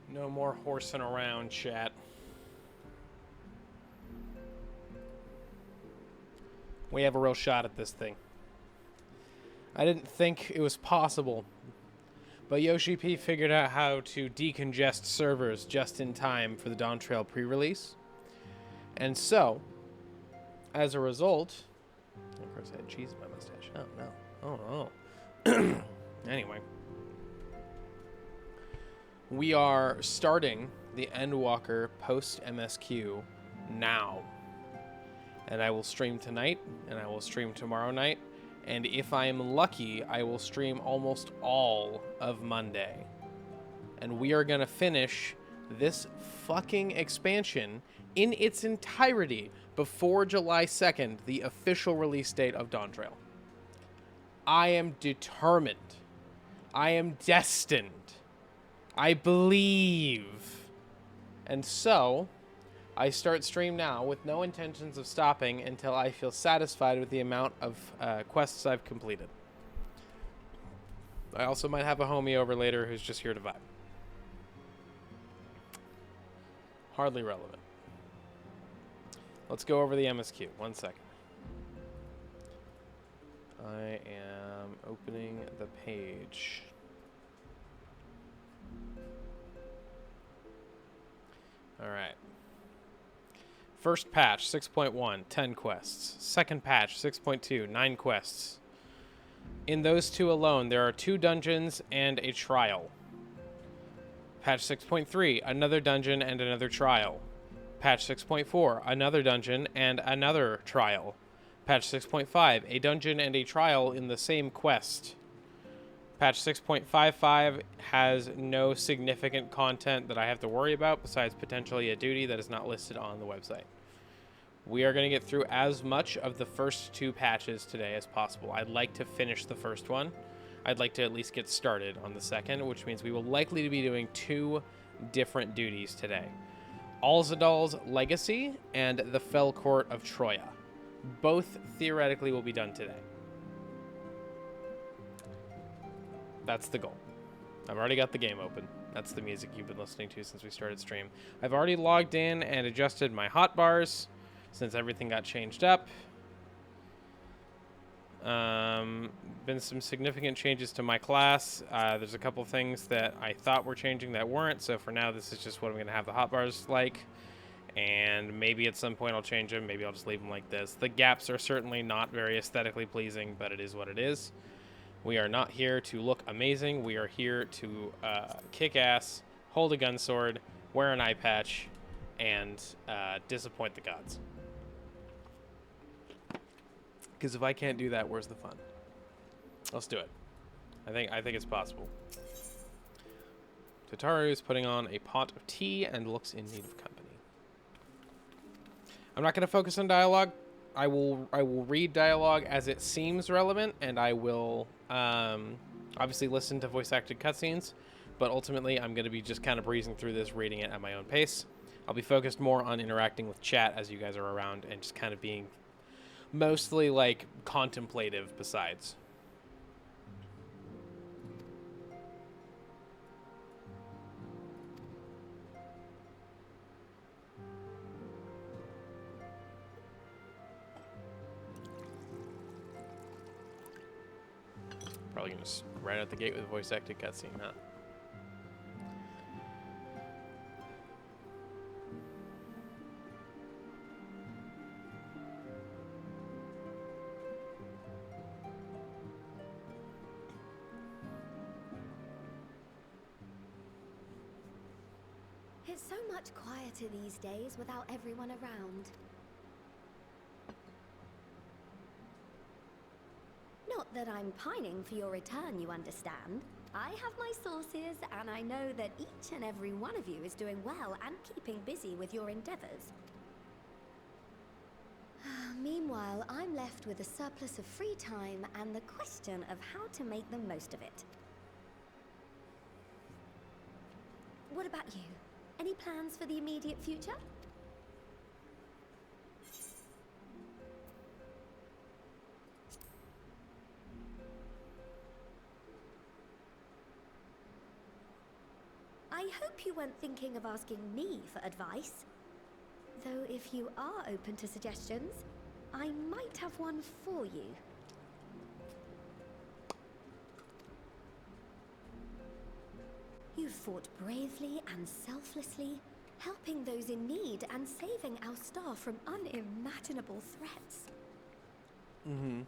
No more horsing around, chat. We have a real shot at this thing. I didn't think it was possible, but Yoshi P figured out how to decongest servers just in time for the Dawntrail pre-release. And so, as a result... Of course I had cheese in my mustache. Oh, no. Oh, no. Anyway. We are starting the Endwalker post-MSQ now. And I will stream tonight, and I will stream tomorrow night. And if I am lucky, I will stream almost all of Monday. And we are going to finish this fucking expansion in its entirety before July 2nd, the official release date of Dawntrail. I am determined. I am destined. I believe. And so, I start stream now with no intentions of stopping until I feel satisfied with the amount of quests I've completed. I also might have a homie over later who's just here to vibe. Hardly relevant. Let's go over the MSQ. 1 second. I am opening the page. All right. First patch, 6.1, 10 quests. Second patch, 6.2, 9 quests. In those two alone, there are 2 dungeons and a trial. Patch 6.3, another dungeon and another trial. Patch 6.4, another dungeon and another trial. Patch 6.5, a dungeon and a trial in the same quest. Patch 6.55 has no significant content that I have to worry about besides potentially a duty that is not listed on the website. We are going to get through as much of the first 2 patches today as possible. I'd like to finish the first one. I'd like to at least get started on the second, which means we will likely to be doing 2 different duties today. Alzadal's Legacy and the Fell Court of Troya. Both theoretically will be done today. That's the goal. I've already got the game open. That's the music you've been listening to since we started stream. I've already logged in and adjusted my hotbars since everything got changed up. Been some significant changes to my class. There's a couple things that I thought were changing that weren't, so for now this is just what I'm going to have the hotbars like. And maybe at some point I'll change them. Maybe I'll just leave them like this. The gaps are certainly not very aesthetically pleasing, but it is what it is. We are not here to look amazing. We are here to kick ass, hold a gun sword, wear an eye patch, and disappoint the gods. Because if I can't do that, where's the fun? Let's do it. I think it's possible. Tataru is putting on a pot of tea and looks in need of company. I'm not going to focus on dialogue. I will read dialogue as it seems relevant, and I will obviously listen to voice-acted cutscenes, but ultimately I'm going to be just kind of breezing through this, reading it at my own pace. I'll be focused more on interacting with chat as you guys are around and just kind of being mostly, like, contemplative besides. Probably gonna right out the gate with a voice acted cutscene, huh? It's so much quieter these days without everyone around. Not that I'm pining for your return, you understand. I have my sources, and I know that each and every one of you is doing well and keeping busy with your endeavors. Meanwhile, I'm left with a surplus of free time and the question of how to make the most of it. What about you? Any plans for the immediate future? I hope you weren't thinking of asking me for advice. Though if you are open to suggestions, I might have one for you. You fought bravely and selflessly, helping those in need and saving our star from unimaginable threats. Mm-hmm.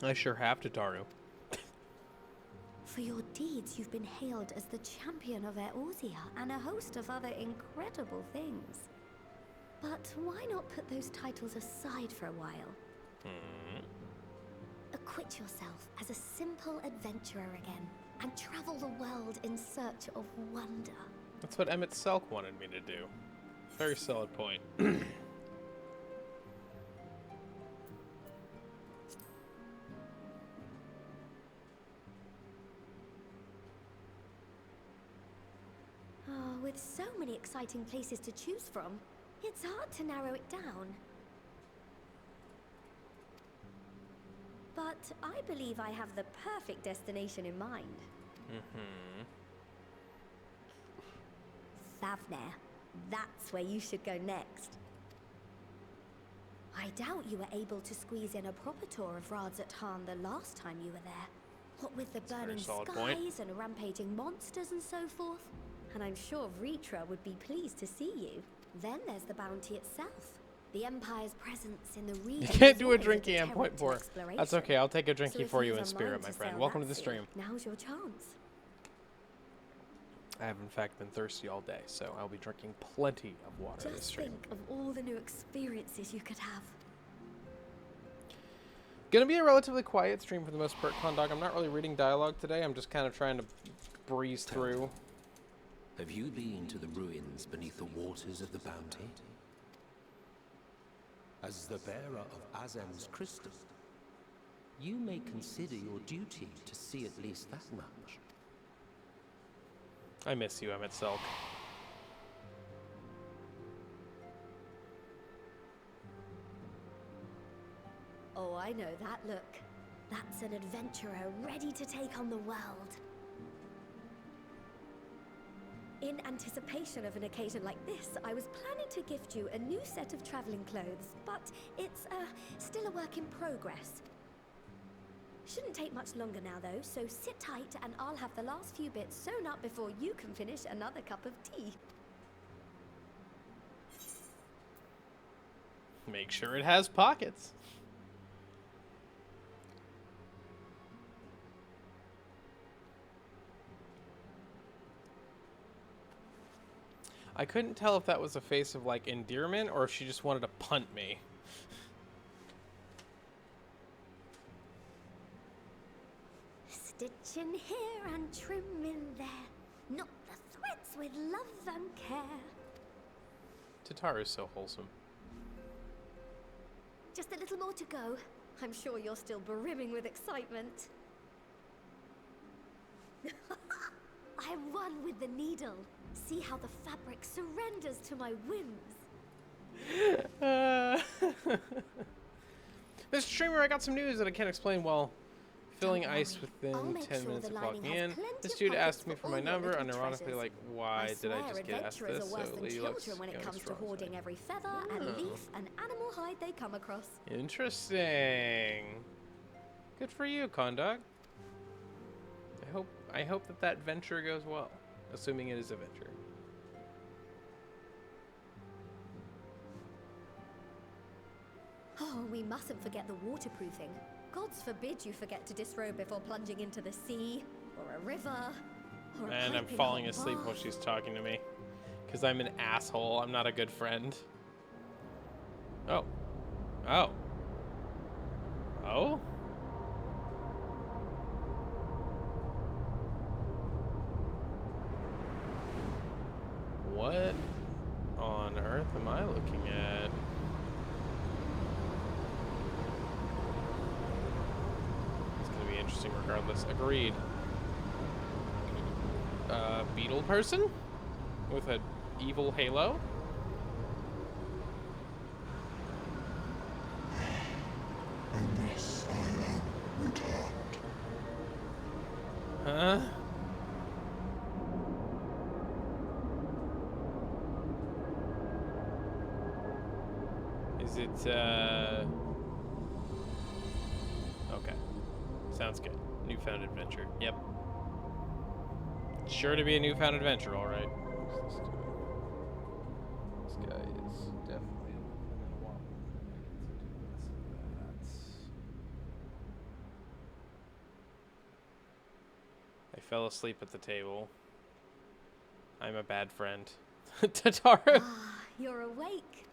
I sure have, Tataru. For your deeds, you've been hailed as the champion of Eorzea and a host of other incredible things. But why not put those titles aside for a while? Acquit yourself as a simple adventurer again, and travel the world in search of wonder. That's what Emmett Selk wanted me to do. Very solid point. With so many exciting places to choose from, it's hard to narrow it down. But I believe I have the perfect destination in mind. Thavnair. That's where you should go next. I doubt you were able to squeeze in a proper tour of Radzat the last time you were there. What with the burning skies and rampaging monsters and so forth. And I'm sure Vritra would be pleased to see you. Then there's the bounty itself. The Empire's presence in the region. You can't do a drinky endpoint for. That's okay, I'll take a drinky for you in spirit, my friend. Welcome to the stream. Now's your chance. I have in fact been thirsty all day, so I'll be drinking plenty of water this stream. Just think of all the new experiences you could have. Gonna be a relatively quiet stream for the most part, Condog. I'm not really reading dialogue today. I'm just kind of trying to breeze through. Have you been to the ruins beneath the waters of the Bounty? As the bearer of Azem's crystal, you may consider your duty to see at least that much. I miss you, Emmett Selk. Oh, I know that look. That's an adventurer ready to take on the world. In anticipation of an occasion like this, I was planning to gift you a new set of traveling clothes, but it's still a work in progress. Shouldn't take much longer now though, so sit tight and I'll have the last few bits sewn up before you can finish another cup of tea. Make sure it has pockets. I couldn't tell if that was a face of like endearment or if she just wanted to punt me. Stitch in here and trim in there. Knot the threads with love and care. Tataru's so wholesome. Just a little more to go. I'm sure you're still brimming with excitement. I won with the needle. See how the fabric surrenders to my whims. Mr. Streamer, I got some news that I can't explain while filling ice within 10 minutes of clocking in. This dude asked me for my number, unironically, like, why did I just get asked this? So Lee looks when it comes to hoarding every feather and leaf and animal hide they come across. Interesting. Good for you, Condog. I hope that venture goes well, assuming it is a venture. Oh, we mustn't forget the waterproofing. Gods forbid you forget to disrobe before plunging into the sea, or a river, or Man, I'm falling asleep while she's talking to me. Because I'm an asshole. I'm not a good friend. Oh. Oh. Oh? What on earth am I looking at? It's gonna be interesting regardless. Agreed. Beetle person? With an evil halo? And thus I am returned. Huh? Is it, okay. Sounds good. Newfound adventure. Yep. Sure to be a newfound adventure, alright. This guy is definitely living in a while. I fell asleep at the table. I'm a bad friend. Tataru! Ah, you're awake.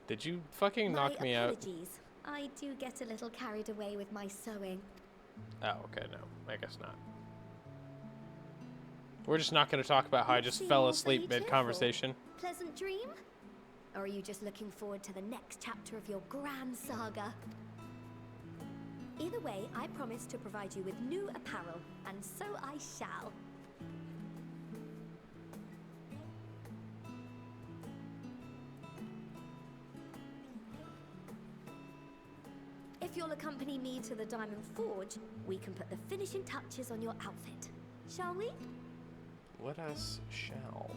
Did you fucking knock me out? Apologies. I do get a little carried away with my sewing. Oh, okay, no. I guess not. We're just not going to talk about how I just fell asleep mid-conversation. Pleasant dream? Or are you just looking forward to the next chapter of your grand saga? Either way, I promise to provide you with new apparel, and so I shall. If you'll accompany me to the Diamond Forge, we can put the finishing touches on your outfit. Shall we? Let us shall.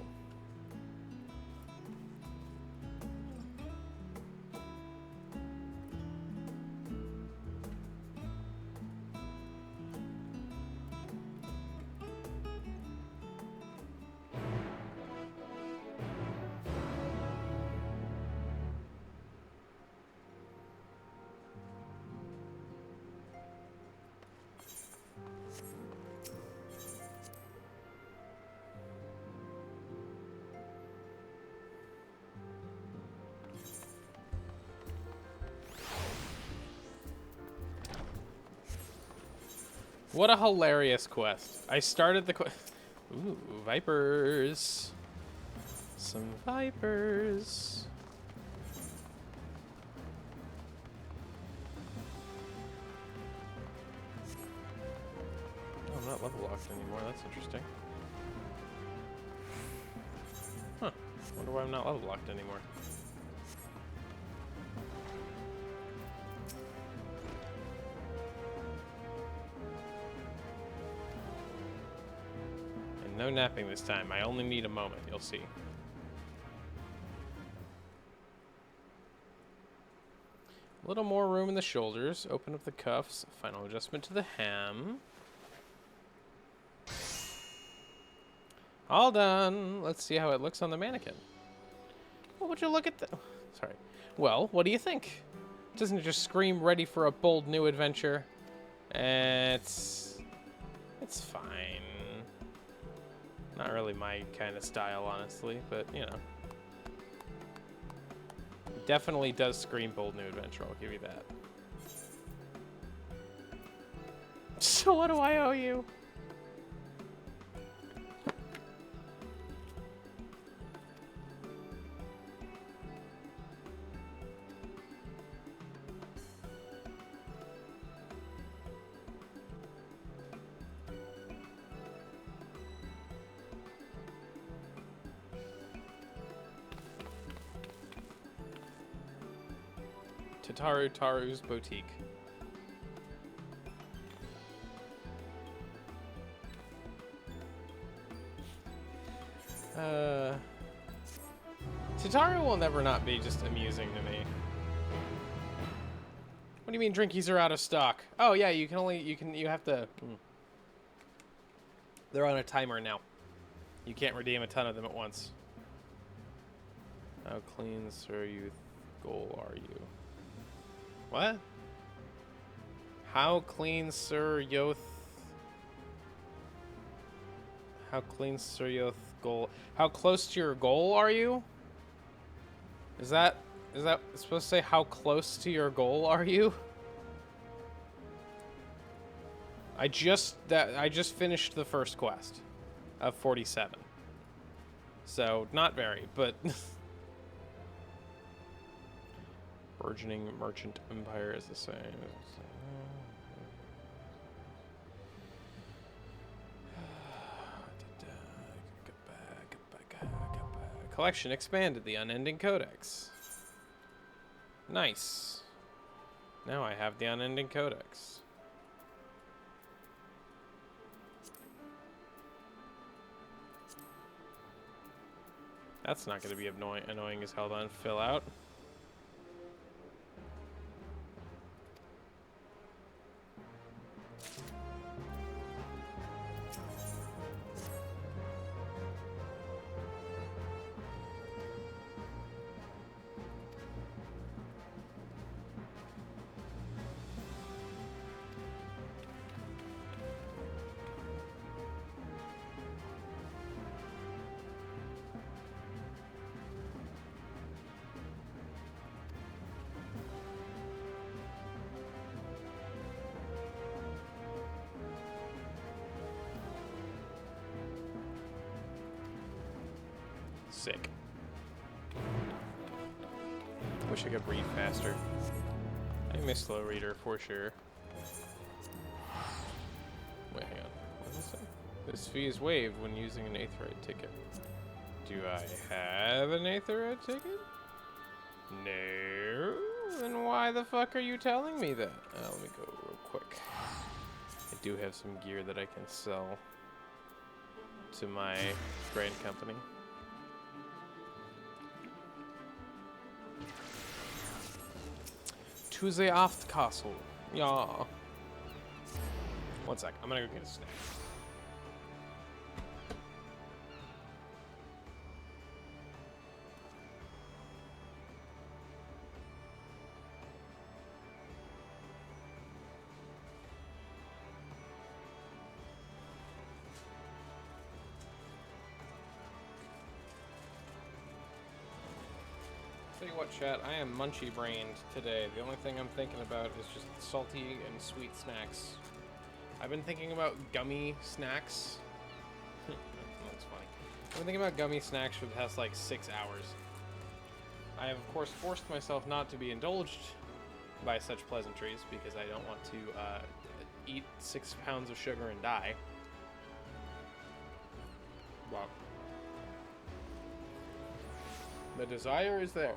What a hilarious quest. I started the quest. Ooh, vipers. Some vipers. Oh, I'm not level locked anymore. That's interesting. Huh. Wonder why I'm not level locked anymore. And no napping this time. I only need a moment. You'll see. A little more room in the shoulders. Open up the cuffs. Final adjustment to the hem. All done. Let's see how it looks on the mannequin. Well, would you look at the... Sorry. Well, what do you think? Doesn't it just scream ready for a bold new adventure? It's fine. Not really my kind of style, honestly, but, you know. It definitely does scream bold new adventure, I'll give you that. So what do I owe you? Taru's Boutique. Tataru will never not be just amusing to me. What do you mean drinkies are out of stock? Oh yeah, you have to... They're on a timer now. You can't redeem a ton of them at once. How clean, sir, youth goal are you? What? How clean, sir, youth? How clean, sir, youth goal? How close to your goal are you? Is that supposed to say how close to your goal are you? I just finished the first quest of 47. So not very, but burgeoning merchant empire is the same. Collection expanded. The Unending Codex. Nice. Now I have the Unending Codex. That's not going to be annoying as hell to fill out. Sick. Wish I could read faster. I'm a slow reader for sure. Wait, hang on. What does it say? This fee is waived when using an Aetheryte ticket. Do I have an Aetheryte ticket? No. Then why the fuck are you telling me that? Let me go real quick. I do have some gear that I can sell to my grand company. To the aft castle. Yeah. One sec. I'm gonna go get a snack. Tell you what, chat, I am munchy-brained today. The only thing I'm thinking about is just salty and sweet snacks. I've been thinking about gummy snacks. That's funny. I've been thinking about gummy snacks for the past like 6 hours. I have, of course, forced myself not to be indulged by such pleasantries because I don't want to eat 6 pounds of sugar and die. Well, the desire is there.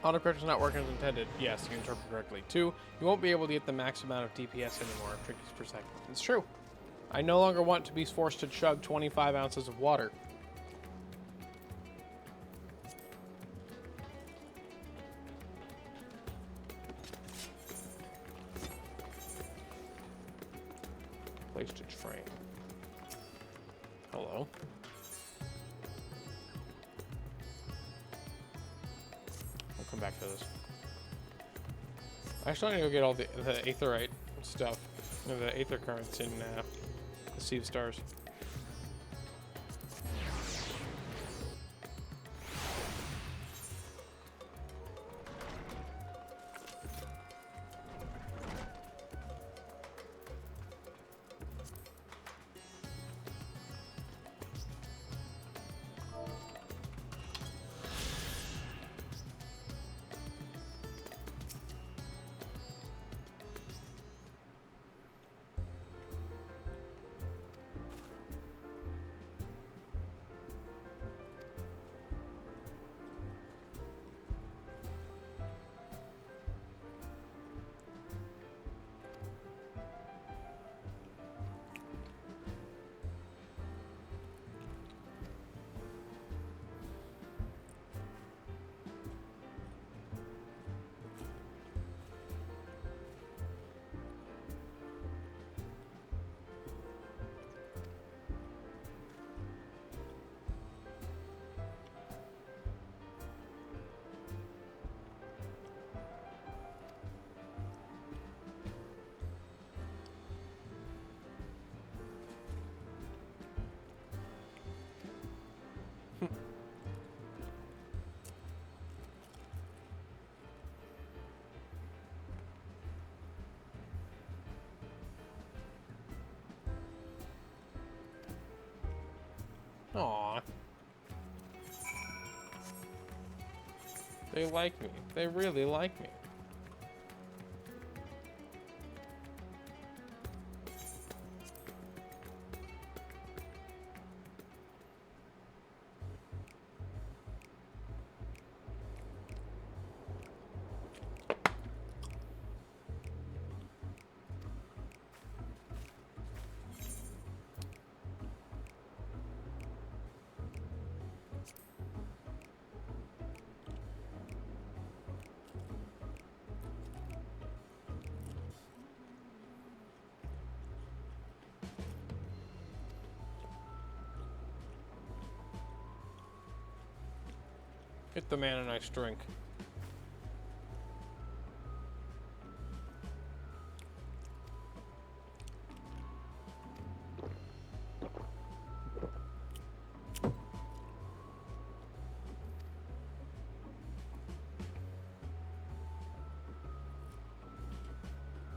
Autocorrection's not working as intended. Yes, you interpret correctly. 2, you won't be able to get the max amount of DPS anymore, trickies per second. It's true. I no longer want to be forced to chug 25 ounces of water. Place to train. Hello. Come back to this. I actually need to go get all the aetherite stuff, the aether currents in the Sea of Stars. Aww. They like me. They really like me. Get the man a nice drink.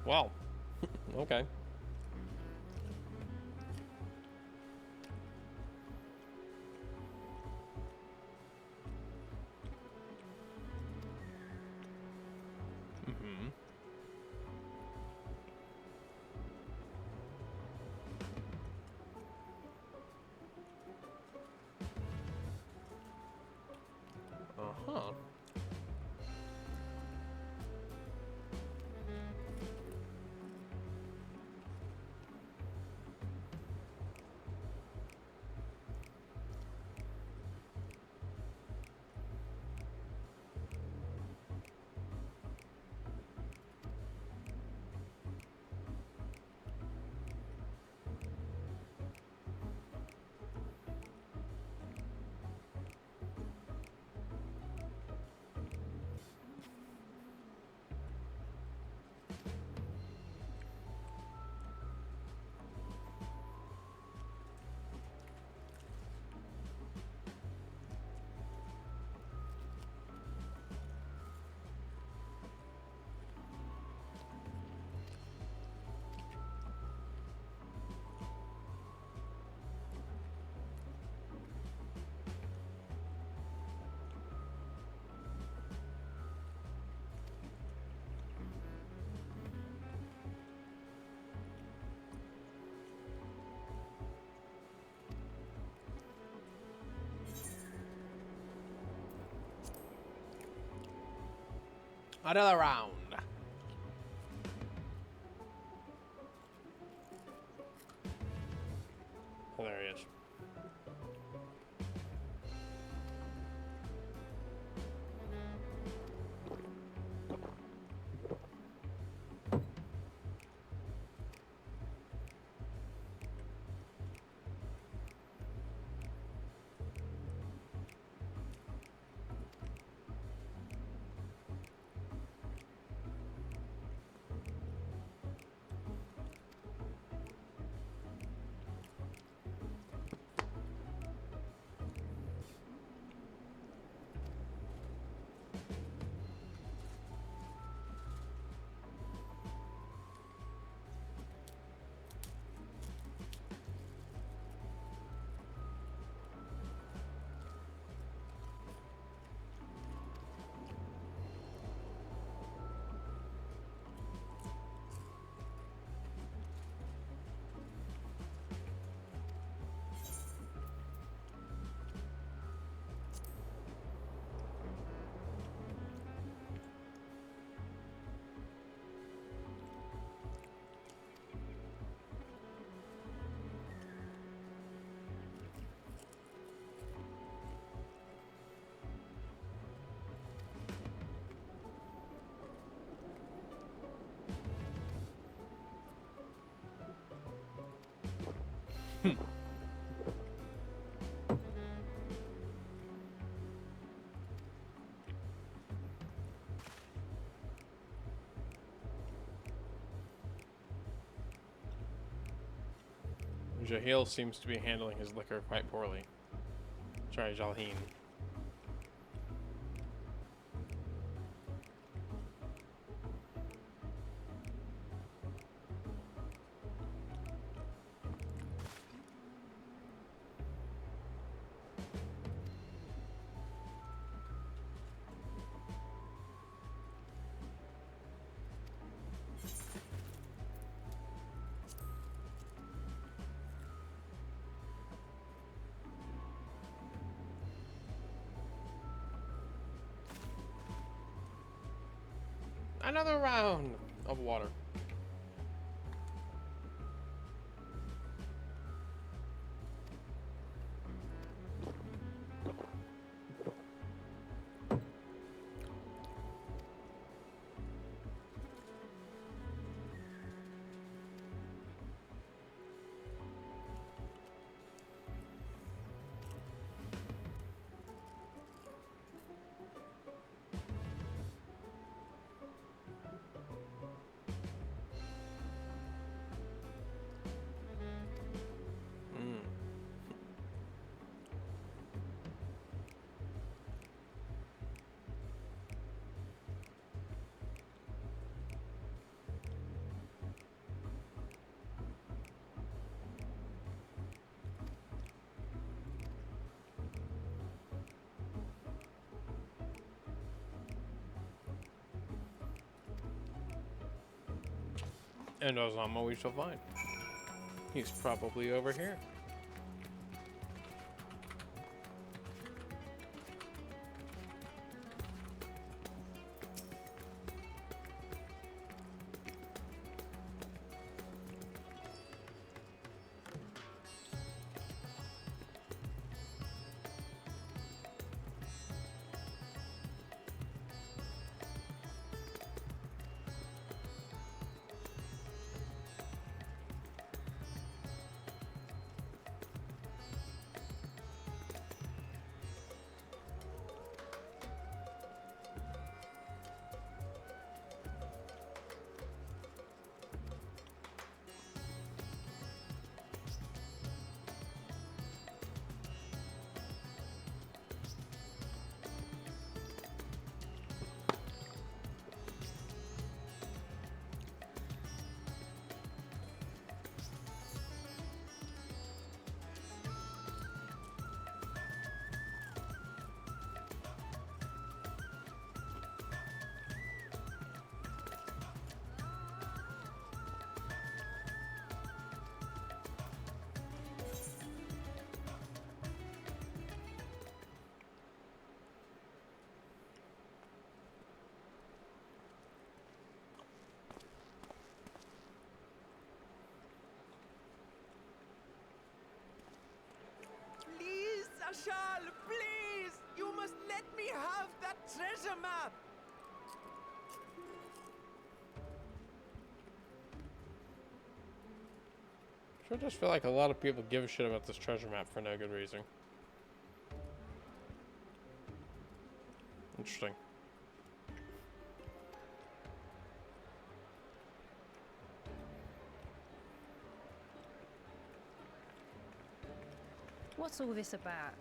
Wow. Okay. Uh-huh. Another round. Oh, there he is. Jahil seems to be handling his liquor quite poorly. Sorry, Jalheen. Another round of water. And Osamu we shall find. He's probably over here. have that treasure map! I just feel like a lot of people give a shit about this treasure map for no good reason. Interesting. What's all this about?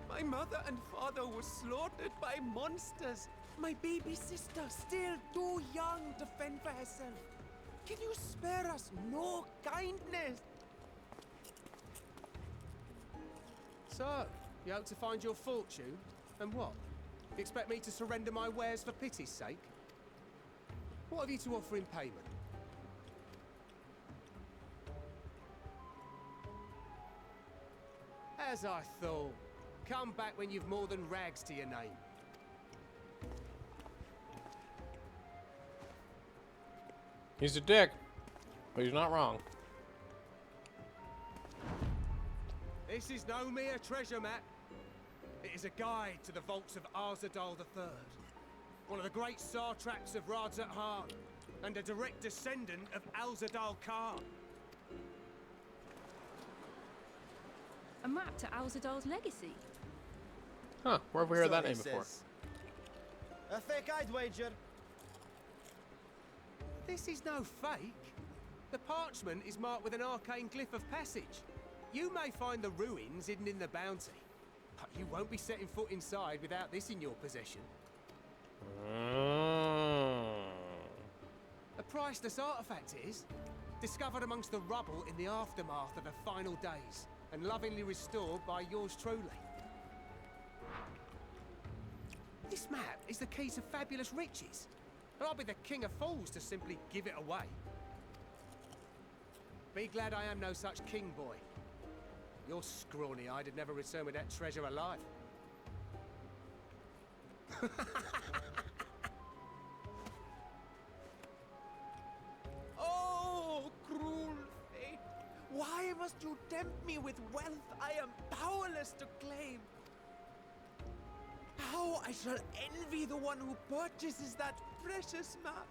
My mother and father were slaughtered by monsters. My baby sister, still too young to fend for herself. Can you spare us no kindness? So, you hope to find your fortune? And what? You expect me to surrender my wares for pity's sake? What have you to offer in payment? As I thought. Come back when you've more than rags to your name. He's a dick, but he's not wrong. This is no mere treasure map. It is a guide to the vaults of Arzadal III, one of the great satraps of Radzat-Han, and a direct descendant of Alzadal Khan. A map to Alzadal's legacy? Huh, where have we heard that name before? A fake, I'd wager. This is no fake. The parchment is marked with an arcane glyph of passage. You may find the ruins hidden in the bounty, but you won't be setting foot inside without this in your possession. A priceless artifact it is, discovered amongst the rubble in the aftermath of the final days, and lovingly restored by yours truly. This map is the key to fabulous riches, and I'll be the king of fools to simply give it away. Be glad I am no such king, boy. Your scrawny-eyed would never return with that treasure alive. Oh, cruel fate! Why must you tempt me with wealth I am powerless to claim? How I shall envy the one who purchases that precious map.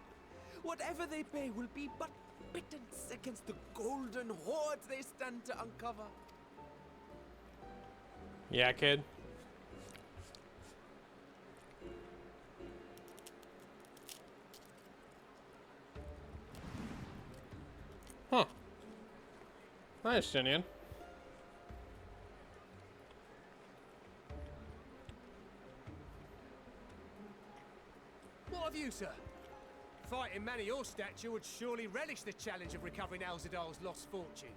Whatever they pay will be but pittance against the golden hoards they stand to uncover. Yeah, kid. Huh. Nice, Tinian. What of you, sir? Fighting man of your stature would surely relish the challenge of recovering Alzadal's lost fortune.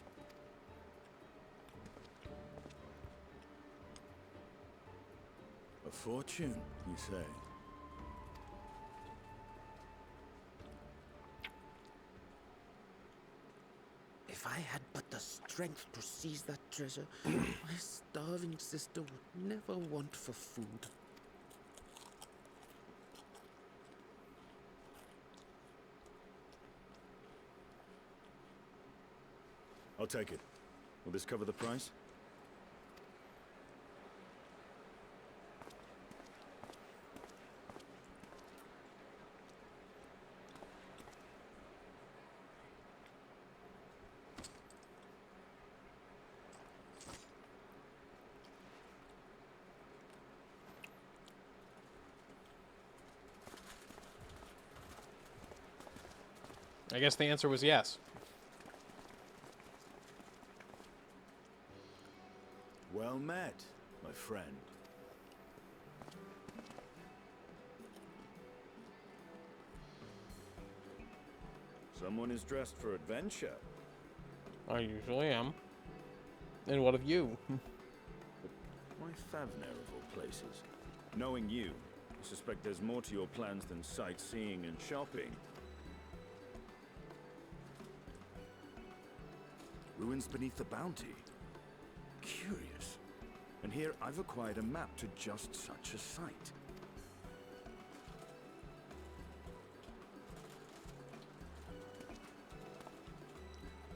A fortune, you say? If I had but the strength to seize that treasure, my starving sister would never want for food. I'll take it. Will this cover the price? I guess the answer was yes. Well met, my friend. Someone is dressed for adventure. I usually am. And what of you? Why Favner of all places? Knowing you, I suspect there's more to your plans than sightseeing and shopping. Ruins beneath the bounty. Curious. And here I've acquired a map to just such a site.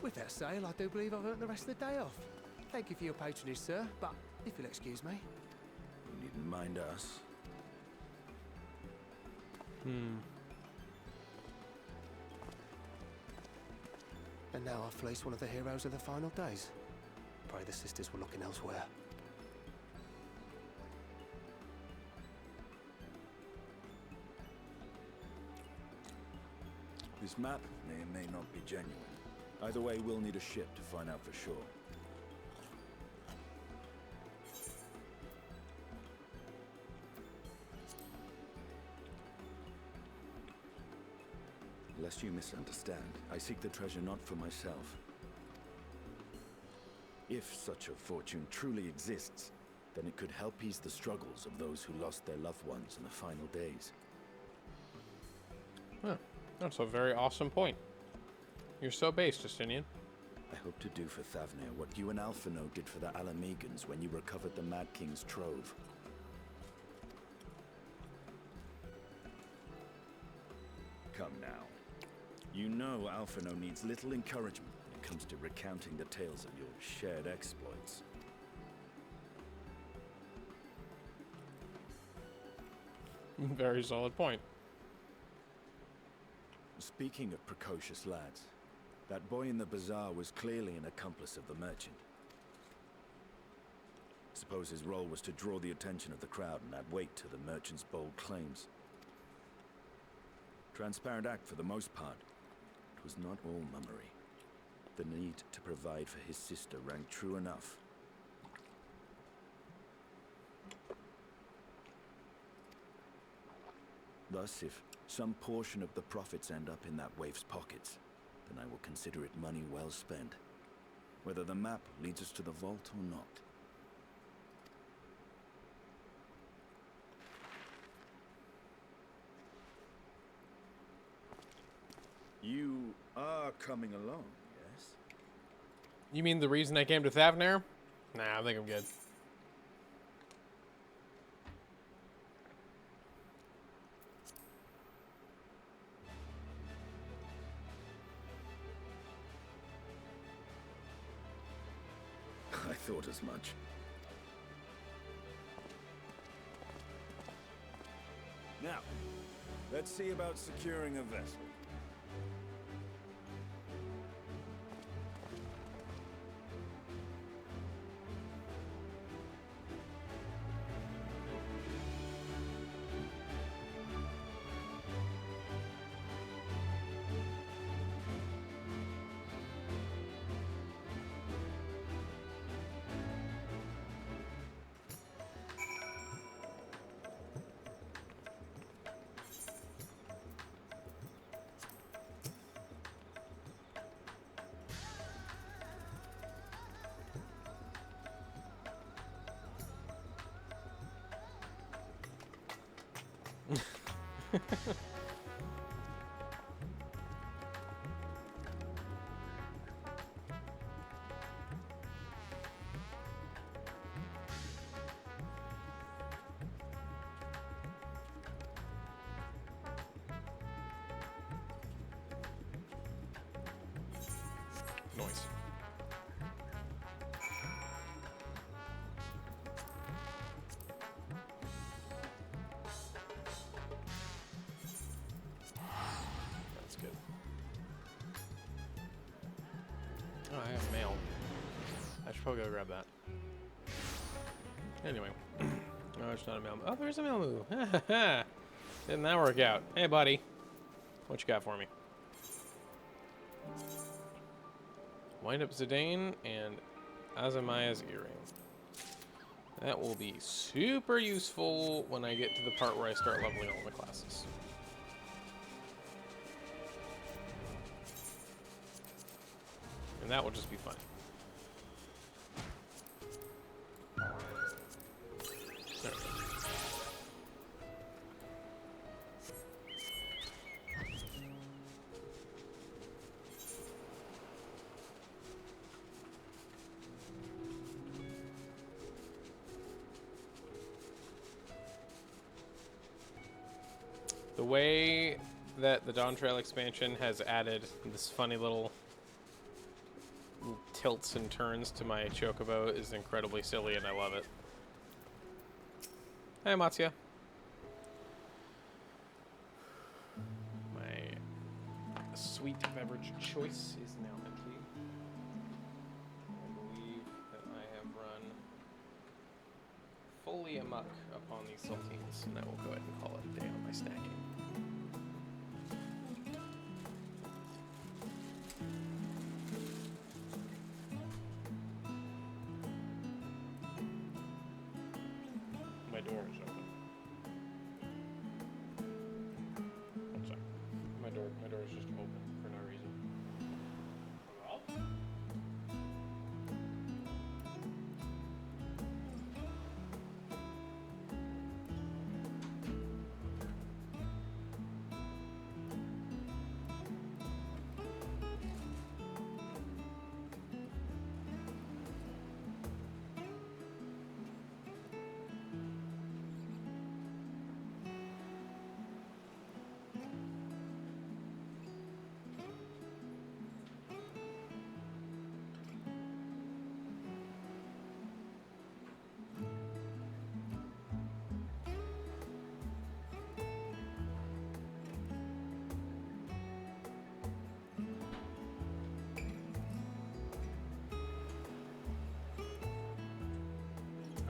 With that sale, I do believe I've earned the rest of the day off. Thank you for your patronage, sir, but if you'll excuse me. Needn't mind us. And now I've fleeced one of the heroes of the final days. Pray the sisters were looking elsewhere. This map may or may not be genuine. Either way, we'll need a ship to find out for sure. Lest you misunderstand, I seek the treasure not for myself. If such a fortune truly exists, then it could help ease the struggles of those who lost their loved ones in the final days. Huh. That's a very awesome point. You're so base, Justinian. I hope to do for Thavnir what you and Alphino did for the Alamegans when you recovered the Mad King's trove. Come now. You know Alphino needs little encouragement when it comes to recounting the tales of your shared exploits. Very solid point. Speaking of precocious lads, that boy in the bazaar was clearly an accomplice of the merchant. Suppose his role was to draw the attention of the crowd and add weight to the merchant's bold claims. Transparent act for the most part. It was not all mummery. The need to provide for his sister rang true enough. Thus, if some portion of the profits end up in that waif's pockets, then I will consider it money well spent, whether the map leads us to the vault or not. You are coming along, yes? You mean the reason I came to Thavnir? Nah, I think I'm good. I thought as much. Now, let's see about securing a vessel. Noise. That's good. Oh, I have mail. I should probably go grab that. Anyway. No, it's not a mail. Oh, there's a mail move. Didn't that work out? Hey, buddy. What you got for me? Wind up Zidane and Azamaya's earring. That will be super useful when I get to the part where I start leveling all my classes. And that will just be fun. There we go. The way that the Dawntrail expansion has added this funny little tilts and turns to my chocobo is incredibly silly, and I love it. Hi, Matsuya. My sweet beverage choice is now empty. I believe that I have run fully amok upon these saltines, and I will go ahead and call it a day on my snacking. My door is open. One sec. My door is just open for no reason. Hello?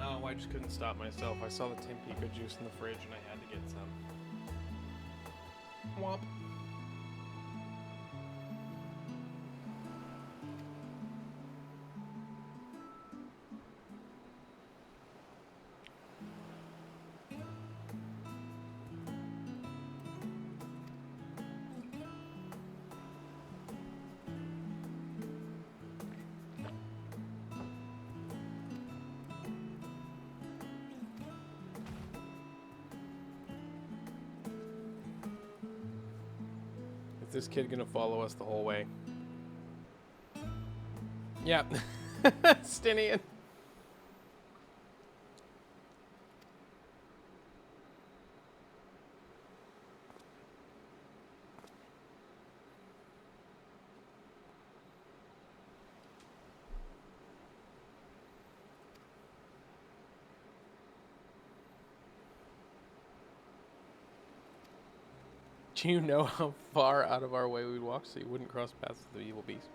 Oh, I just couldn't stop myself. I saw the Tampico juice in the fridge and I had to get some. Womp. Is this kid gonna follow us the whole way? Yeah. Stinian. Do you know how far out of our way we'd walk so you wouldn't cross paths with the evil beast?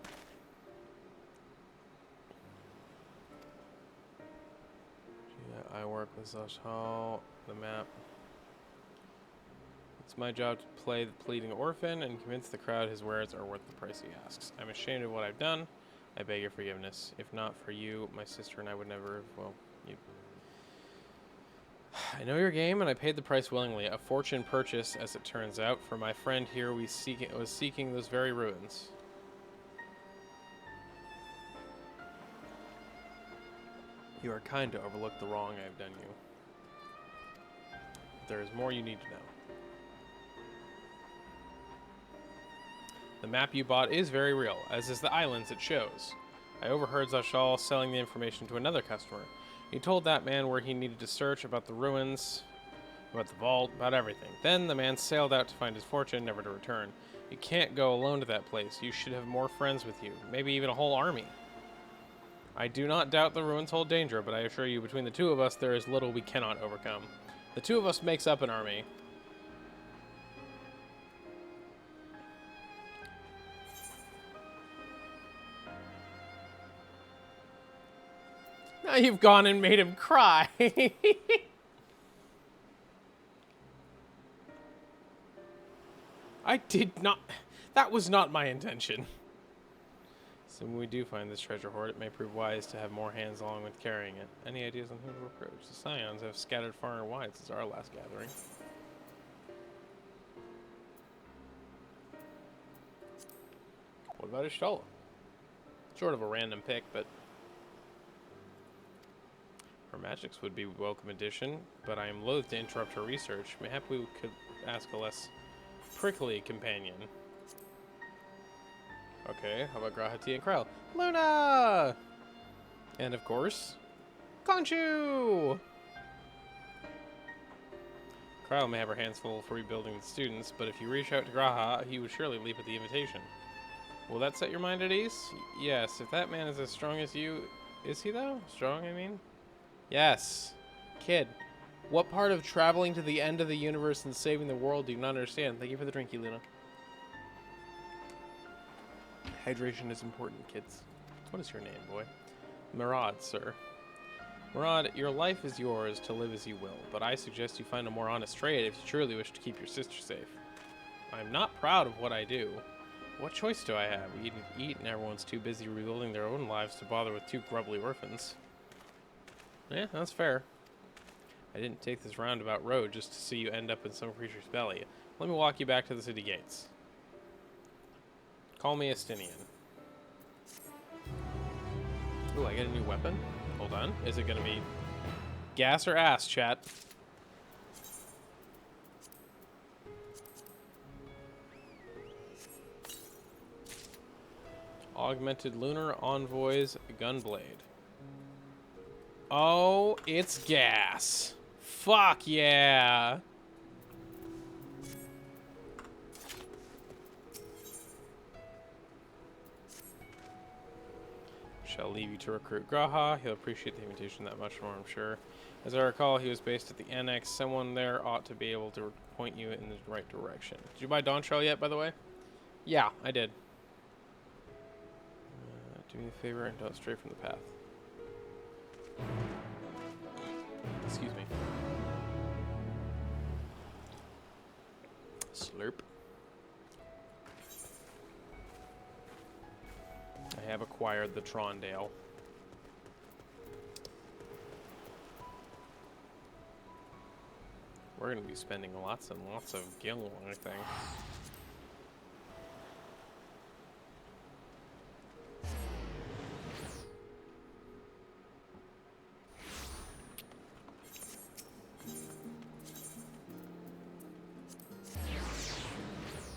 Yeah, I work with Zashal, the map. It's my job to play the pleading orphan and convince the crowd his wares are worth the price he asks. I'm ashamed of what I've done. I beg your forgiveness. If not for you, my sister and I would never have, well, you... I know your game, and I paid the price willingly. A fortune purchase, as it turns out, for my friend here was seeking those very ruins. You are kind to overlook the wrong I have done you. There is more you need to know. The map you bought is very real, as is the islands it shows. I overheard Zashal selling the information to another customer. He told that man where he needed to search, about the ruins, about the vault, about everything. Then the man sailed out to find his fortune, never to return. You can't go alone to that place. You should have more friends with you, maybe even a whole army. I do not doubt the ruins hold danger, but I assure you, between the two of us, there is little we cannot overcome. The two of us makes up an army. Now you've gone and made him cry. I did not... That was not my intention. So when we do find this treasure hoard, it may prove wise to have more hands along with carrying it. Any ideas on who to approach? The Scions have scattered far and wide since our last gathering. What about Ishtola? Sort of a random pick, but... Her magics would be a welcome addition, but I am loath to interrupt her research. Mayhap we could ask a less prickly companion. Okay, how about Grahati and Krell? Luna! And of course, Conchu! Krell may have her hands full for rebuilding the students, but if you reach out to Graha, he would surely leap at the invitation. Will that set your mind at ease? Yes, if that man is as strong as you... Is he, though? Strong, I mean? Yes. Kid. What part of traveling to the end of the universe and saving the world do you not understand? Thank you for the drinky, Luna. Hydration is important, kids. What is your name, boy? Murad, sir. Murad, your life is yours to live as you will, but I suggest you find a more honest trade if you truly wish to keep your sister safe. I'm not proud of what I do. What choice do I have? We eat and everyone's too busy rebuilding their own lives to bother with two grubbly orphans. Yeah, that's fair. I didn't take this roundabout road just to see you end up in some creature's belly. Let me walk you back to the city gates. Call me Estinian. Ooh, I get a new weapon? Hold on. Is it going to be gas or ass, chat? Augmented Lunar Envoy's Gunblade. Oh, it's gas. Fuck yeah. Shall leave you to recruit Graha. He'll appreciate the invitation that much more, I'm sure. As I recall, he was based at the Annex. Someone there ought to be able to point you in the right direction. Did you buy Dawntrail yet, by the way? Yeah, I did. Do me a favor and don't stray from the path. Excuse me. Slurp. I have acquired the Trondale. We're going to be spending lots and lots of gil, I think.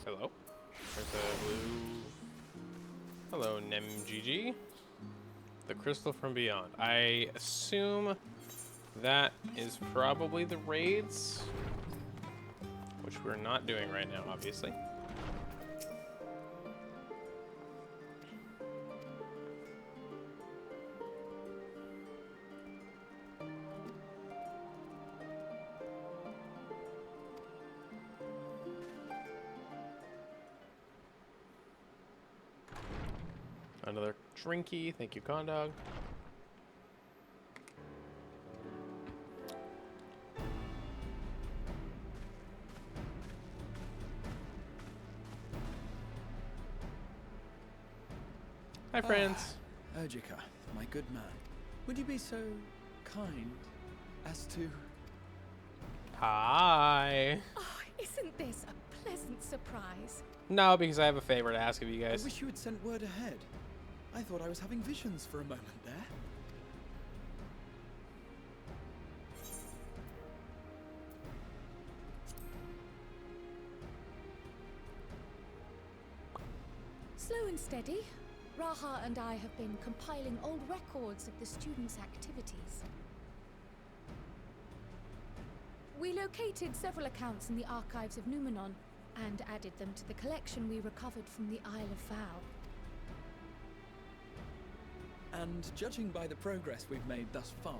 Hello. There's a blue... Hello, NemGG. The Crystal from Beyond. I assume that is probably the raids, which we're not doing right now, obviously. Another drinky. Thank you, Condog. Hi, friends. Urgica, my good man. Would you be so kind as to... Hi. Oh, isn't this a pleasant surprise? No, because I have a favor to ask of you guys. I wish you had sent word ahead. I thought I was having visions for a moment there. Slow and steady. Raha and I have been compiling old records of the students' activities. We located several accounts in the archives of Numenon and added them to the collection we recovered from the Isle of Vow. And judging by the progress we've made thus far,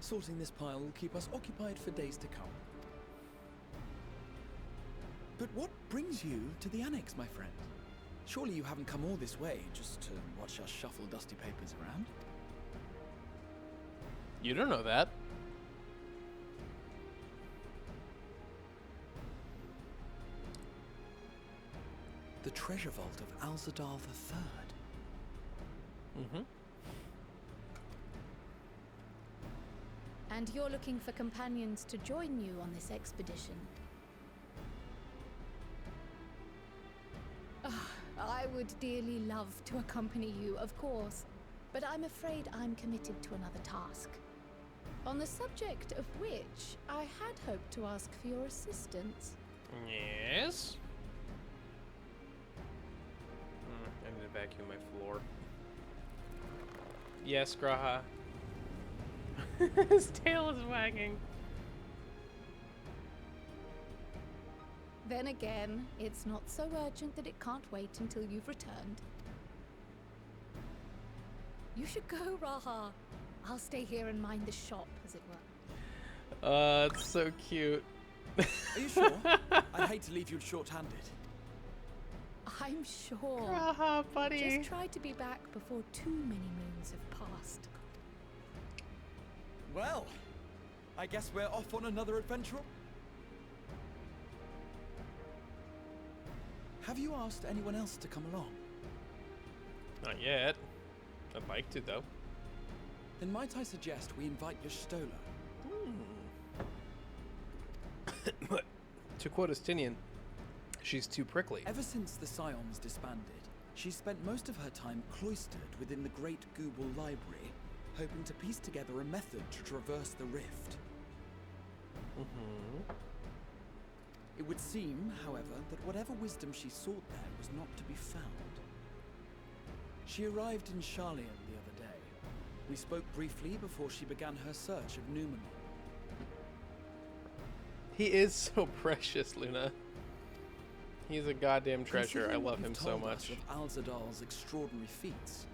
sorting this pile will keep us occupied for days to come. But what brings you to the Annex, my friend? Surely you haven't come all this way just to watch us shuffle dusty papers around? You don't know that. The treasure vault of Alzadal III. Mm-hmm. And you're looking for companions to join you on this expedition. I would dearly love to accompany you, of course, but I'm afraid I'm committed to another task. On the subject of which, I had hoped to ask for your assistance. Yes? I need to vacuum my floor. Yes, Graha. His tail is wagging. Then again, it's not so urgent that it can't wait until you've returned. You should go, Raha. I'll stay here and mind the shop, as it were. It's so cute. Are you sure? I'd hate to leave you short-handed. I'm sure. Ah, buddy. Just try to be back before too many moons have passed. Well, I guess we're off on another adventure. Have you asked anyone else to come along? Not yet. I'd like to, though. Then might I suggest we invite your Stola? But to quote Estinian, she's too prickly. Ever since the Scions disbanded, she's spent most of her time cloistered within the Great Google Library, hoping to piece together a method to traverse the rift. It would seem, however, that whatever wisdom she sought there was not to be found. She arrived in Charlian the other day. We spoke briefly before she began her search of Numenor. He is so precious, Luna. He's a goddamn treasure. I love him so much. Of Alzadal's extraordinary feats,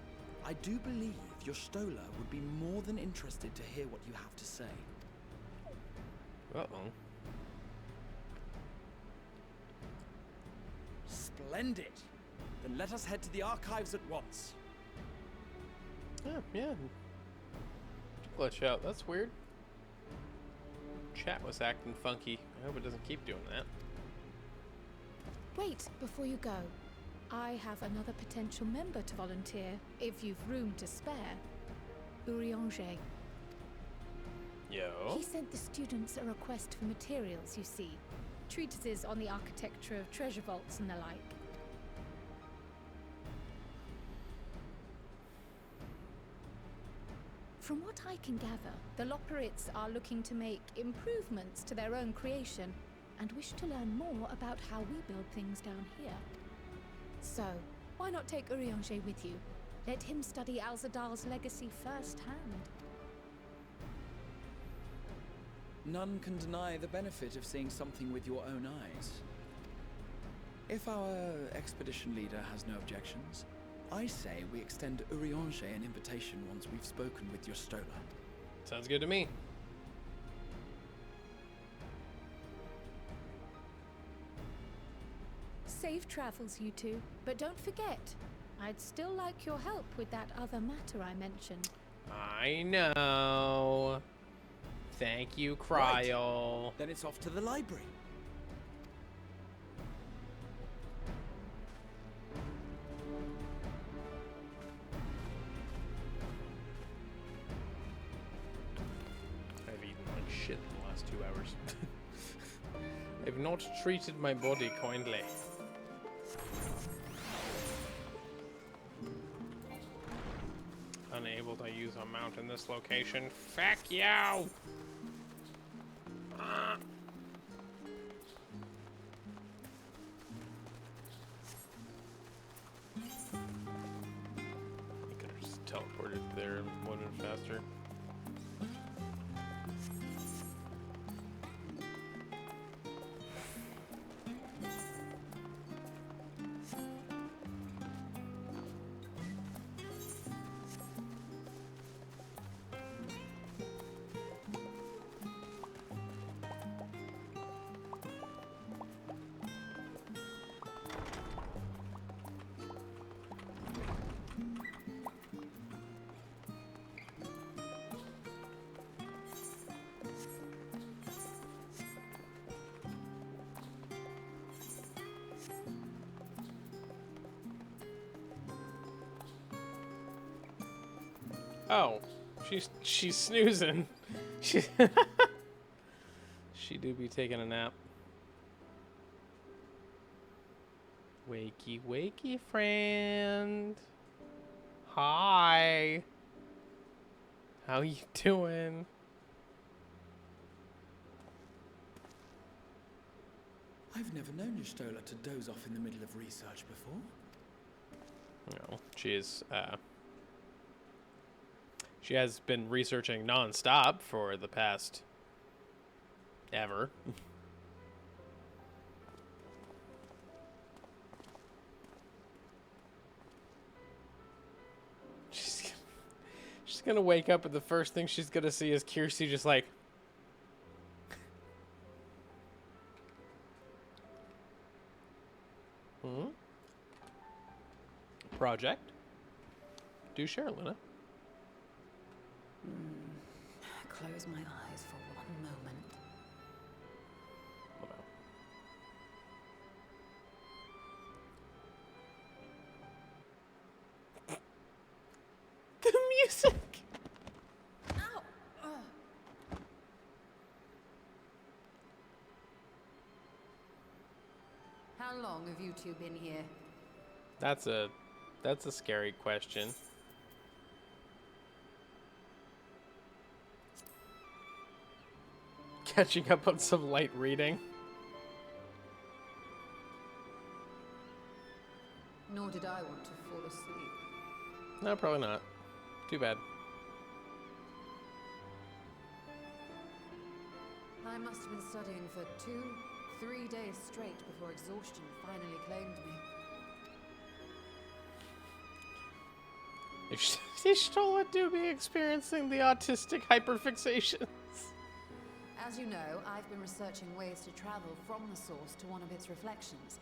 I do believe your Stola would be more than interested to hear what you have to say. Uh-oh. Splendid! Then let us head to the archives at once. Yeah. Glitch out. That's weird. Chat was acting funky. I hope it doesn't keep doing that. Wait, before you go. I have another potential member to volunteer, if you've room to spare. Urianger. Yo. He sent the students a request for materials, you see. Treatises on the architecture of treasure vaults and the like. From what I can gather, the Loporrits are looking to make improvements to their own creation and wish to learn more about how we build things down here. So, why not take Urianger with you? Let him study Alzadal's legacy firsthand. None can deny the benefit of seeing something with your own eyes. If our expedition leader has no objections, I say we extend Urianger an invitation once we've spoken with your Stola. Sounds good to me. Safe travels, you two. But don't forget, I'd still like your help with that other matter I mentioned. I know. Thank you, Cryo. Right. Then it's off to the library. I've eaten like shit in the last 2 hours. I've not treated my body kindly. Unable to use a mount in this location. Fuck you! You could have just teleported there and would have been faster. Oh, she's snoozing. She do be taking a nap. Wakey, wakey, friend. Hi. How you doing? I've never known your Stola to doze off in the middle of research before. No, she has been researching non-stop for the past ever. She's gonna wake up and the first thing she's gonna see is Kirsty just like, project. Do share, Luna. Close my eyes for one moment. Oh, no. The music! Ow! How long have you two been here? That's a scary question. Catching up on some light reading. Nor did I want to fall asleep. No, probably not. Too bad. I must have been studying for 2-3 days straight before exhaustion finally claimed me. Ishtola do be experiencing the autistic hyperfixations. As you know, I've been researching ways to travel from the source to one of its reflections.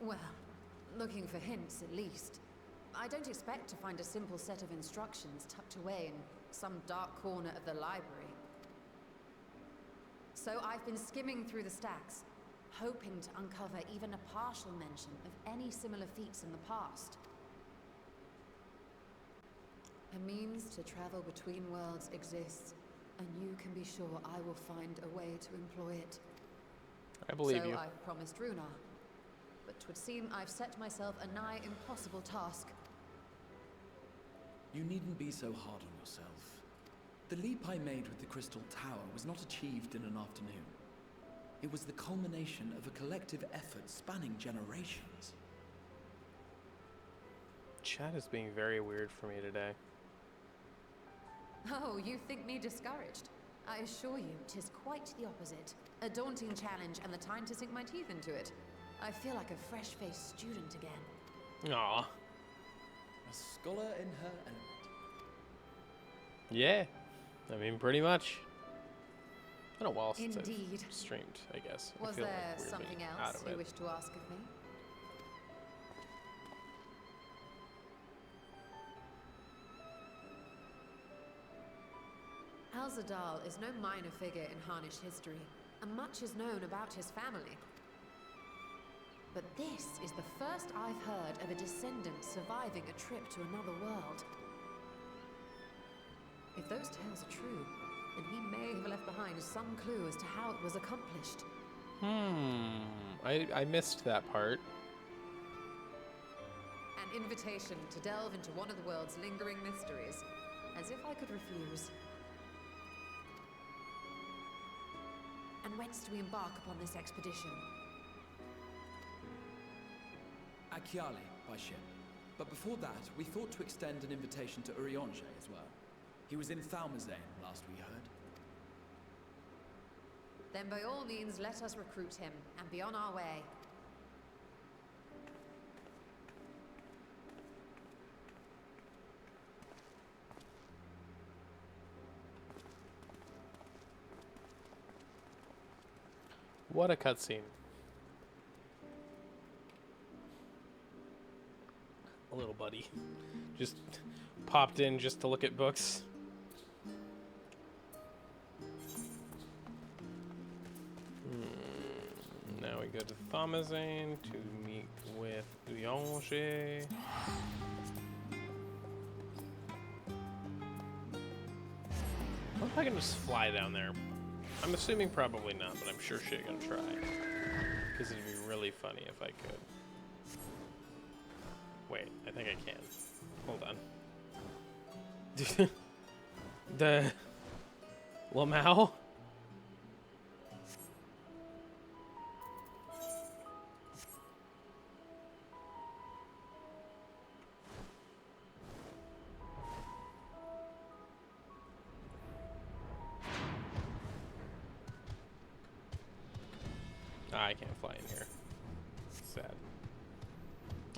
Well, looking for hints at least. I don't expect to find a simple set of instructions tucked away in some dark corner of the library. So I've been skimming through the stacks, hoping to uncover even a partial mention of any similar feats in the past. A means to travel between worlds exists, and you can be sure I will find a way to employ it. I believe you. So I promised Runa, but 'twould seem I've set myself a nigh impossible task. You needn't be so hard on yourself. The leap I made with the Crystal Tower was not achieved in an afternoon. It was the culmination of a collective effort spanning generations. Chat is being very weird for me today. Oh, you think me discouraged? I assure you, 'tis quite the opposite. A daunting challenge and the time to sink my teeth into it. I feel like a fresh-faced student again. Aw. A scholar in her element. Yeah. I mean, pretty much. Been a while since Indeed. I've streamed, I guess. I Was feel there like weirdly something out else of you it. wish to ask of me? Alzadal is no minor figure in Harnish history, and much is known about his family. But this is the first I've heard of a descendant surviving a trip to another world. If those tales are true, then he may have left behind some clue as to how it was accomplished. I missed that part. An invitation to delve into one of the world's lingering mysteries. As if I could refuse. And whence do we embark upon this expedition? Achiale by ship. But before that, we thought to extend an invitation to Urianger as well. He was in Thalmazane last we heard. Then by all means let us recruit him and be on our way. What a cutscene. A little buddy. Just popped in just to look at books. Now we go to Thalmazane to meet with Urianger. I wonder if I can just fly down there. I'm assuming probably not, but I'm sure she's gonna try. Because it'd be really funny if I could. Wait, I think I can. Hold on. The Lamau? I can't fly in here. Sad.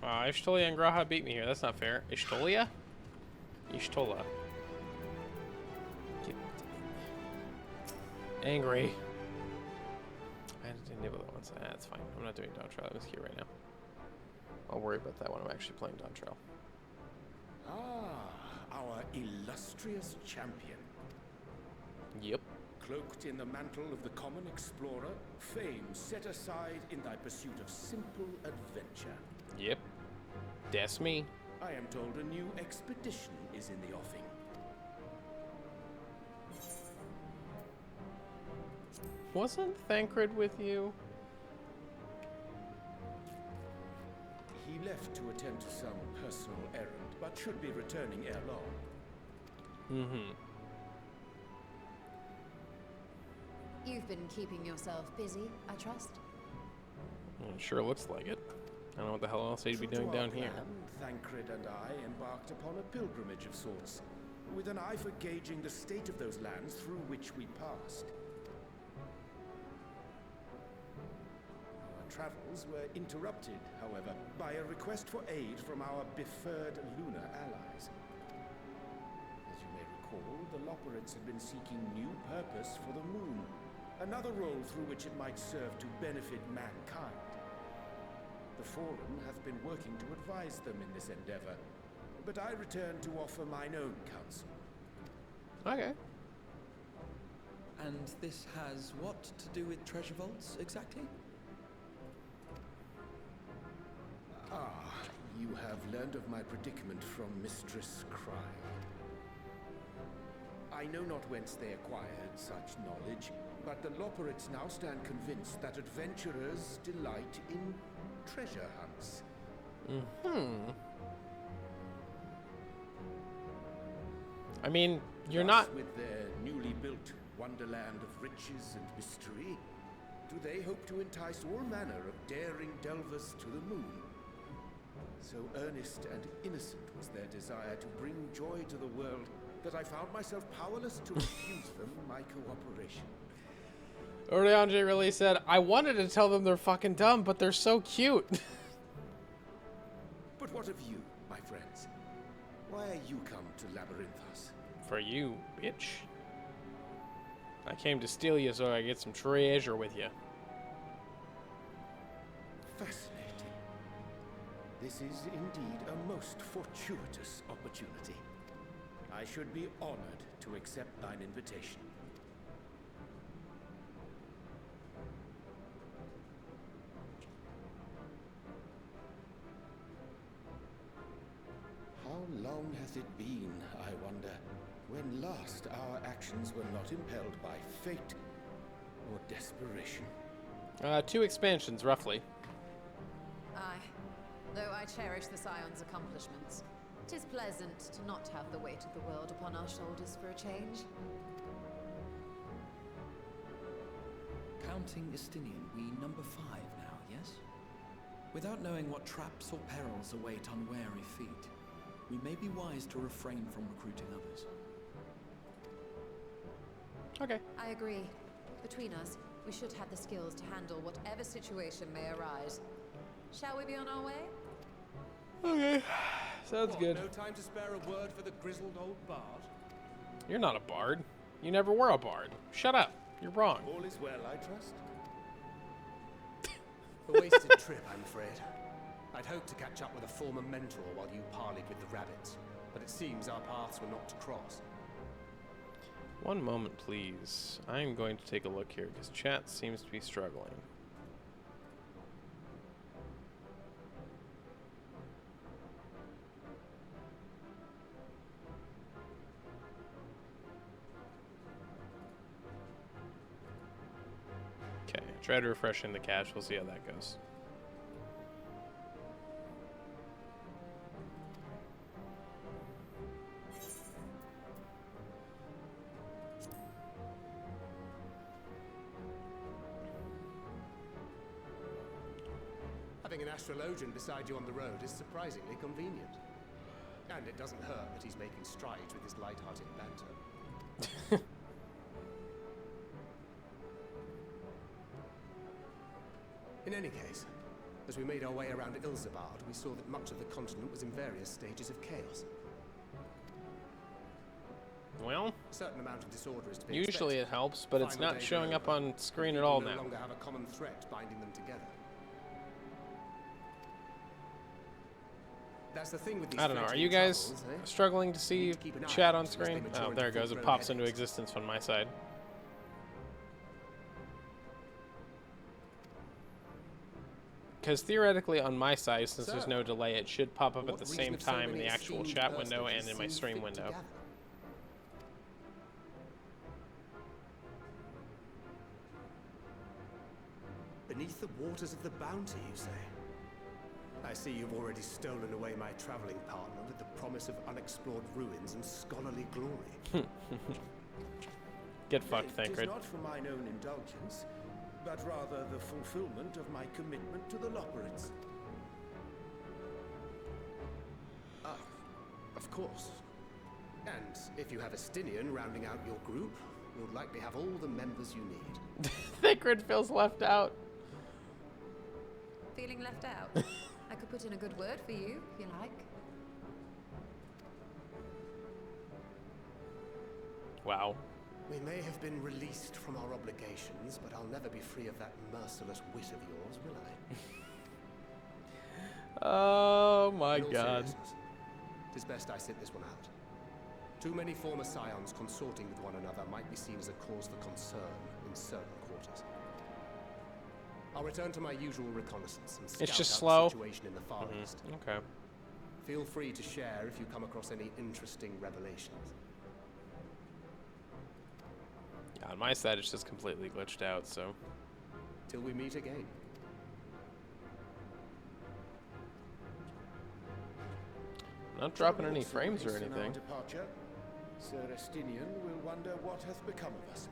Ishtolia and Graha beat me here. That's not fair. Ishtolia? Ishtola. Get angry. I had to nibble it once. That's fine. I'm not doing Dawntrail. I'm just here right now. I'll worry about that when I'm actually playing Dawntrail. Ah, our illustrious champion. Yep. Cloaked in the mantle of the common explorer, fame set aside in thy pursuit of simple adventure. Yep. That's me. I am told a new expedition is in the offing. Wasn't Thancred with you? He left to attend to some personal errand, but should be returning ere long. Mm-hmm. You've been keeping yourself busy, I trust? Well, it sure looks like it. I don't know what the hell else he'd be doing down here. Thancred and I embarked upon a pilgrimage of sorts, with an eye for gauging the state of those lands through which we passed. Our travels were interrupted, however, by a request for aid from our befurred lunar allies. As you may recall, the Loperids had been seeking new purpose for the moon, another role through which it might serve to benefit mankind. The Forum hath been working to advise them in this endeavor, but I return to offer mine own counsel. Okay. And this has what to do with treasure vaults, exactly? Ah, you have learned of my predicament from Mistress Crime. I know not whence they acquired such knowledge, but the Loperids now stand convinced that adventurers delight in treasure hunts. Mm-hmm. I mean, you're Thus, not... with their newly built wonderland of riches and mystery, do they hope to entice all manner of daring delvers to the moon? So earnest and innocent was their desire to bring joy to the world that I found myself powerless to refuse them my cooperation. Oriange really said, I wanted to tell them they're fucking dumb, but they're so cute. But what of you, my friends? Why are you come to Labyrinthos? For you, bitch. I came to steal you so I get some treasure with you. Fascinating. This is indeed a most fortuitous opportunity. I should be honored to accept thine invitation. How long hath it been, I wonder, when last our actions were not impelled by fate or desperation? 2 expansions, roughly. Aye. Though I cherish the Scion's accomplishments, 'tis pleasant to not have the weight of the world upon our shoulders for a change. Counting Istinian, we number 5 now, yes? Without knowing what traps or perils await unwary feet, we may be wise to refrain from recruiting others. Okay. I agree. Between us, we should have the skills to handle whatever situation may arise. Shall we be on our way? Okay. Sounds What, good. No time to spare a word for the grizzled old bard? You're not a bard. You never were a bard. Shut up. You're wrong. All is well, I trust? A wasted trip, I'm afraid. I'd hoped to catch up with a former mentor while you parleyed with the rabbits, but it seems our paths were not to cross. One moment, please. I'm going to take a look here because chat seems to be struggling. Okay, try to refreshing the cache. We'll see how that goes. Having an astrologian beside you on the road is surprisingly convenient. And it doesn't hurt that he's making strides with his light-hearted banter. In any case, as we made our way around Ilzabard, we saw that much of the continent was in various stages of chaos. Well, A certain amount of disorder is to be usually expected. it helps, but it's Final not days showing are up over, on screen at people all no now. longer have a common threat binding them together. That's the thing with these I don't know. Are you guys struggling to see chat on screen? Oh, there it goes. It pops into existence on my side. Because theoretically on my side, since there's no delay, it should pop up at the same time in the actual chat window and in my stream window. Beneath the waters of the bounty, you say? I see you've already stolen away my traveling partner with the promise of unexplored ruins and scholarly glory. Get fucked, Thancred. It is not for mine own indulgence, but rather the fulfillment of my commitment to the Loporits. Ah, of course. And if you have a Stinian rounding out your group, you'll likely have all the members you need. Thancred feels left out. Feeling left out? I could put in a good word for you, if you like. Wow. We may have been released from our obligations, but I'll never be free of that merciless wit of yours, will I? Oh my god. It is best I sit this one out. Too many former scions consorting with one another might be seen as a cause for concern in certain quarters. I'll return to my usual reconnaissance and scout It's just out slow. the situation in the Far East. Okay. Feel free to share if you come across any interesting revelations. Yeah, on my side it's just completely glitched out, so. Till we meet again. I'm not dropping any frames or anything. Departure, Sir Estinian will wonder what hath become of us.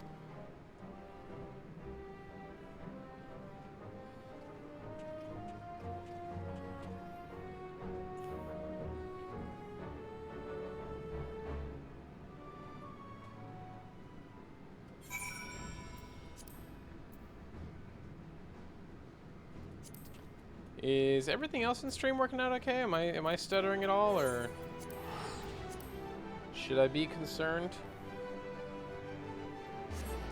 Is everything else in stream working out okay? Am I stuttering at all, or should I be concerned?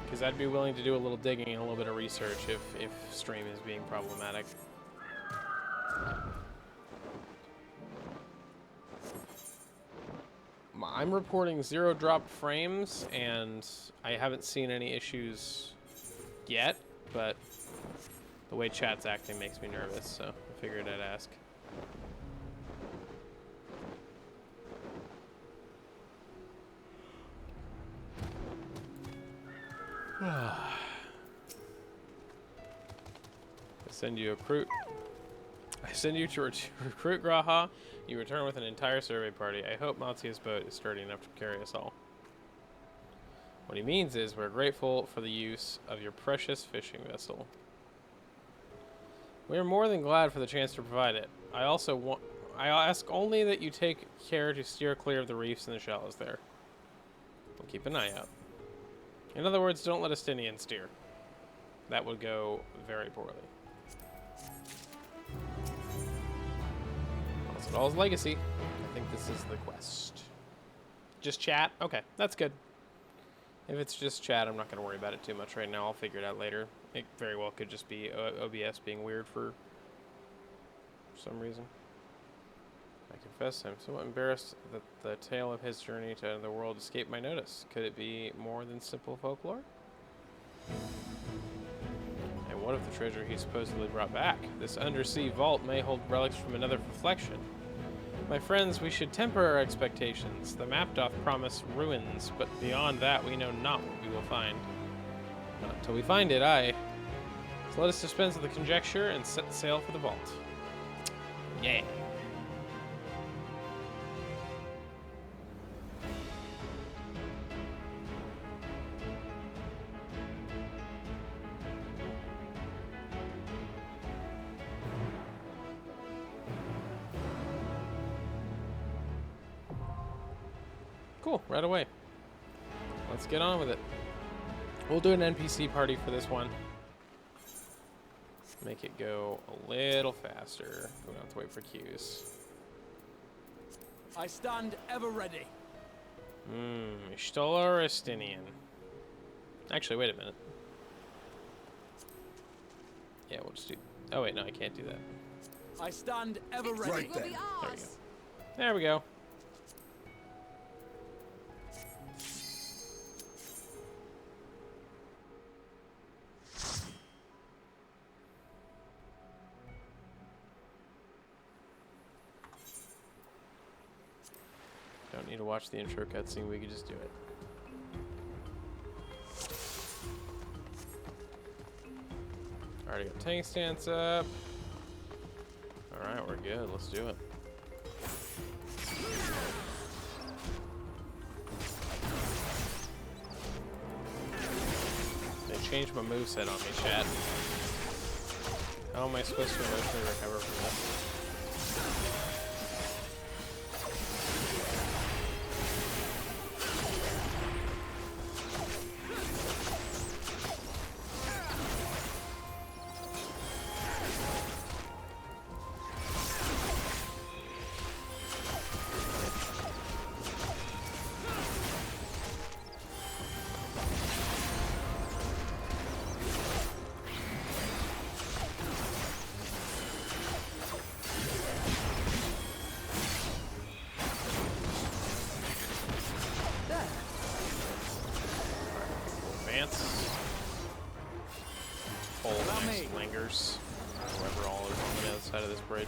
Because I'd be willing to do a little digging and a little bit of research if stream is being problematic. I'm reporting 0 dropped frames, and I haven't seen any issues yet, but the way chat's acting makes me nervous, so I figured I'd ask. I send you a recruit. I send you to recruit Graha. You return with an entire survey party. I hope Matsia's boat is sturdy enough to carry us all. What he means is we're grateful for the use of your precious fishing vessel. We are more than glad for the chance to provide it. I ask only that you take care to steer clear of the reefs and the shallows there. We'll keep an eye out. In other words, don't let a Stinian steer. That would go very poorly. All's legacy. I think this is the quest. Just chat? Okay, that's good. If it's just chat, I'm not going to worry about it too much right now. I'll figure it out later. It very well could just be OBS being weird for some reason. I confess I'm somewhat embarrassed that the tale of his journey to the world escaped my notice. Could it be more than simple folklore? And what of the treasure he supposedly brought back? This undersea vault may hold relics from another reflection. My friends, we should temper our expectations. The map doth promise ruins, but beyond that we know not what we will find. Not until we find it, aye. So let us dispense with the conjecture and set sail for the vault. Yeah. Cool, right away. Let's get on with it. We'll do an NPC party for this one. Make it go a little faster. We don't have to wait for queues. I stand ever ready. Stolar Estinian. Actually, wait a minute. Yeah, we'll just do... Oh, wait, no, I can't do that. I stand ever ready. Victory will be There we ours. There we go. Don't need to watch the intro cutscene, we can just do it. Already got tank stance up. Alright, we're good. Let's do it. They changed my moveset on me, chat. How am I supposed to emotionally recover from this? Lingers. Whoever all is on the other side of this bridge.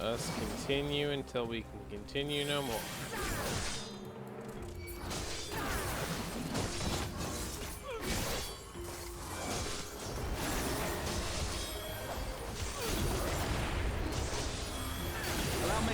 Let's continue until we can continue no more. Allow me.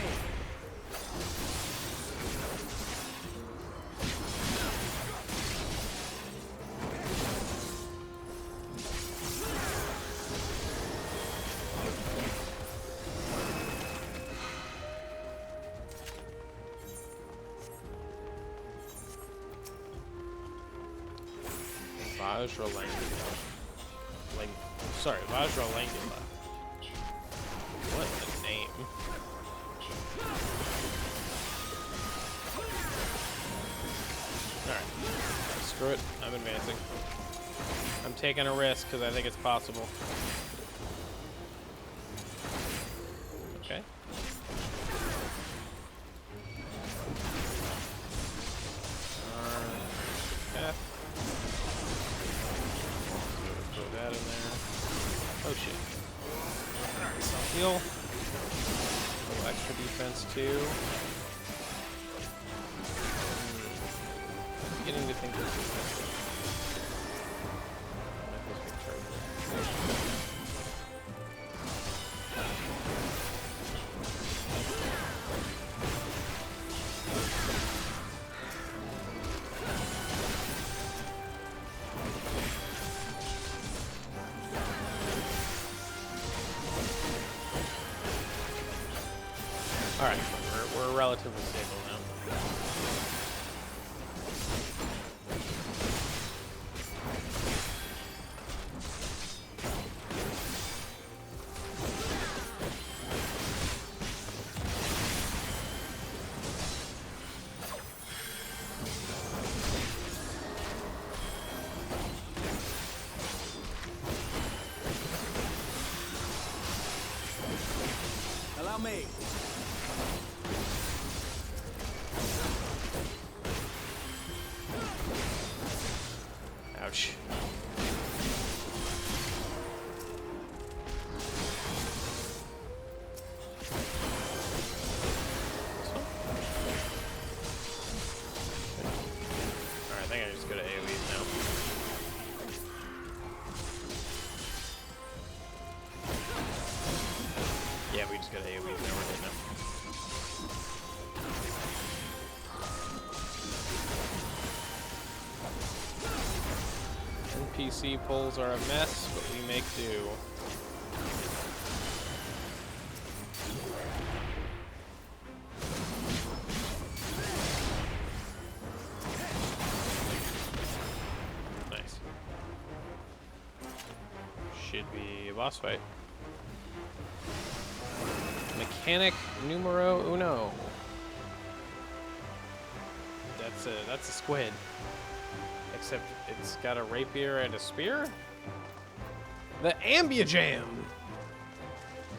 Vajra Langula. What a name. Alright. Screw it. I'm advancing. I'm taking a risk because I think it's possible. Okay. F. Throw that in there. Oh shit. Alright, self-heal. A little extra defense too. I'm beginning to think this is best. Alright, we're relatively stable now. Allow me. PC polls are a mess, but we make do. Nice. Should be a boss fight. Mechanic numero uno. That's a squid. Except it's got a rapier and a spear? The Ambujam!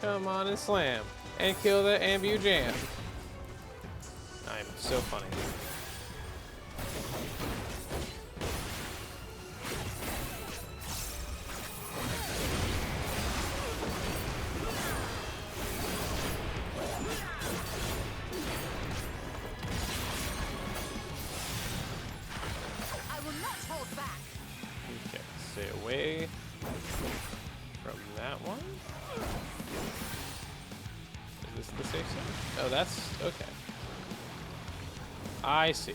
Come on and slam. And kill the Ambujam. I'm so funny. Away from that one. Is this the safe zone? Oh, that's okay. I see.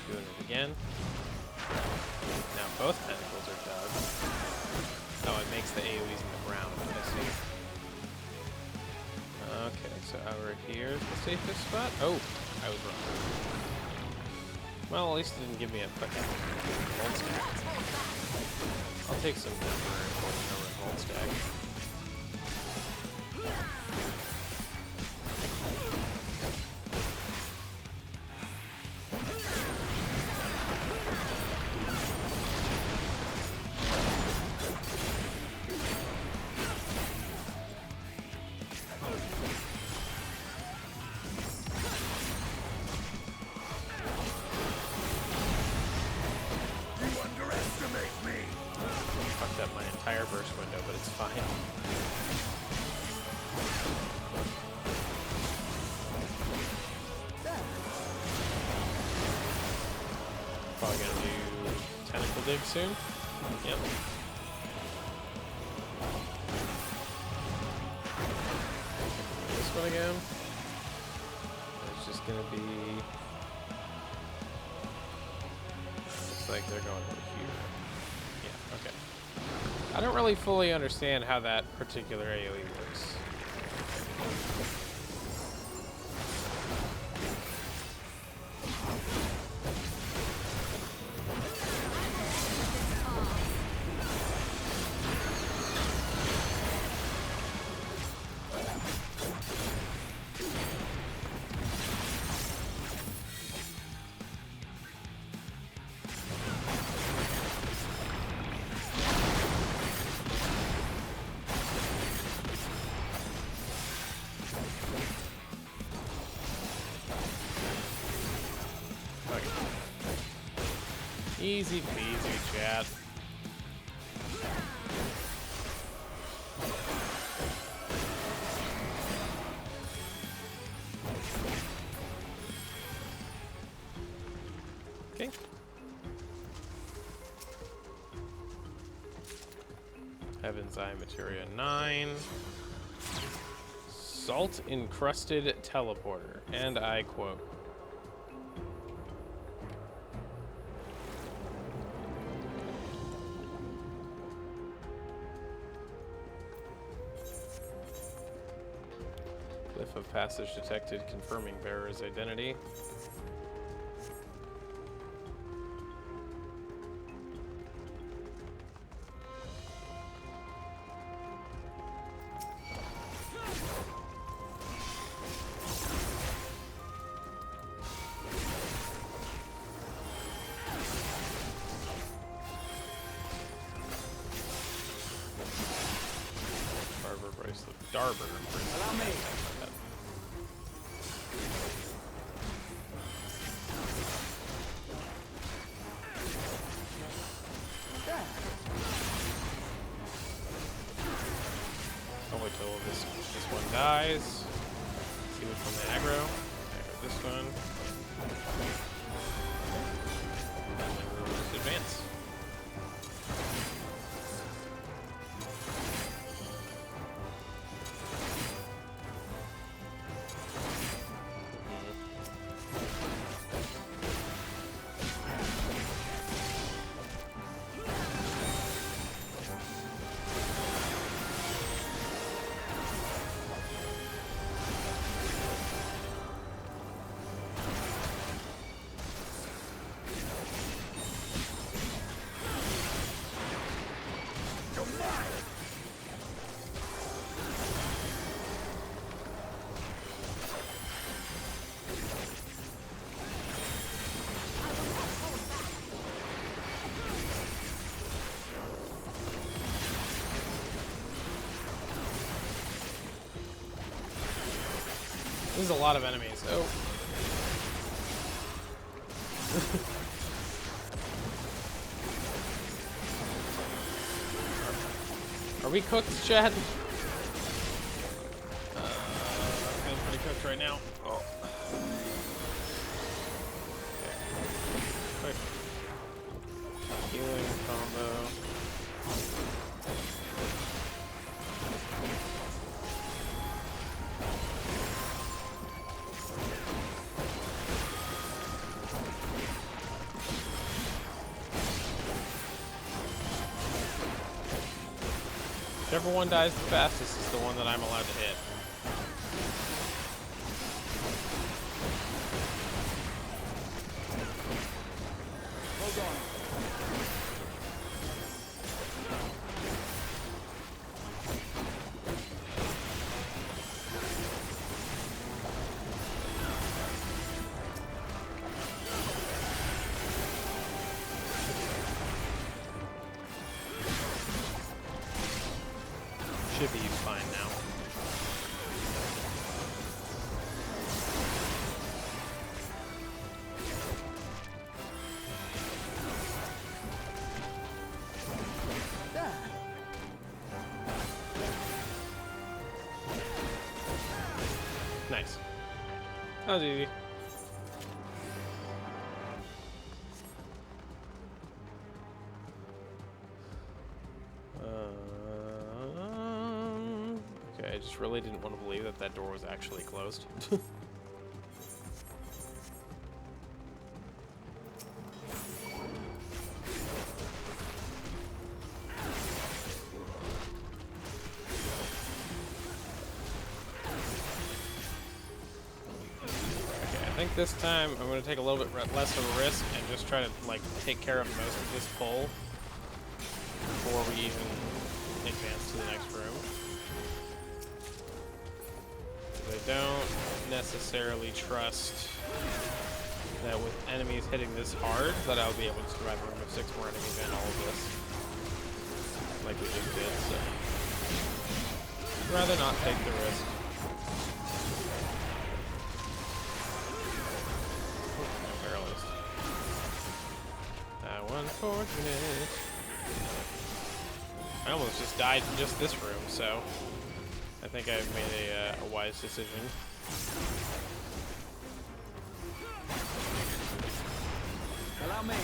Doing it again. Now both tentacles are dug. Oh, it makes the AoEs in the ground. I see. Okay, so over here is the safest spot. Oh, I was wrong. Well, at least it didn't give me a fucking gold stack. I'll take some temporary gold stack. Entire burst window, but it's fine. Probably gonna do tentacle dig soon. Yep. This one again. It's just gonna be. Looks like they're going over here. Yeah. Okay. I don't really fully understand how that particular AoE works. Easy peasy, chat. Okay. Heaven's Eye Materia 9. Salt encrusted teleporter. And I quote. Glyph of passage detected, confirming bearer's identity. Barber bracelet. Darber bracelet. Allow me. I'll wait till this one dies. See which one they aggro. Aggro this one. And then we'll just advance. This is a lot of enemies. Oh. Are we cooked, Chad? I'm pretty cooked right now. Oh. Quick. Healing combo. Whichever one dies the fastest is the one that I'm allowed to hit. Hold on. Should be fine now. Nice. That was easy. Okay, I just really didn't want to believe that that door was actually closed. I think this time I'm going to take a little bit less of a risk and just try to like take care of most of this pull before we even advance to the next room. I don't necessarily trust that with enemies hitting this hard that I'll be able to survive a room of 6 more enemies and all of this like we just did, so I'd rather not take the risk. Unfortunate. I almost just died in just this room, so I think I've made a wise decision. Allow me.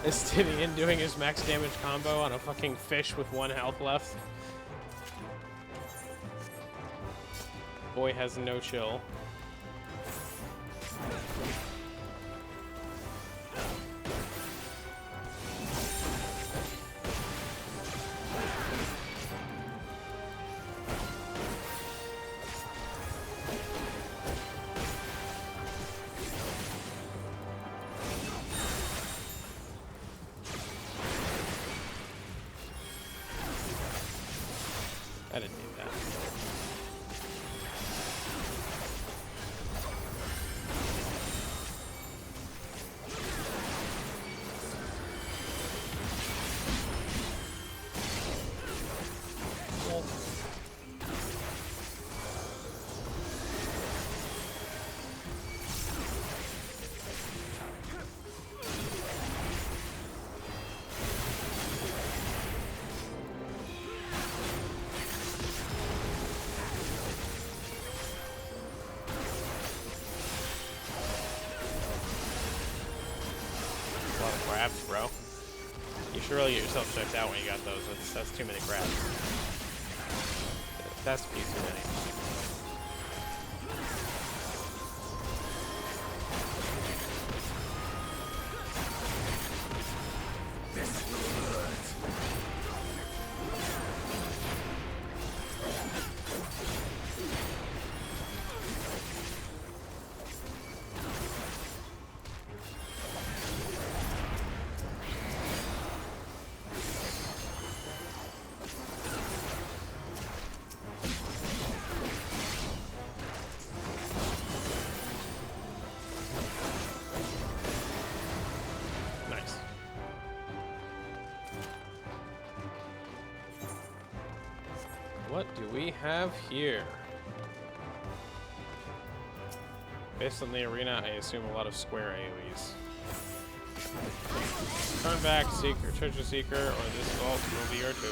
Estidian doing his max damage combo on a fucking fish with 1 health left. Boy has no chill. I didn't need that. Cool. A lot of crabs, bro. You should really get yourself checked out when you got those. That's too many crabs. That's a few too many. What do we have here? Based on the arena, I assume a lot of square AoEs. Turn back, Seeker, Treasure Seeker, or this vault will be your tomb.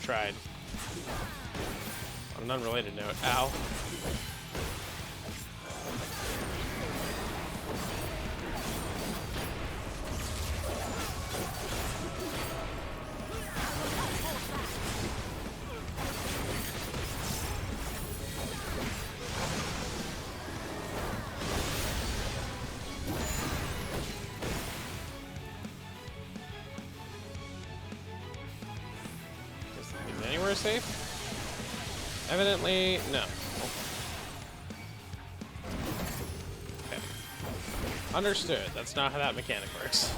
Tried. On an unrelated note, ow. Anywhere safe? Evidently, no. Okay. Understood. That's not how that mechanic works.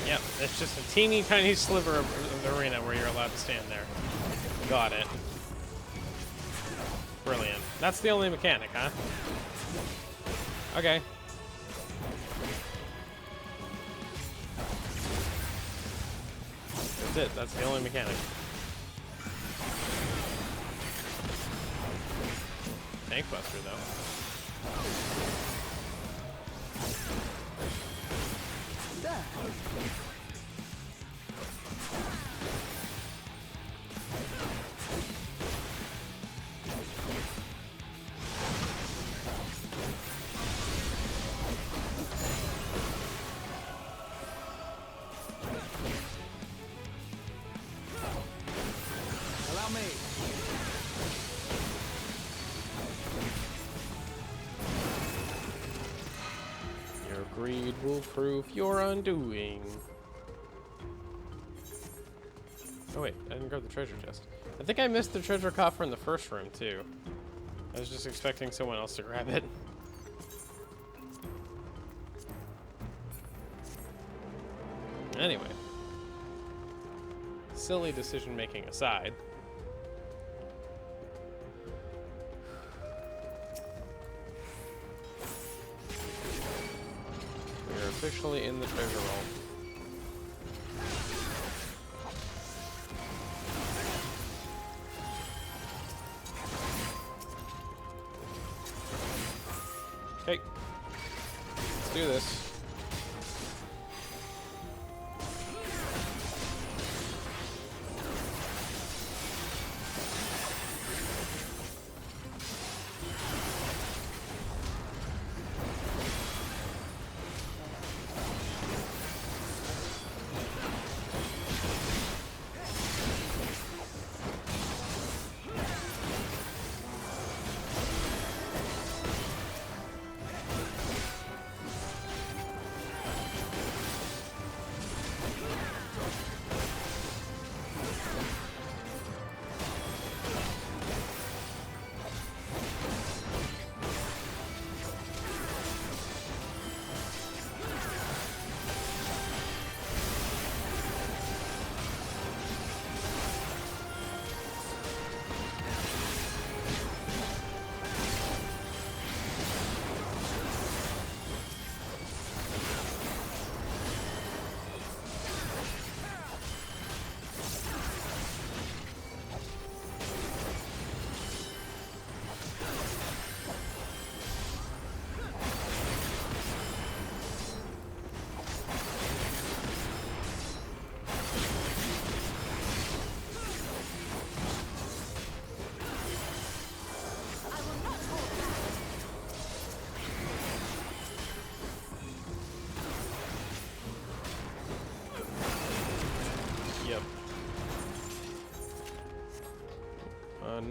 Yep, it's just a teeny tiny sliver of the arena where you're allowed to stand there. Got it. Brilliant. That's the only mechanic, huh? Okay. That's it. That's the only mechanic. Tank Buster, though. Allow me. Your greed will prove your undoing. Oh wait, I didn't grab the treasure chest. I think I missed the treasure coffer in the first room too. I was just expecting someone else to grab it. Anyway. Silly decision making aside. We are officially in the treasure vault. Okay. Let's do this.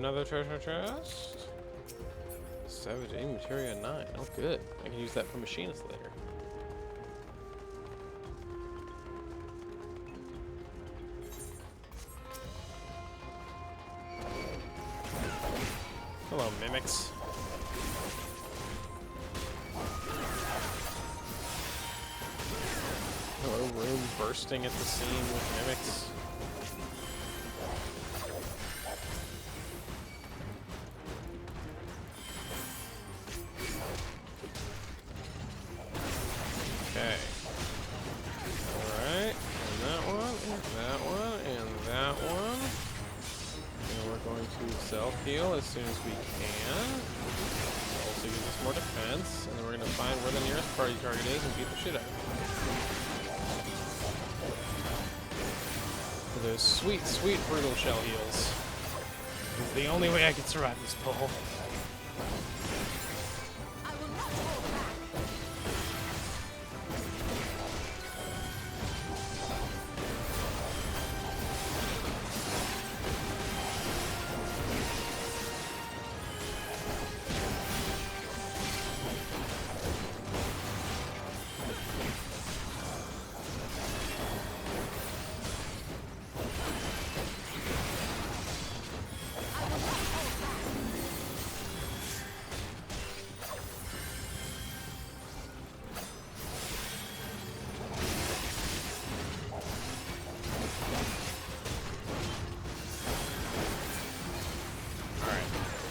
another treasure chest. Savage A materia 9. Oh, good. I can use that for machinist later. Hello, mimics. Hello, room bursting at the seam with mimics. Okay. Alright, and that one, and that one, and that one. And we're going to self-heal as soon as we can. Also gives us more defense, and then we're going to find where the nearest party target is and beat the shit out of it. For those sweet, sweet brutal shell heals. It's the only way I can survive this pull.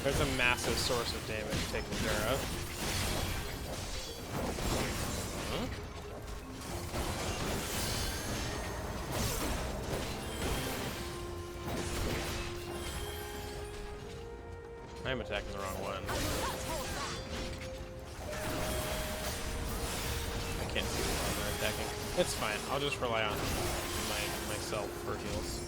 There's a massive source of damage taken care of. Huh? I'm attacking the wrong one. I can't see the one they're attacking. It's fine. I'll just rely on myself for heals.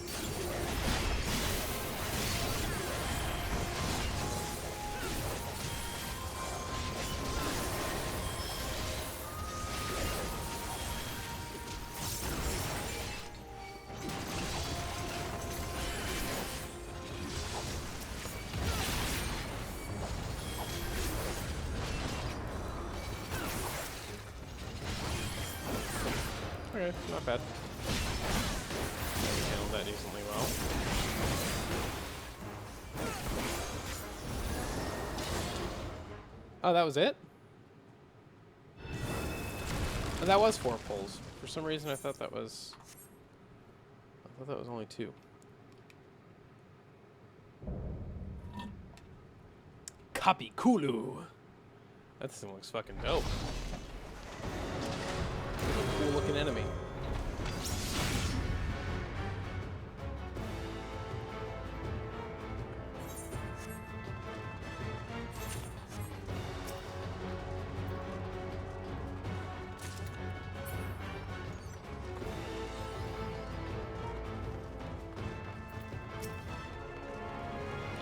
Okay, not bad. We handled that decently well. Oh, that was it? Oh, that was 4 pulls. For some reason, I thought that was only 2. Copy Kulu. That thing looks fucking dope. Cool looking enemy.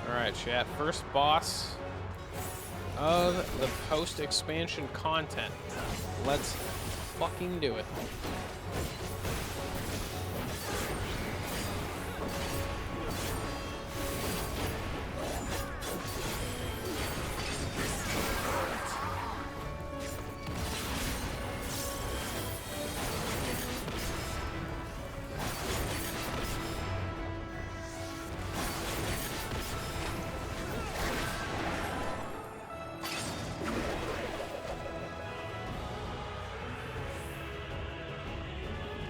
Alright, chat. First boss of the post-expansion content. Let's fucking do it.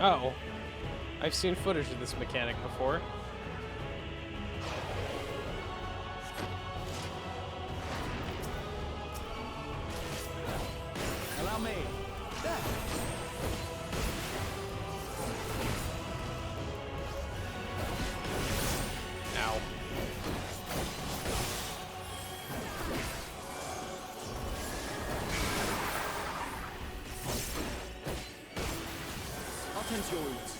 Oh, I've seen footage of this mechanic before. Allow me. Ow. Tense your wounds.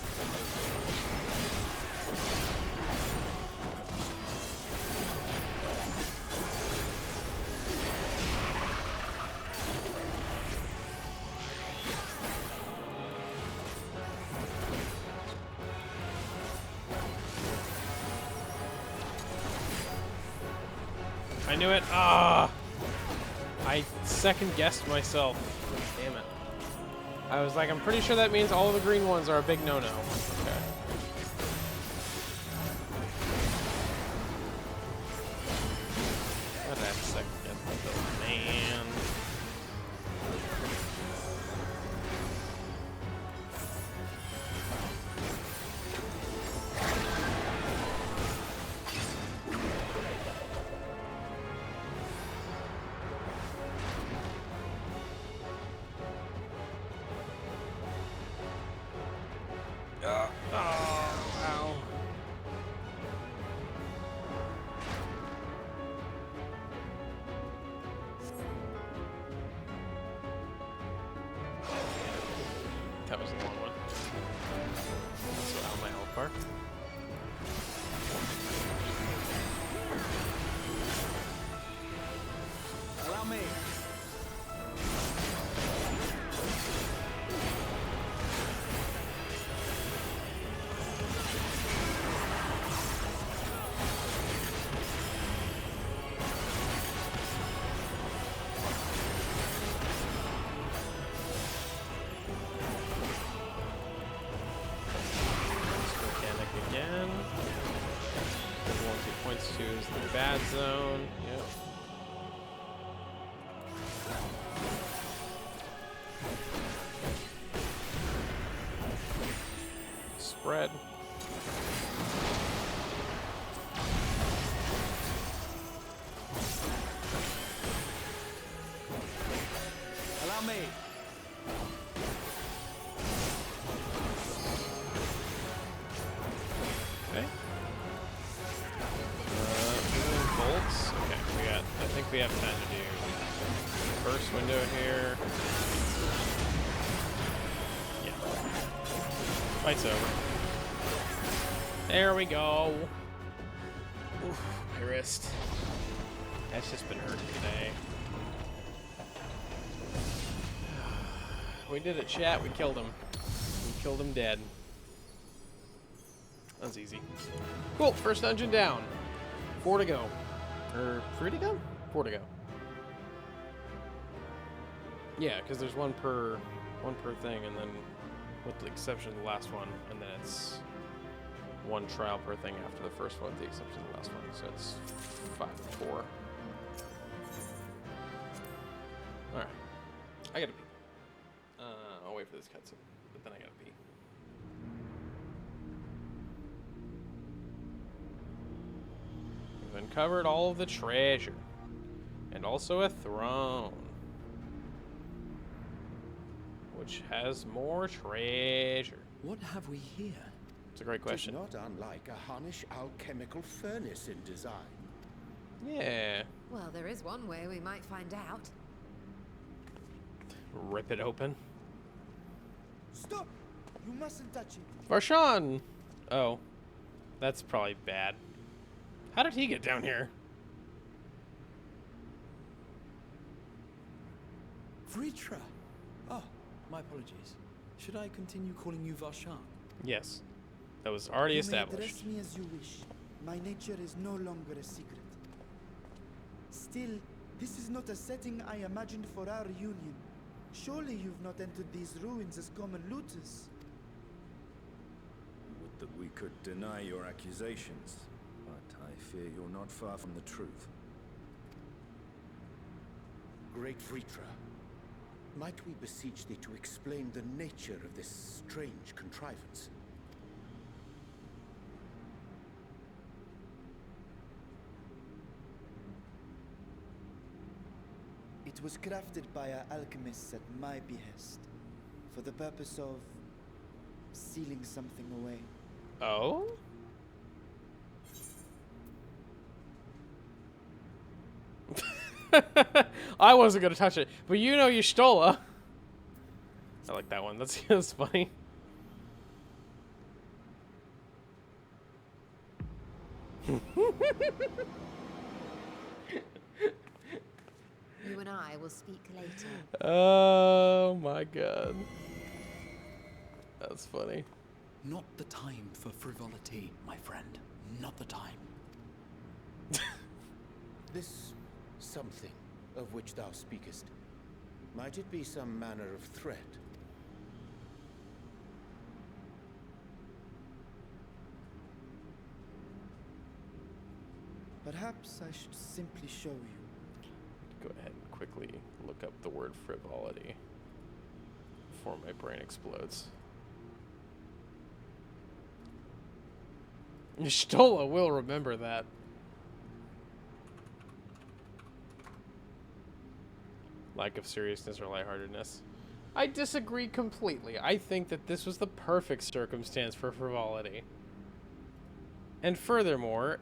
I knew it. Ah! I second guessed myself. Damn it. I was like, I'm pretty sure that means all the green ones are a big no-no. Okay. What that second guess? Man. Ow. That was a long one. So out my health bar. Allow me. Again. 1, 2 points to is the bad zone. Yep. Spread. Allow me. Okay. Bolts. Okay, I think we have time to do first window here. Yeah. Fight's over. There we go. Oof, my wrist. That's just been hurting today. We did it, chat. We killed him. We killed him dead. That was easy. Cool. First dungeon down. 4 to go. Or 3 to go? 4 to go. Yeah, because there's one per thing, and then with the exception of the last one, and then it's 1 trial per thing after the first one, with the exception of the last one. So it's 5 to 4. All right. I gotta pee. I'll wait for this cutscene, but then I gotta pee. We've uncovered all of the treasure. And also a throne. Which has more treasure. What have we here? It's a great question. It is not unlike a Harnish alchemical furnace in design. Yeah. Well, there is one way we might find out. Rip it open. Stop! You mustn't touch it. Varshan! Oh. That's probably bad. How did he get down here? Vritra! Oh, my apologies. Should I continue calling you Varshan? Yes. That was already established. You may address me as you wish. My nature is no longer a secret. Still, this is not a setting I imagined for our union. Surely you've not entered these ruins as common looters. Would that we could deny your accusations, but I fear you're not far from the truth. Great Vritra, might we beseech thee to explain the nature of this strange contrivance? It was crafted by our alchemists at my behest, for the purpose of sealing something away. Oh? I wasn't gonna touch it, but you know you stole her. I like that one. That's funny. You and I will speak later. Oh my god. That's funny. Not the time for frivolity, my friend. Not the time. This something of which thou speakest? Might it be some manner of threat? Perhaps I should simply show you. Go ahead and quickly look up the word frivolity before my brain explodes. Stola will remember that. Lack of seriousness or lightheartedness. I disagree completely. I think that this was the perfect circumstance for frivolity. And furthermore,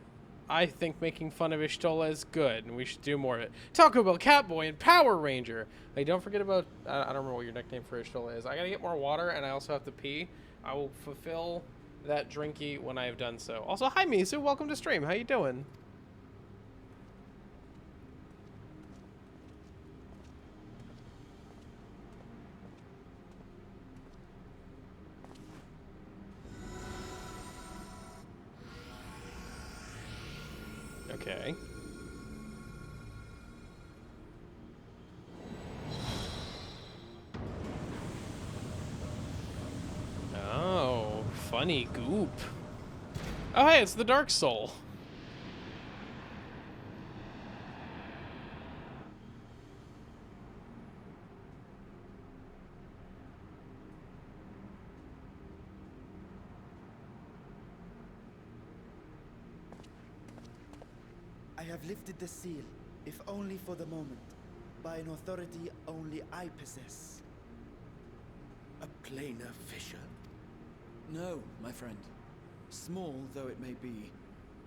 I think making fun of Ishtola is good, and we should do more of it. Taco Bell, Catboy, and Power Ranger. Hey, don't forget about... I don't remember what your nickname for Ishtola is. I gotta get more water, and I also have to pee. I will fulfill that drinky when I have done so. Also, hi, Misu. Welcome to stream. How you doing? Okay. Oh, funny goop. Oh, hey, it's the Dark Soul. I have lifted the seal, if only for the moment, by an authority only I possess. A planar fissure? No, my friend. Small though it may be,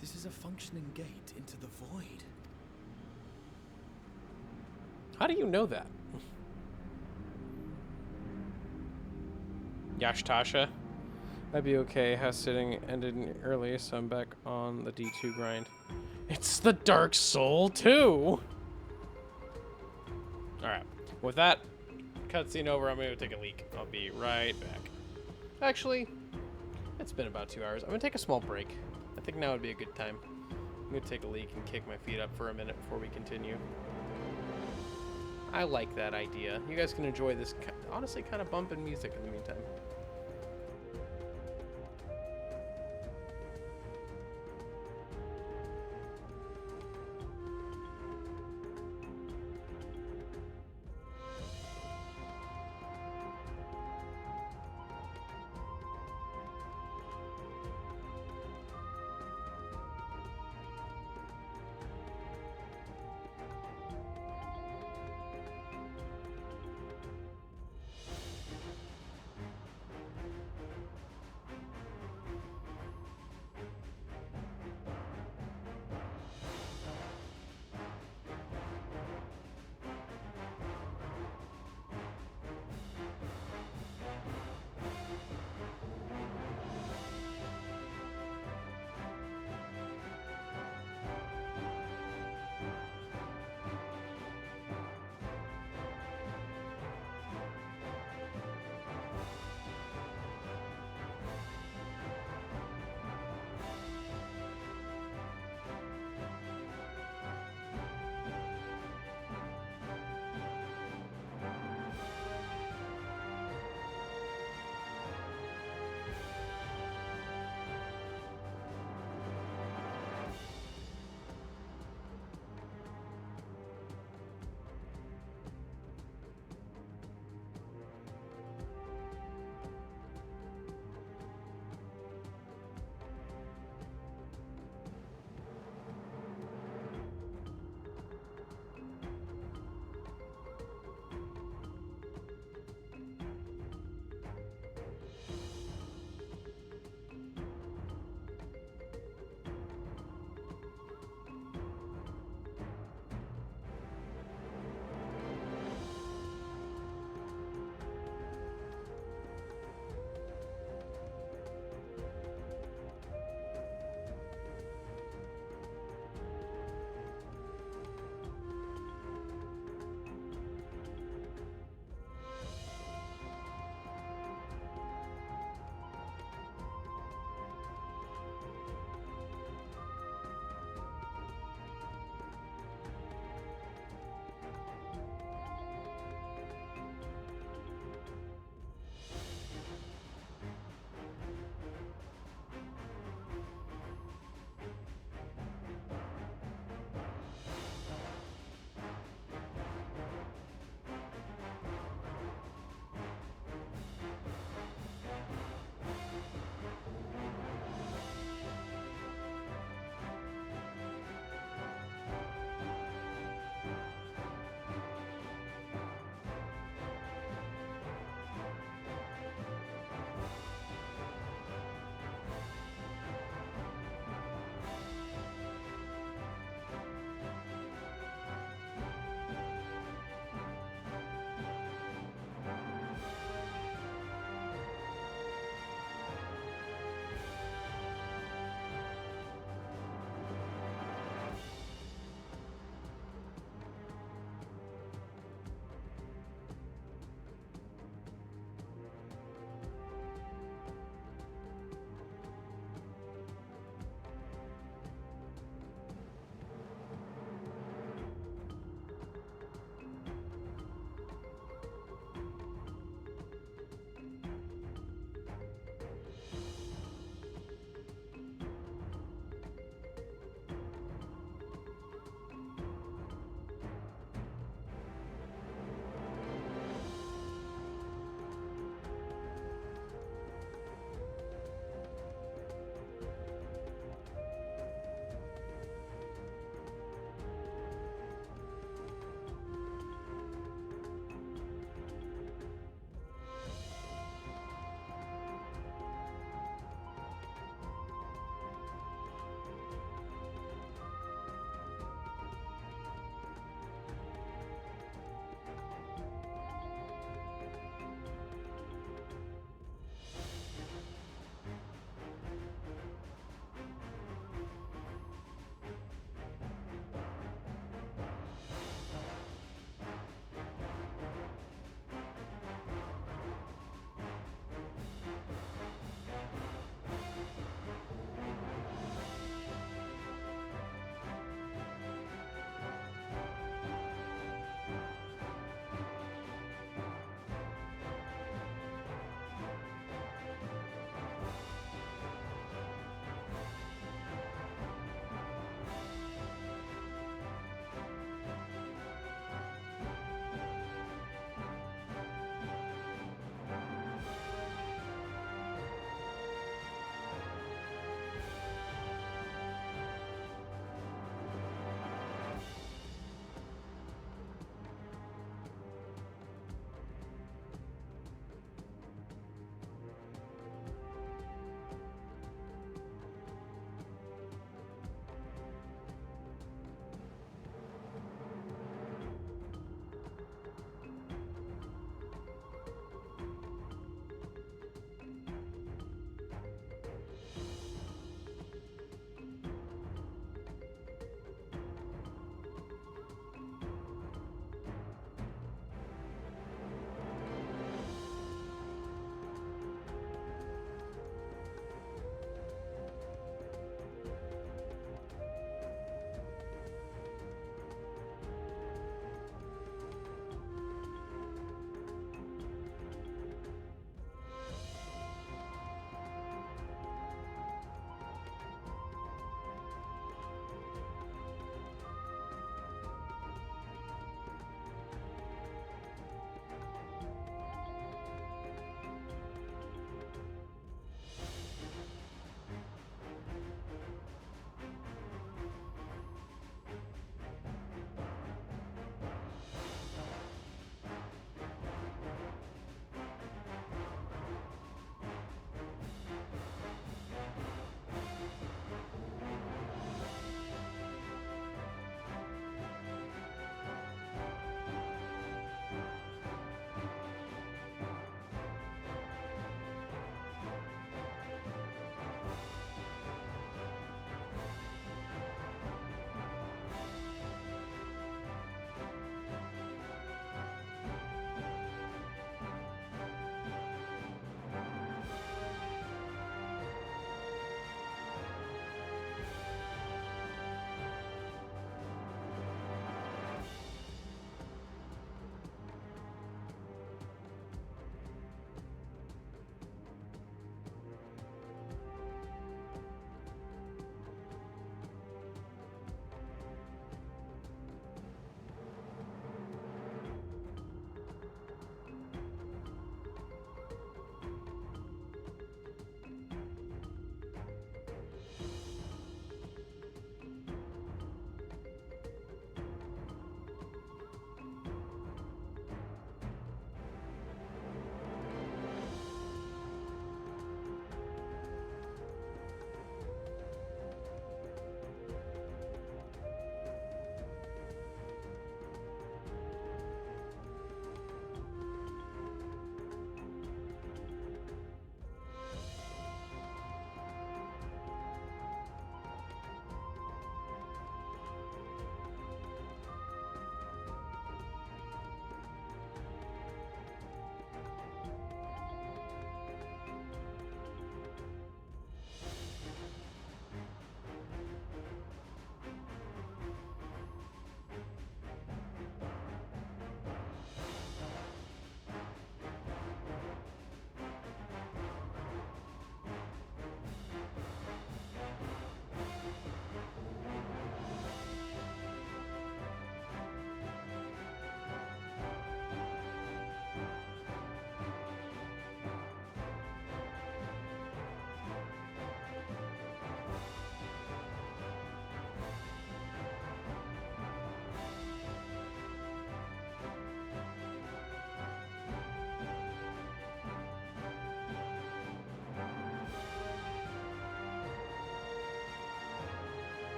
this is a functioning gate into the void. How do you know that? Yashtasha? I'd be okay. House sitting ended early, so I'm back on the D2 grind. It's the Dark Soul too! Alright, with that cutscene over, I'm gonna take a leak. I'll be right back. Actually, it's been about 2 hours. I'm gonna take a small break. I think now would be a good time. I'm gonna take a leak and kick my feet up for a minute before we continue. I like that idea. You guys can enjoy this honestly kind of bumping music in the meantime.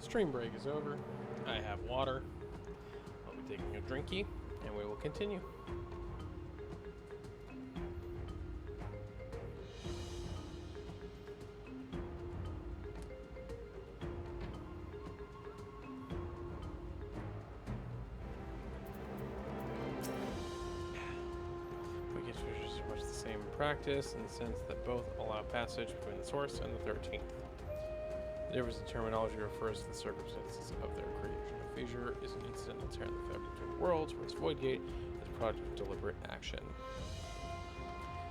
Stream break is over. I have water. I'll be taking a drinky, and we will continue. Practice in the sense that both allow passage between the source and the 13th. The difference in terminology refers to the circumstances of their creation. A fissure is an incidental tear in the fabric between worlds, whereas Voidgate is a product of deliberate action.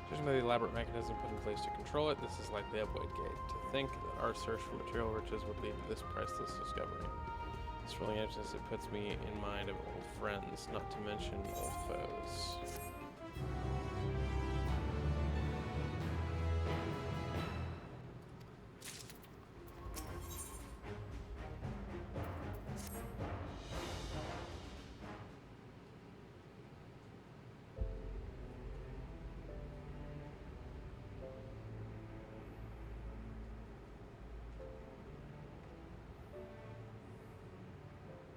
Judging by the elaborate mechanism put in place to control it, this is likely a Voidgate. To think that our search for material riches would lead to this priceless discovery. This really emptiness, it puts me in mind of old friends, not to mention old foes.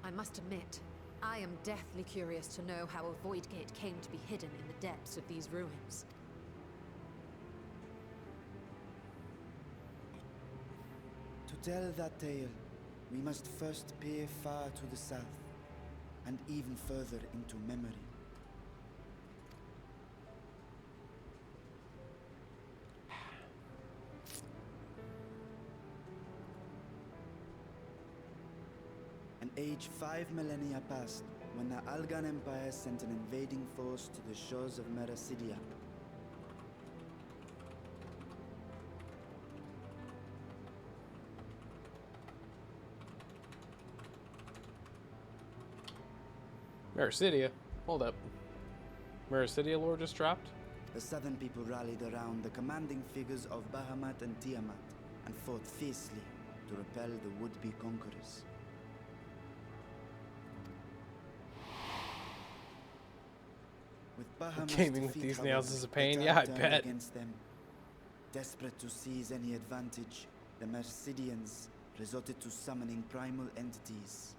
I must admit, I am deathly curious to know how a void gate came to be hidden in the depths of these ruins. To tell that tale, we must first peer far to the south, and even further into memory. An age 5 millennia passed when the Algan Empire sent an invading force to the shores of Mericidia. Mericidia? Hold up. Mericidia lore just dropped? The southern people rallied around the commanding figures of Bahamut and Tiamat and fought fiercely to repel the would-be conquerors. With Bahamut's Gaming with defeat, these however, nails is a the pain. tide Yeah, I turned bet. against them. Desperate to seize any advantage, the Mercidians resorted to summoning primal entities.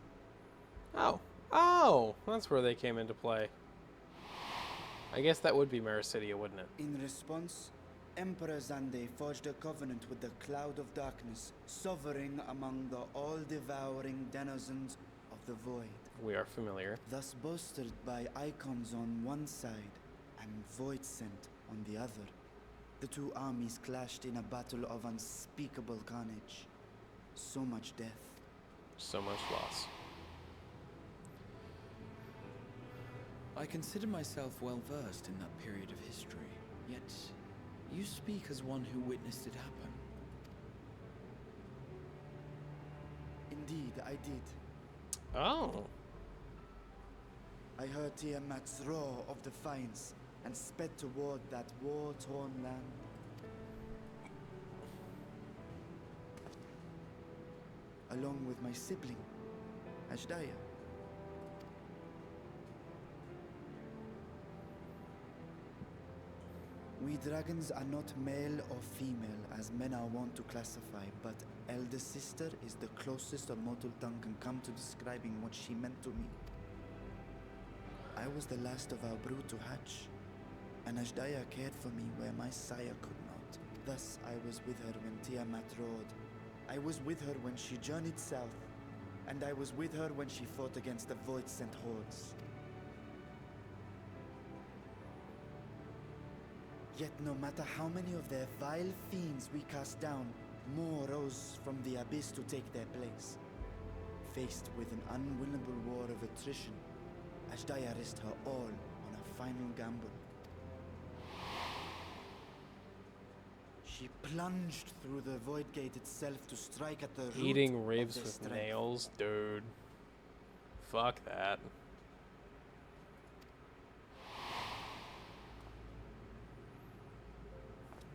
Oh, that's where they came into play. I guess that would be Mericidia, wouldn't it? In response, Emperor Zande forged a covenant with the Cloud of Darkness, sovereign among the all-devouring denizens of the Void. We are familiar. Thus bolstered by icons on one side and Void Scent on the other, the two armies clashed in a battle of unspeakable carnage. So much death. So much loss. I consider myself well versed in that period of history, yet you speak as one who witnessed it happen. Indeed, I did. Oh. I heard Tiamat's roar of defiance and sped toward that war-torn land. Along with my sibling, Ashdaya. We dragons are not male or female as men are wont to classify, but elder sister is the closest a mortal tongue can come to describing what she meant to me. I was the last of our brood to hatch, and Ashdaya cared for me where my sire could not. Thus I was with her when Tiamat roared. I was with her when she journeyed south, and I was with her when she fought against the Void-sent hordes. Yet no matter how many of their vile fiends we cast down, more rose from the abyss to take their place. Faced with an unwinnable war of attrition, Ashdaya risked her all on a final gamble. She plunged through the void gate itself to strike at the root Eating ribs of their with strength. nails, dude. Fuck that.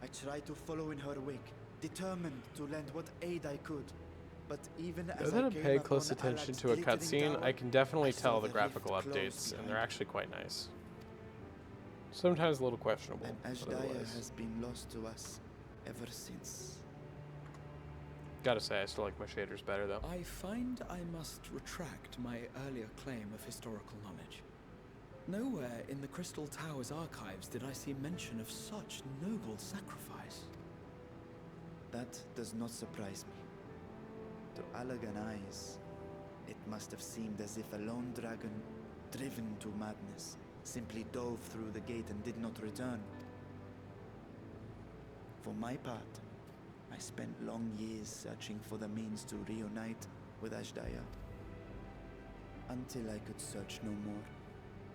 I tried to follow in her wake, determined to lend what aid I could. But even as Now that I I'm came paying upon close attention Alad's to a glittering cutscene, tower, I can definitely I saw tell the the graphical rift close updates, and they're behind actually quite nice. Sometimes a little questionable, And but Ashdaya otherwise. has been lost to us ever since. Gotta say, I still like my shaders better, though. I find I must retract my earlier claim of historical knowledge. Nowhere in the Crystal Tower's archives did I see mention of such noble sacrifice. That does not surprise me. To Allagan eyes, it must have seemed as if a lone dragon, driven to madness, simply dove through the gate and did not return. For my part, I spent long years searching for the means to reunite with Ashdaya. Until I could search no more.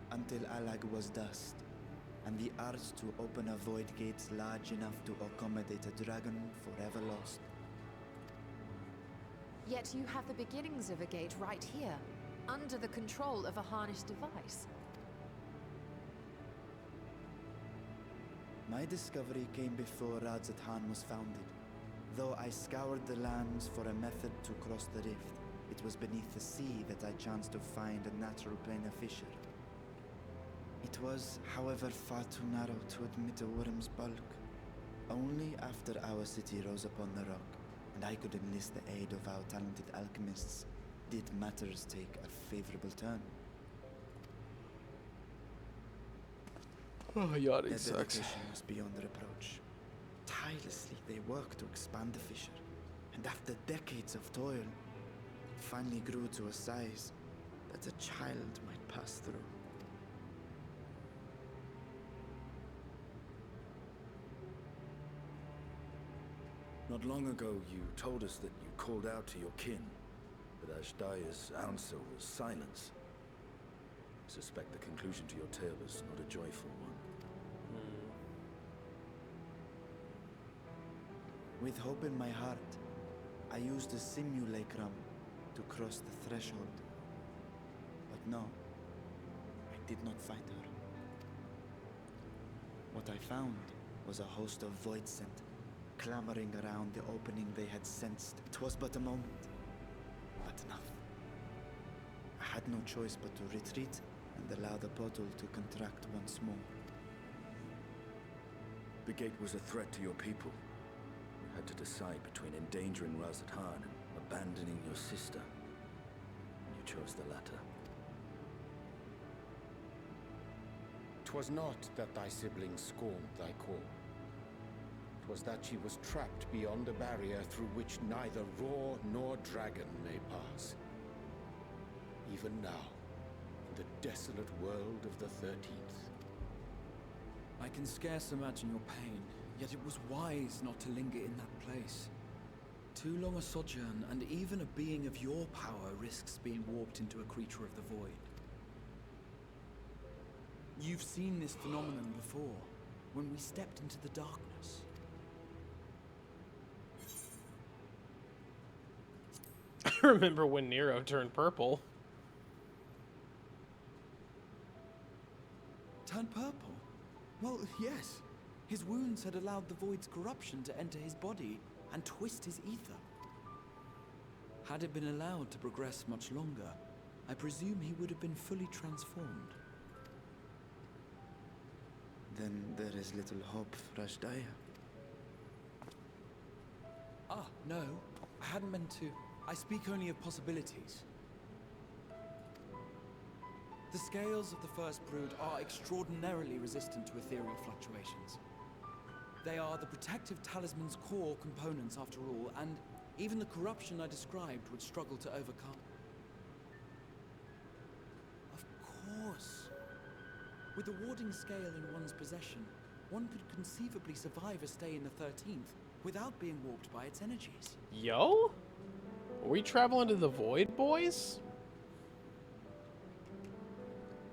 Until Allag was dust, and the art to open a void gate large enough to accommodate a dragon forever lost. Yet you have the beginnings of a gate right here, under the control of a harnessed device. My discovery came before Radzat Han was founded. Though I scoured the lands for a method to cross the rift, it was beneath the sea that I chanced to find a natural planar fissure. It was, however, far too narrow to admit a worm's bulk. Only after our city rose upon the rock, and I could enlist the aid of our talented alchemists, did matters take a favorable turn. Oh, yachting Their sucks. dedication was beyond reproach. Tirelessly they worked to expand the fissure, and after decades of toil, it finally grew to a size that a child might pass through. Not long ago, you told us that you called out to your kin, but Ashdaya's answer was silence. I suspect the conclusion to your tale is not a joyful one. With hope in my heart, I used a simulacrum to cross the threshold. But no, I did not find her. What I found was a host of void scent, clamoring around the opening they had sensed. It was but a moment, but enough. I had no choice but to retreat and allow the portal to contract once more. The gate was a threat to your people. You had to decide between endangering Razat Han and abandoning your sister. And you chose the latter. 'Twas not that thy sibling scorned thy call. 'Twas that she was trapped beyond a barrier through which neither roar nor dragon may pass. Even now, in the desolate world of the 13th. I can scarce imagine your pain, yet it was wise not to linger in that place. Too long a sojourn, and even a being of your power risks being warped into a creature of the void. You've seen this phenomenon before, when we stepped into the darkness. I remember when Nero turned purple. Turned purple? Well, yes. His wounds had allowed the void's corruption to enter his body and twist his ether. Had it been allowed to progress much longer, I presume he would have been fully transformed. Then there is little hope for Ashdaya. Ah, no. I hadn't meant to. I speak only of possibilities. The scales of the first brood are extraordinarily resistant to ethereal fluctuations. They are the protective talisman's core components after all, and even the corruption I described would struggle to overcome. Of course. With the warding scale in one's possession, one could conceivably survive a stay in the 13th without being warped by its energies. Yo? Are we traveling to the void, boys?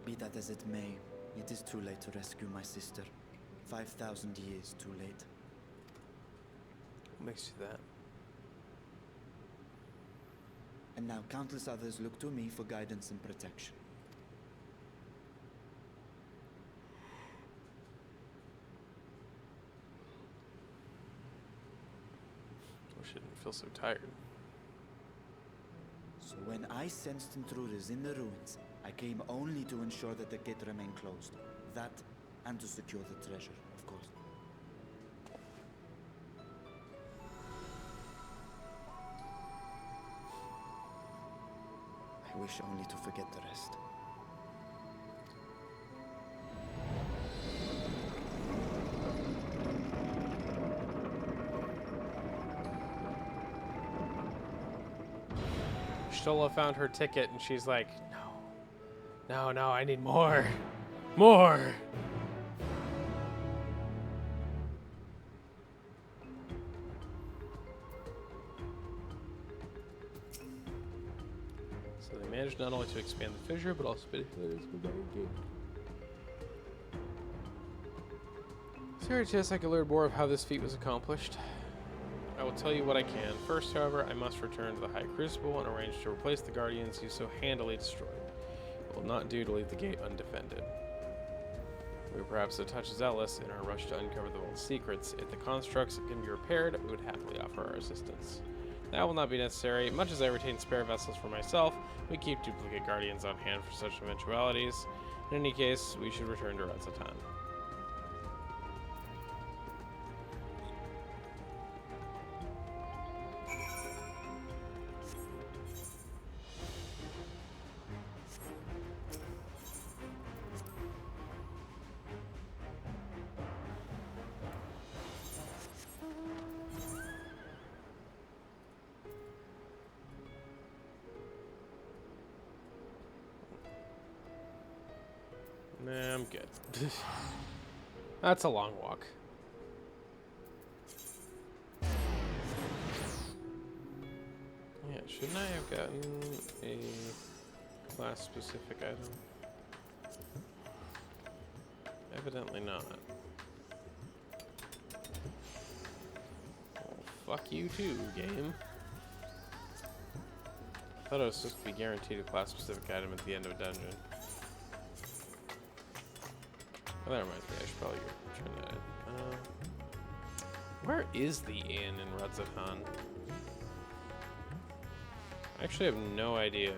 Be that as it may, it is too late to rescue my sister. 5,000 years too late. What makes you that? And now countless others look to me for guidance and protection. I shouldn't feel so tired. So when I sensed intruders in the ruins, I came only to ensure that the gate remained closed. That, and to secure the treasure, of course. wish only to forget the rest. Stola found her ticket and she's like, no, I need more. More. So they managed not only to expand the fissure, but also to Serious, I could learn more of how this feat was accomplished. I will tell you what I can. First, however, I must return to the High Crucible and arrange to replace the Guardians you so handily destroyed. It will not do to leave the gate undefended. We were perhaps a touch zealous in our rush to uncover the vault's secrets. If the constructs can be repaired, we would happily offer our assistance. That will not be necessary. Much as I retain spare vessels for myself, we keep duplicate Guardians on hand for such eventualities. In any case, we should return to Razatan. Nah, I'm good. That's a long walk. Yeah, shouldn't I have gotten a class-specific item? Evidently not. Well, fuck you too, game. I thought I was supposed to be guaranteed a class-specific item at the end of a dungeon. Oh, that reminds me, I should probably turn that in. Where is the inn in Razatan? I actually have no idea.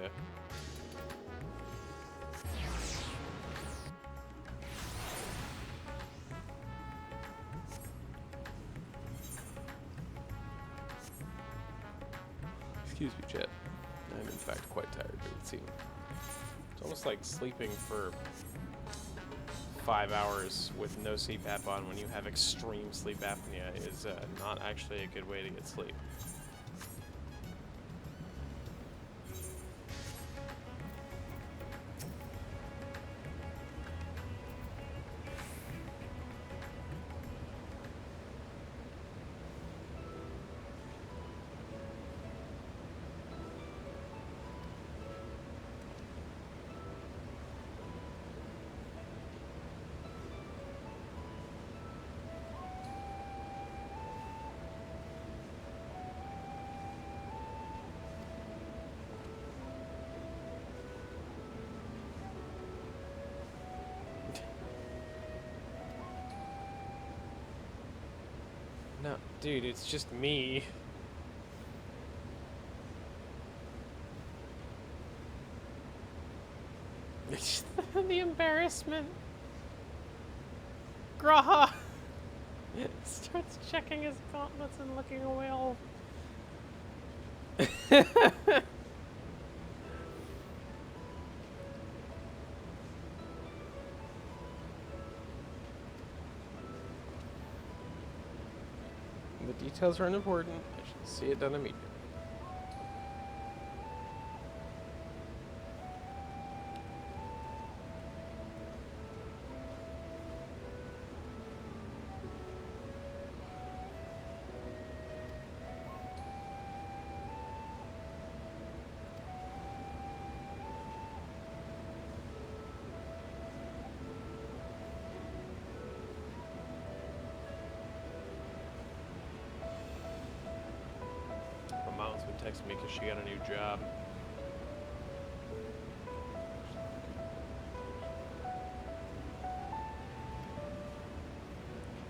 Excuse me, chat. I'm in fact quite tired, it would seem. It's almost like sleeping for 5 hours with no CPAP on when you have extreme sleep apnea is not actually a good way to get sleep. No, dude, it's just me. It's the embarrassment. Graha starts checking his gauntlets and looking away all. The details are unimportant. I should see it done immediately. My mom's been texting me because she got a new job.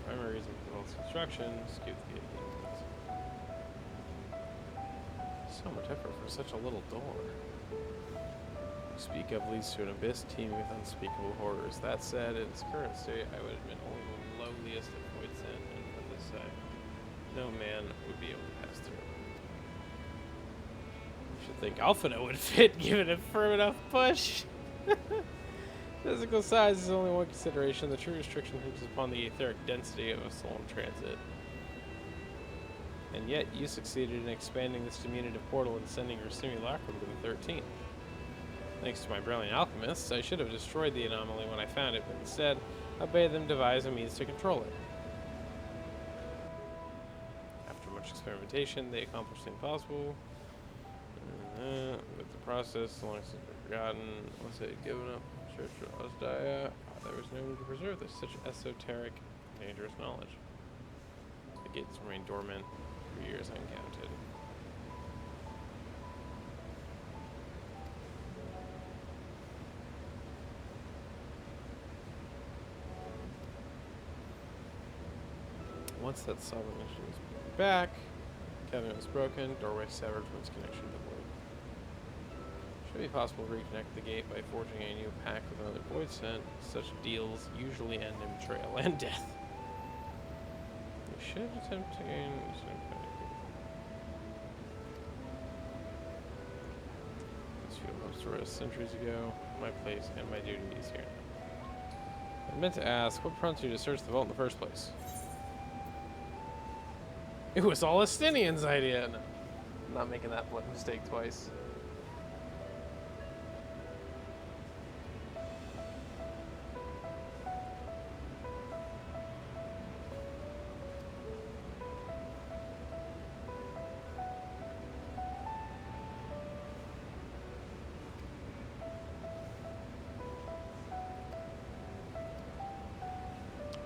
Primary reason for all this construction is to give the so much effort for such a little door. Speak of leads to an abyss teeming with unspeakable horrors. That said, in its current state, I would admit only the lowliest of voids in, and for this no man would be able to pass through. Should think Alphina would fit, given a firm enough push. Physical size is only one consideration. The true restriction hinges upon the etheric density of a soul in transit. And yet, you succeeded in expanding this diminutive portal and sending your simulacrum to the 13th. Thanks to my brilliant alchemists, I should have destroyed the anomaly when I found it, but instead, I bade them devise a means to control it. After much experimentation, they accomplished the impossible. With the process, as long as it's forgotten, once they had given up, Church of Osdaya, there was no need to preserve this. Such esoteric, dangerous knowledge. The gates remained dormant for years uncounted. Once that sovereign issue was back, cabinet was broken, doorway severed from its connection to the void. Should be possible to reconnect the gate by forging a new pact with another void sent. Such deals usually end in betrayal and death. We should attempt to gain this field was rest centuries ago. My place and my duty is here. I meant to ask, what prompted you to search the vault in the first place? It was all Estinian's idea. No, I'm not making that mistake twice.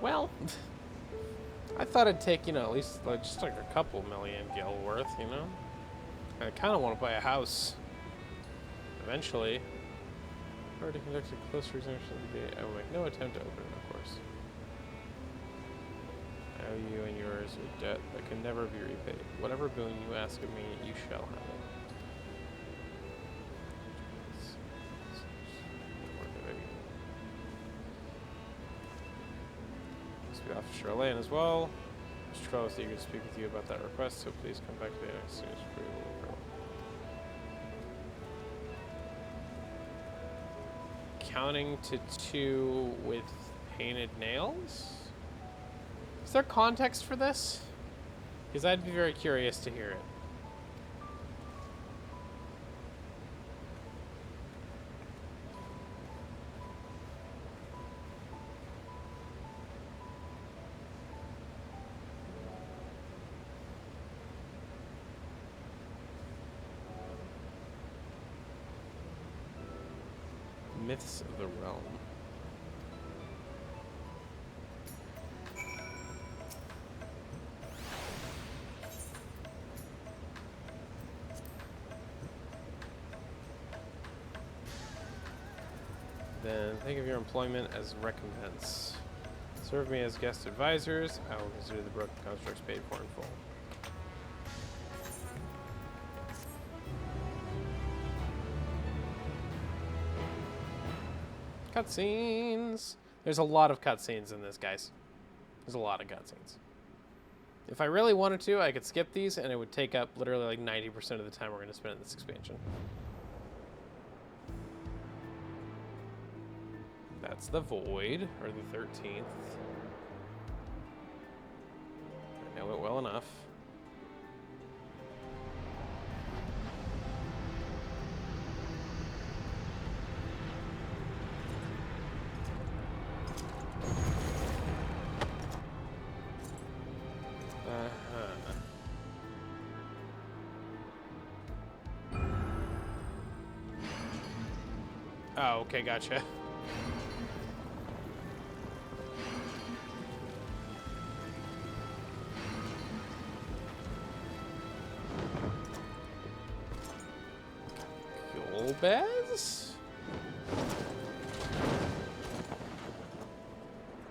Well, I thought it'd take, at least just like a couple million gil worth, I kind of want to buy a house eventually. I've already conducted close examination of the gate. I will make no attempt to open it, of course. I owe you and yours a debt that can never be repaid. Whatever boon you ask of me, you shall have it. Officer Elaine as well. Mr. Trell is eager to speak with you about that request, so please come back today as soon as practicable. Counting to 2 with painted nails? Is there context for this? Because I'd be very curious to hear it. Myths of the realm. Then think of your employment as recompense. Serve me as guest advisors. I will consider the broken constructs paid for in full. Cutscenes. There's a lot of cutscenes in this, guys. There's a lot of cutscenes. If I really wanted to, I could skip these, and it would take up literally like 90% of the time we're going to spend in this expansion. That's the Void, or the 13th. I know it well enough. Oh, okay, gotcha. Bez?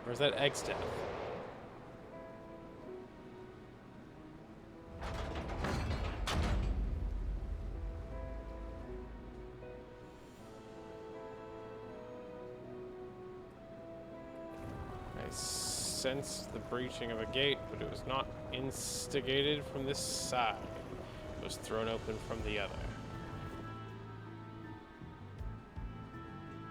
Or is that Egg's death? I sensed the breaching of a gate, but it was not instigated from this side. It was thrown open from the other.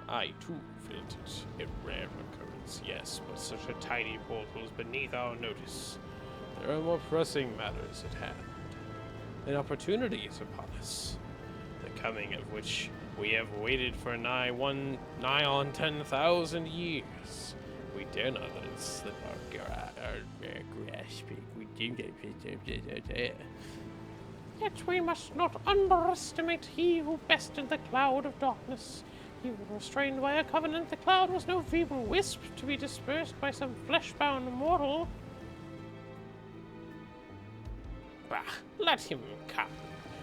I too felt it. A rare occurrence, yes, but such a tiny portal is beneath our notice. There are more pressing matters at hand. An opportunity is upon us, the coming of which we have waited for nigh on 10,000 years. We dare not let it slip our grasping. We do that. Yet we must not underestimate he who bested the cloud of darkness. He was restrained by a covenant. The cloud was no feeble wisp to be dispersed by some flesh-bound mortal. Bah, let him come.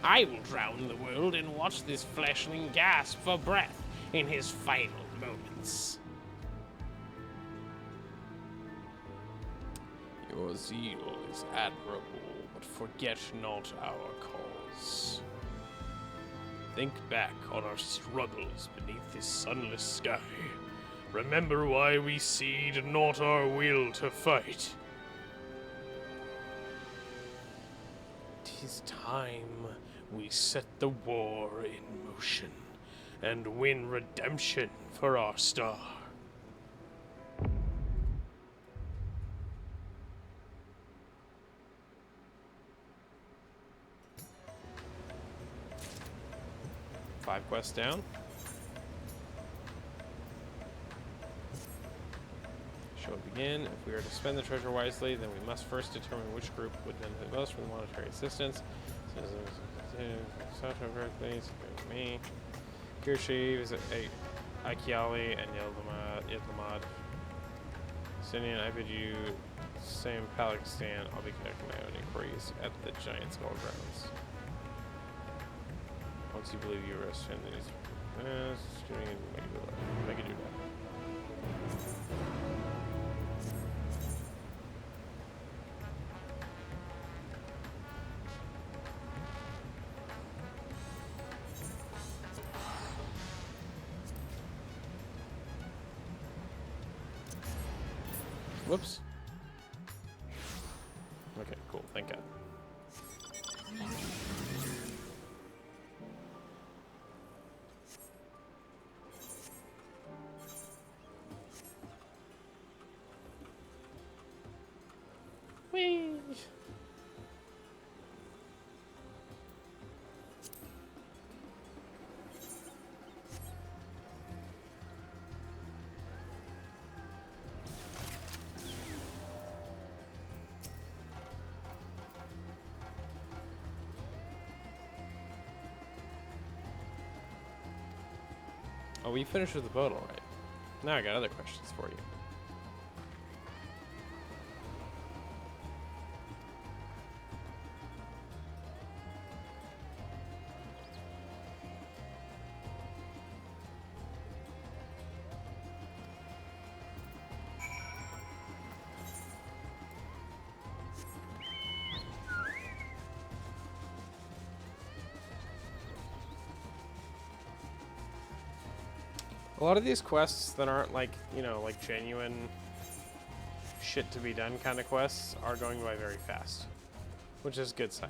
I will drown the world and watch this fleshling gasp for breath in his final moments. Your zeal is admirable, but forget not our cause. Think back on our struggles beneath this sunless sky. Remember why we cede not our will to fight. 'Tis time we set the war in motion and win redemption for our star. Five quests down. Shall begin. If we are to spend the treasure wisely, then we must first determine which group would benefit most from monetary assistance. Me. Kirshi, visit Aikiali, and Yildamad. Sinian, I bid you same Palakistan. I'll be conducting my own inquiries at the Giant Skull Grounds. Once you believe you rest in these, make it do that. Whoops. Okay, cool. Thank God. Whee! Oh, we finished with the boat, all right. Now I got other questions for you. A lot of these quests that aren't like, you know, like genuine shit to be done kind of quests are going by very fast, which is a good sign.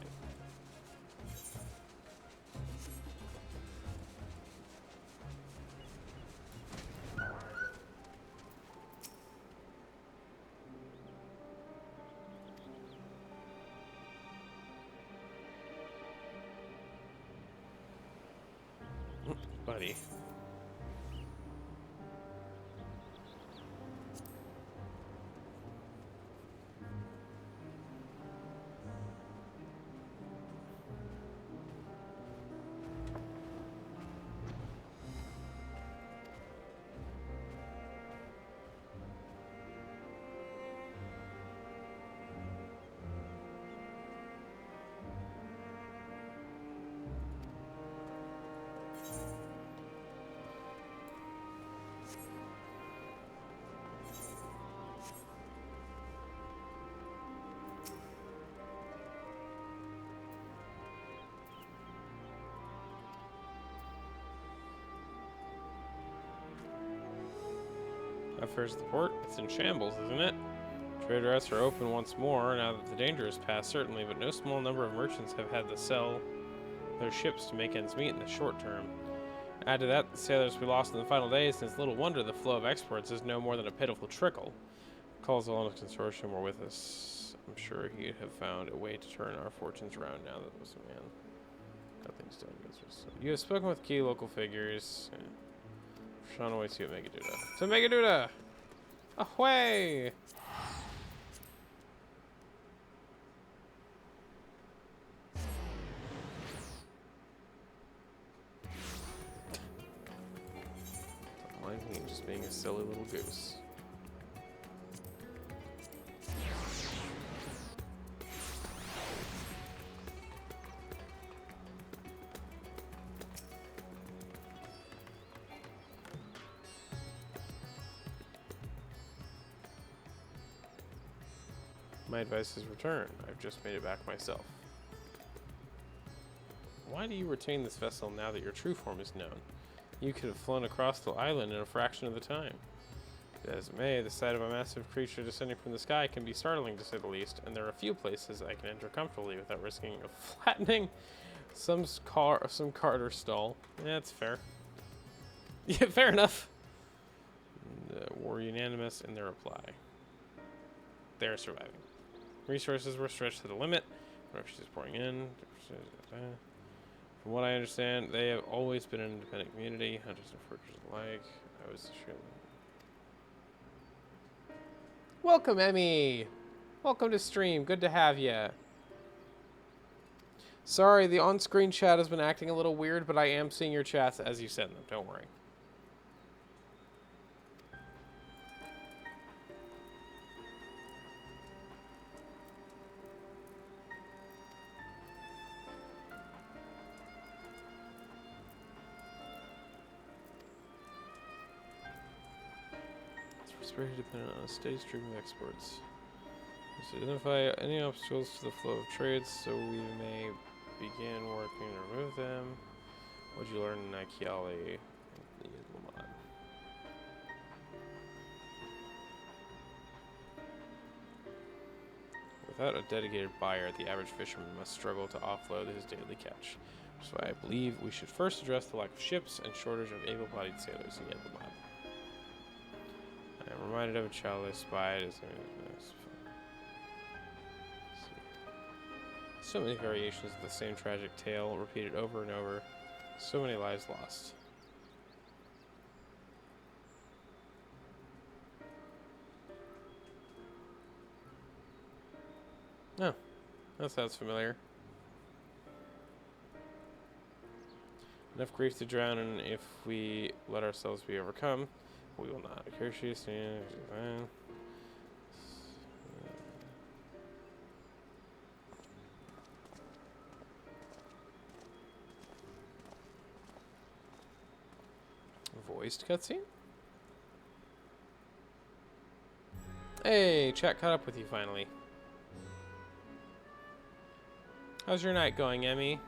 Buddy. First the port, it's in shambles, isn't it? Trade routes are open once more now that the danger is past, certainly, but no small number of merchants have had to sell their ships to make ends meet in the short term. Add to that the sailors we lost in the final days, and it's little wonder the flow of exports is no more than a pitiful trickle. Calls all the consortium were with us. I'm sure he'd have found a way to turn our fortunes around now that was a man. Nothing's done. You have spoken with key local figures. Sean awaits you at Megaduda. To Megaduda! Ahoy! Don't mind me just being a silly little goose. My advice is return. I've just made it back myself. Why do you retain this vessel now that your true form is known? You could have flown across the island in a fraction of the time. As it may, the sight of a massive creature descending from the sky can be startling to say the least, and there are a few places I can enter comfortably without risking of flattening some cart or stall. Yeah, that's fair. Yeah, fair enough. Were unanimous in their reply. They're surviving. Resources were stretched to the limit. Refugees pouring in. From what I understand, they have always been an independent community, hunters and foragers alike. I was sure. Welcome, Emmy. Welcome to stream. Good to have you. Sorry, the on-screen chat has been acting a little weird, but I am seeing your chats as you send them. Don't worry. Very dependent on a steady stream of exports. Let's identify any obstacles to the flow of trades so we may begin working to remove them. What did you learn in Nikeali? Without a dedicated buyer, the average fisherman must struggle to offload his daily catch. Which is why I believe we should first address the lack of ships and shortage of able-bodied sailors in Yedlamad. I am reminded of a child I spied as so many variations of the same tragic tale, repeated over and over. So many lives lost. Oh, that sounds familiar. Enough grief to drown in if we let ourselves be overcome. We will not. Curtius, voiced cutscene? Hey, chat caught up with you finally. How's your night going, Emmy?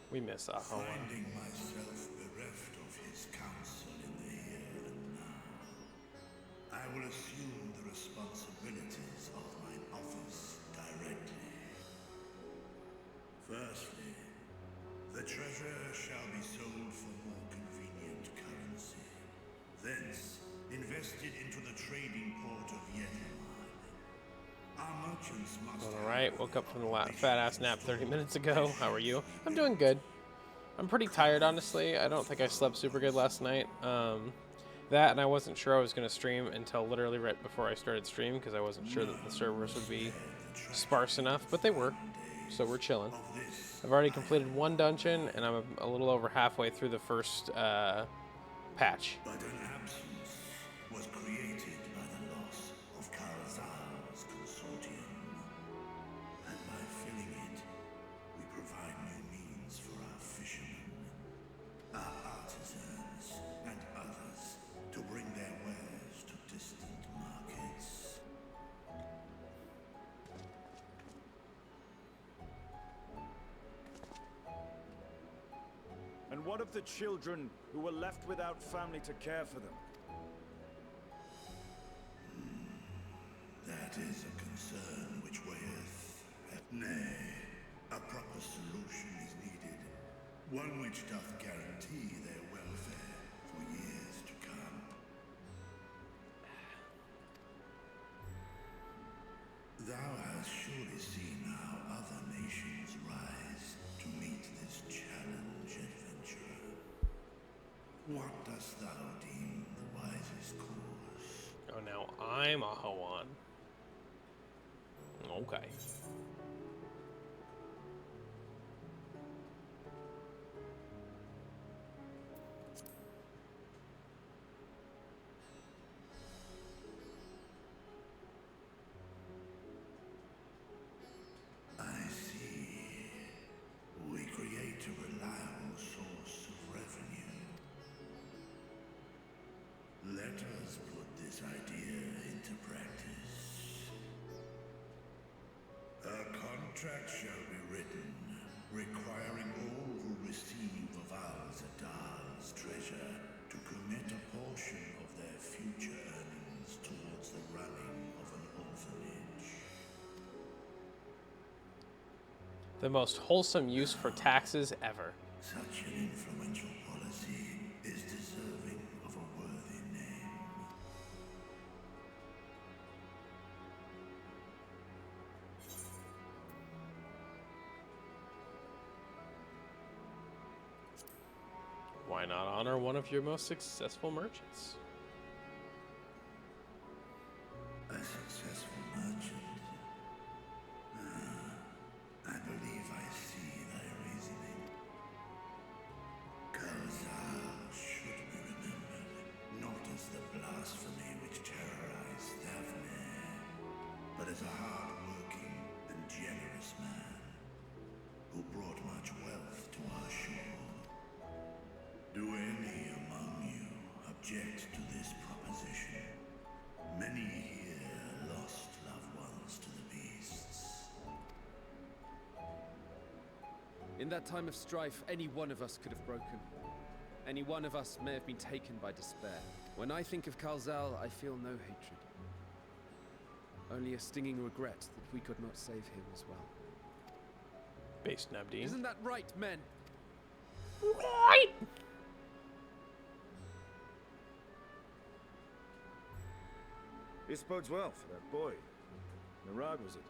We miss Ahawan. Finding myself bereft of his counsel in the here and now, I will assume the responsibilities of my office directly. Firstly, the treasure shall be sold for more convenient currency. Thence, invested into the trading port of Yedlamad. Our merchants must. Alright, woke up from the fat-ass nap 30 minutes ago. How are you? I'm doing good. I'm pretty tired, honestly. I don't think I slept super good last night. That, and I wasn't sure I was going to stream until literally right before I started stream, because I wasn't sure that the servers would be sparse enough, but they were. so we're chilling. Of this, I've already completed one dungeon, and I'm a little over halfway through the first patch. but an absence was created by the loss of Karazal's consortium. And by filling it, we provide new means for our fishermen, our artisans, and others to bring their wares to distant markets. And what of the children who were left without family to care for them? That is a concern which weigheth. Nay, a proper solution is needed. One which doth guarantee their welfare for years to come. Thou hast surely seen how other nations rise to meet this challenge, adventurer. What dost thou deem the wisest course? Oh, now I'm a Hoan. Okay. I see. We create a reliable source of revenue. Let us put this idea into practice. A contract shall be written, requiring all who receive of Al-Zadal's treasure to commit a portion of their future earnings towards the running of an orphanage. The most wholesome use for taxes ever. Such an influential policy is deserving of a worthy name. Why not honor one of your most successful merchants? A successful merchant. I believe I see thy reasoning. Karazal should be remembered, not as the blasphemy which terrorized Daphne, but as a hard-working and generous man who brought much wealth to our shore. Do any among you object to this proposition? Many here lost loved ones to the beasts. In that time of strife, any one of us could have broken. Any one of us may have been taken by despair. When I think of Kalzal, I feel no hatred. Only a stinging regret that we could not save him as well. Based Nabdeen. Isn't that right, men? Right! This bodes well for that boy. Narad, was it?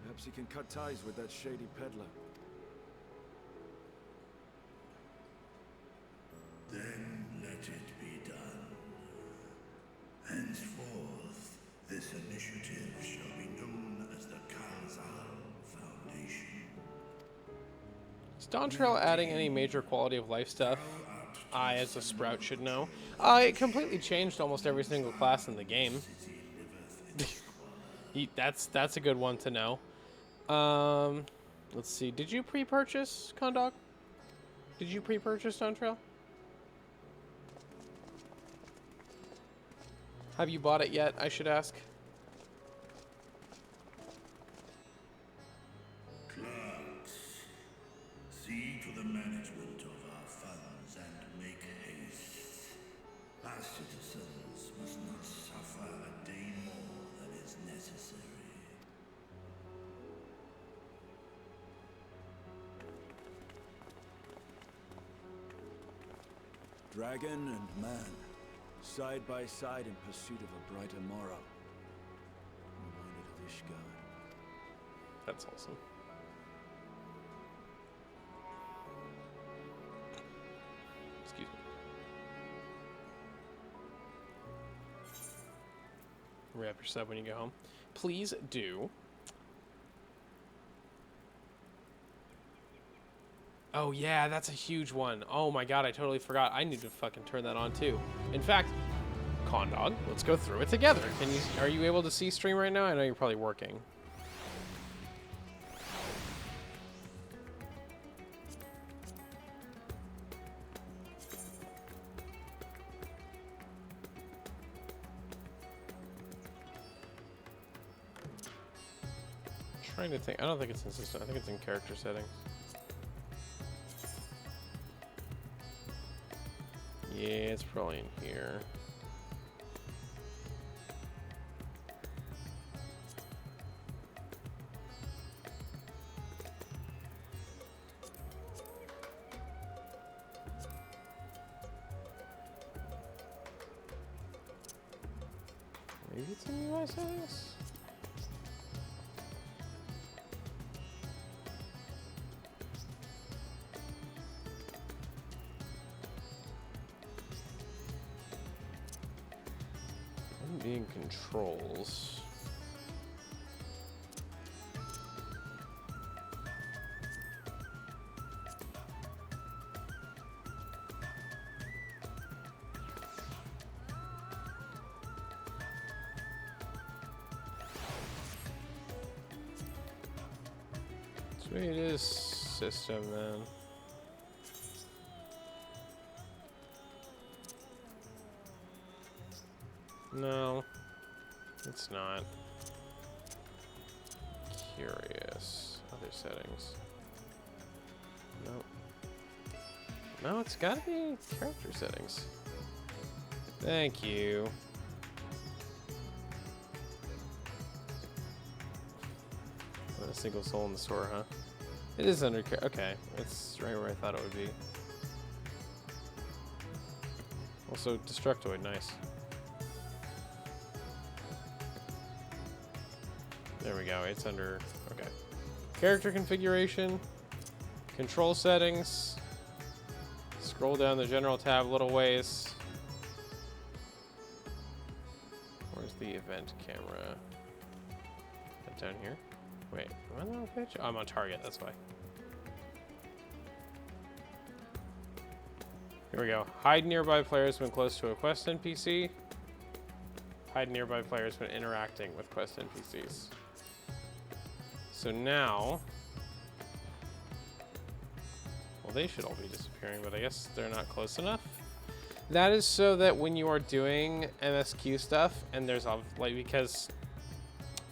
Perhaps he can cut ties with that shady peddler. Then let it be done. Henceforth, this initiative shall be known as the Kalzal Foundation. Is Dawntrail adding any major quality of life stuff I, as a Sprout, should know? It completely changed almost every single class in the game. That's a good one to know. Let's see. Did you pre-purchase, Condog? Did you pre-purchase Dawntrail? Have you bought it yet, I should ask? Clerks, see to the management of our funds and make haste. Our citizens must not suffer a day more than is necessary. Dragon and man, side by side in pursuit of a brighter morrow. Reminded of Ishgard. That's awesome. Excuse me. Re-up your sub when you go home. Please do. Oh yeah, that's a huge one. Oh my god, I totally forgot. I need to fucking turn that on too. In fact, Condog, let's go through it together. Are you able to see stream right now? I know you're probably working. Trying to think. I don't think it's in system. I think it's in character settings. Yeah, it's probably in here. Maybe it's in UI settings? In controls. So maybe it is system then. No, it's not. Curious. Other settings. Nope. No, it's gotta be character settings. Thank you. Not a single soul in the store, huh? It is under... Okay, it's right where I thought it would be. Also, Destructoid, nice. There we go, it's under, okay. Character configuration, control settings, scroll down the general tab a little ways. Where's the event camera? Is that down here? Wait, am I on the wrong page? Oh, I'm on target, that's why. Here we go. Hide nearby players when close to a quest NPC. Hide nearby players when interacting with quest NPCs. So now, well, they should all be disappearing, but I guess they're not close enough. That is so that when you are doing MSQ stuff, and there's like, because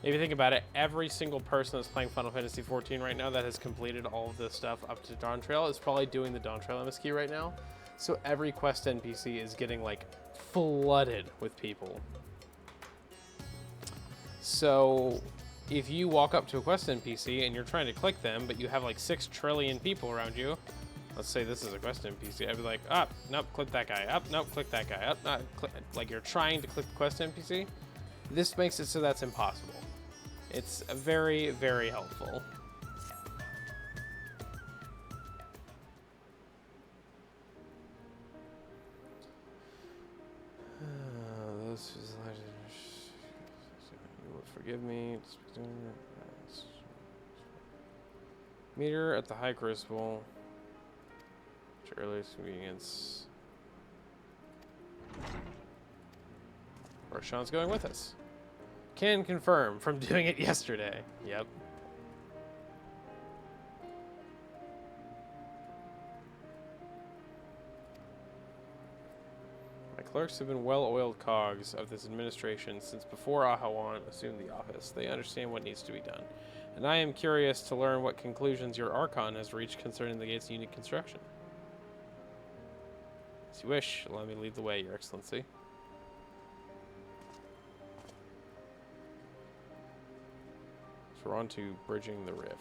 if you think about it, every single person that's playing Final Fantasy XIV right now that has completed all of this stuff up to Dawntrail is probably doing the Dawntrail MSQ right now. So every quest NPC is getting like flooded with people. So if you walk up to a quest NPC and you're trying to click them, but you have like 6 trillion people around you, let's say this is a quest NPC, I'd be like, up, nope, click that guy, up, nope, click that guy, up, not click, like you're trying to click the quest NPC. This makes it so that's impossible. It's very, very helpful. You will forgive me. Meter at the High Crucible. To earliest convenience. Roshan's going with us. Can confirm from doing it yesterday. Yep. My clerks have been well-oiled cogs of this administration since before Ahawan assumed the office. They understand what needs to be done. And I am curious to learn what conclusions your Archon has reached concerning the gate's unique construction. As you wish, allow me to lead the way, Your Excellency. So we're on to bridging the rift.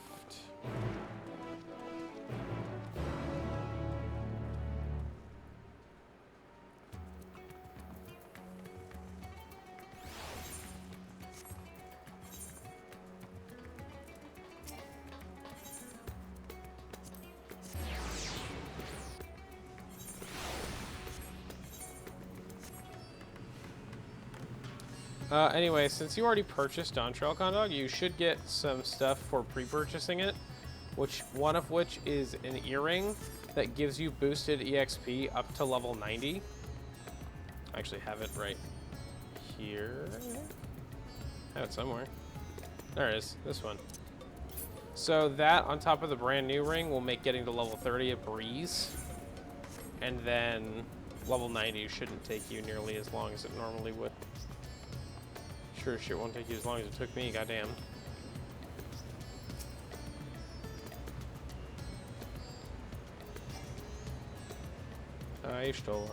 Anyway, since you already purchased Dawntrail Condog, you should get some stuff for pre-purchasing it. one of which is an earring that gives you boosted EXP up to level 90. I actually have it right here. I have it somewhere. There it is, this one. So that on top of the brand new ring will make getting to level 30 a breeze. And then level 90 shouldn't take you nearly as long as it normally would. Sure shit won't take you as long as it took me, goddamn. I stole it.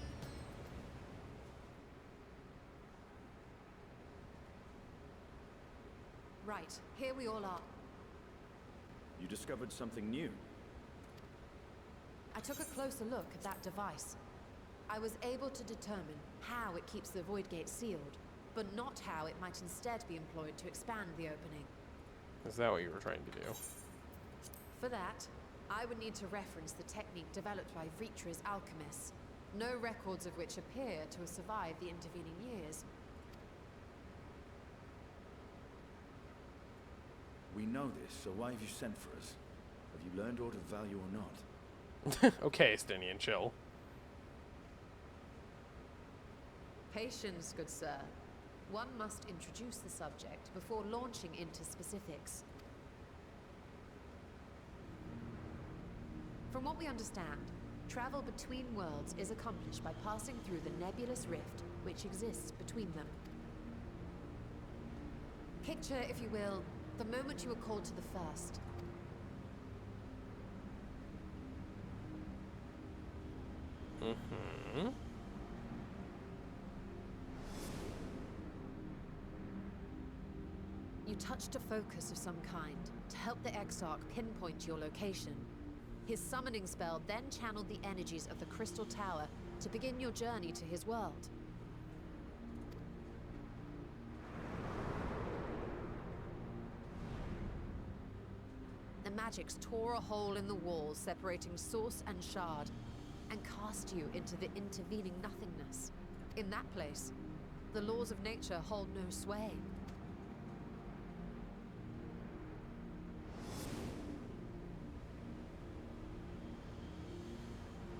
Right, here we all are. You discovered something new. I took a closer look at that device. I was able to determine how it keeps the void gate sealed, but not how it might instead be employed to expand the opening. Is that what you were trying to do? For that, I would need to reference the technique developed by Vritra's alchemists, no records of which appear to have survived the intervening years. We know this, so why have you sent for us? Have you learned aught of value or not? Okay, Stinian, chill. Patience, good sir. One must introduce the subject before launching into specifics. From what we understand, travel between worlds is accomplished by passing through the nebulous rift which exists between them. Picture, if you will, the moment you were called to the first. Mm-hmm. You touched a focus of some kind to help the Exarch pinpoint your location. His summoning spell then channeled the energies of the Crystal Tower to begin your journey to his world. The magics tore a hole in the walls separating source and shard, and cast you into the intervening nothingness. In that place, the laws of nature hold no sway.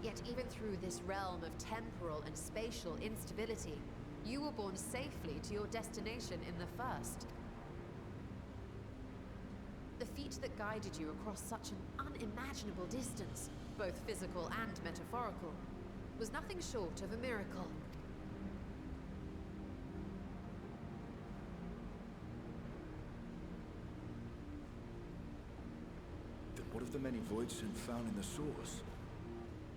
Yet even through this realm of temporal and spatial instability, you were borne safely to your destination in the first. The feat that guided you across such an unimaginable distance, both physical and metaphorical, was nothing short of a miracle. Then what of the many voidsent found in the source?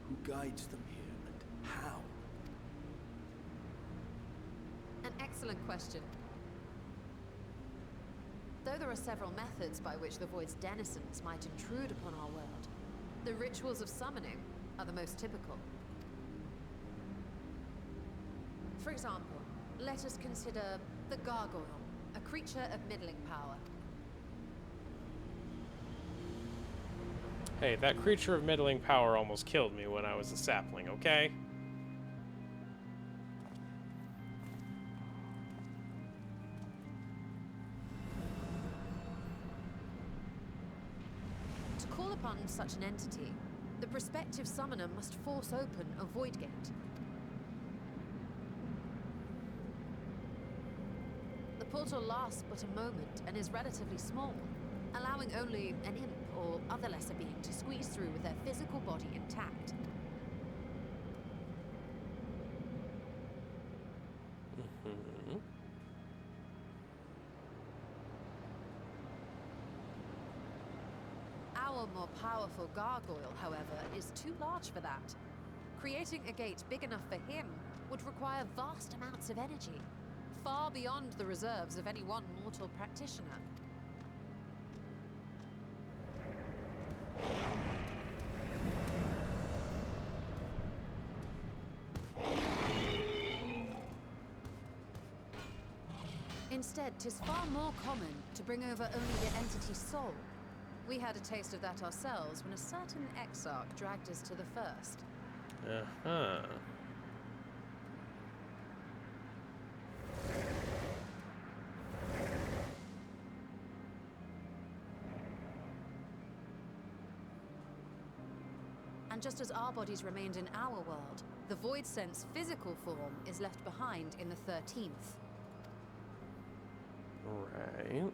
Who guides them here, and how? An excellent question. Though there are several methods by which the Void's denizens might intrude upon our world, the rituals of summoning are the most typical. For example, let us consider the Gargoyle, a creature of middling power. Hey, that creature of middling power almost killed me when I was a sapling, okay? To call upon such an entity, the prospective summoner must force open a void gate. The portal lasts but a moment and is relatively small, allowing only an imp or other lesser being to squeeze through with their physical body intact. Mm-hmm. Our more powerful gargoyle, however, is too large for that. Creating a gate big enough for him would require vast amounts of energy, far beyond the reserves of any one mortal practitioner. Instead, 'tis far more common to bring over only the entity's soul. We had a taste of that ourselves when a certain Exarch dragged us to the first. Uh-huh. And just as our bodies remained in our world, the Void Sense physical form is left behind in the 13th. Right.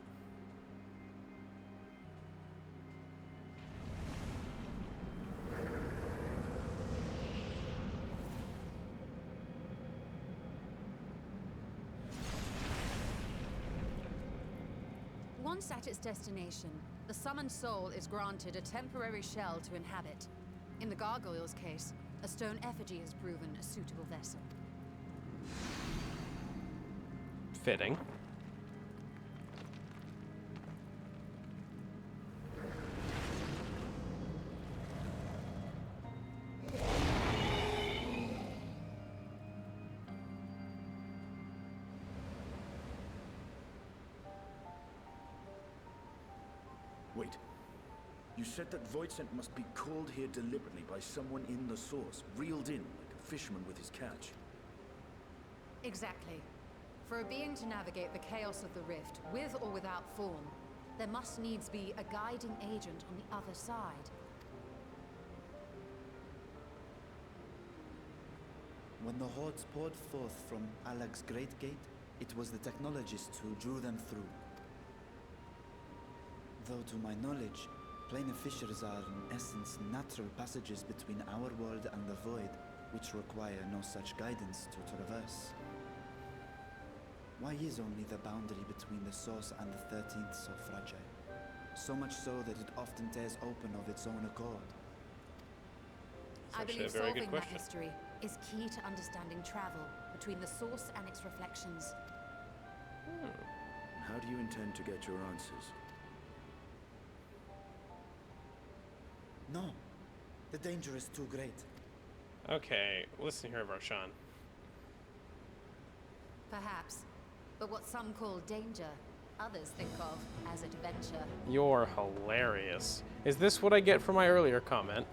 Once at its destination, the summoned soul is granted a temporary shell to inhabit. In the gargoyle's case, a stone effigy has proven a suitable vessel. Fitting. Wait. You said that Voidsent must be called here deliberately by someone in the source, reeled in like a fisherman with his catch. Exactly. For a being to navigate the chaos of the rift, with or without form, there must needs be a guiding agent on the other side. When the hordes poured forth from Alag's Great Gate, it was the technologists who drew them through. Though to my knowledge, planar fissures are in essence natural passages between our world and the void, which require no such guidance to traverse. Why is only the boundary between the source and the 13th so fragile? So much so that it often tears open of its own accord. I believe solving that mystery is key to understanding travel between the source and its reflections. How do you intend to get your answers? No. The danger is too great. Okay, listen here, Roshan. Perhaps. But what some call danger, others think of as adventure. You're hilarious. Is this what I get for my earlier comment?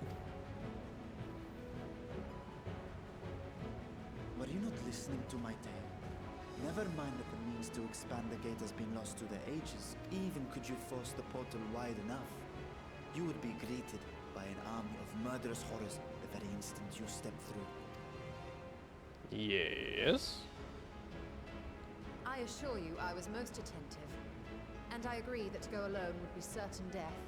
Were you not listening to my tale? Never mind that the means to expand the gate has been lost to the ages. Even could you force the portal wide enough, you would be greeted by an army of murderous horrors the very instant you step through. Yes. I assure you I was most attentive, and I agree that to go alone would be certain death.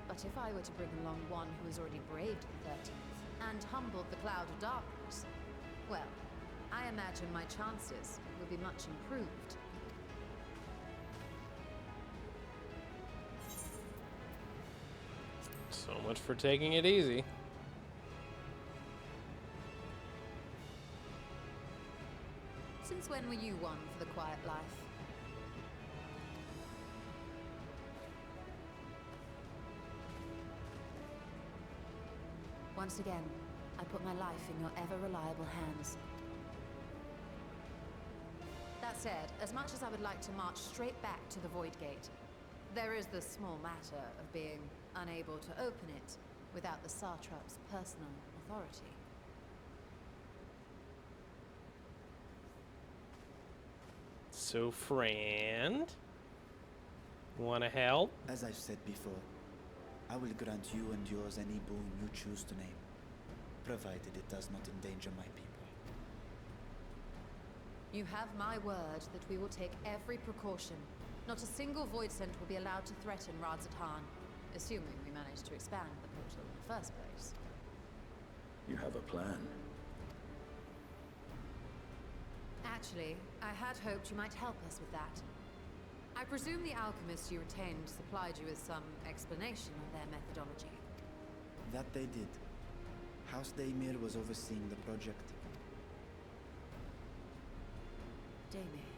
But if I were to bring along one who has already braved the 13th and humbled the cloud of darkness, well, I imagine my chances would be much improved. So much for taking it easy. Since when were you one for the quiet life? Once again, I put my life in your ever-reliable hands. That said, as much as I would like to march straight back to the Void Gate, there is the small matter of being unable to open it without the Satrap's personal authority. So, friend, wanna help? As I've said before, I will grant you and yours any boon you choose to name, provided it does not endanger my people. You have my word that we will take every precaution. Not a single void scent will be allowed to threaten Radzatan, assuming we manage to expand the portal in the first place. You have a plan. Actually, I had hoped you might help us with that. I presume the alchemists you retained supplied you with some explanation of their methodology. That they did. House Daemir was overseeing the project. Daemir.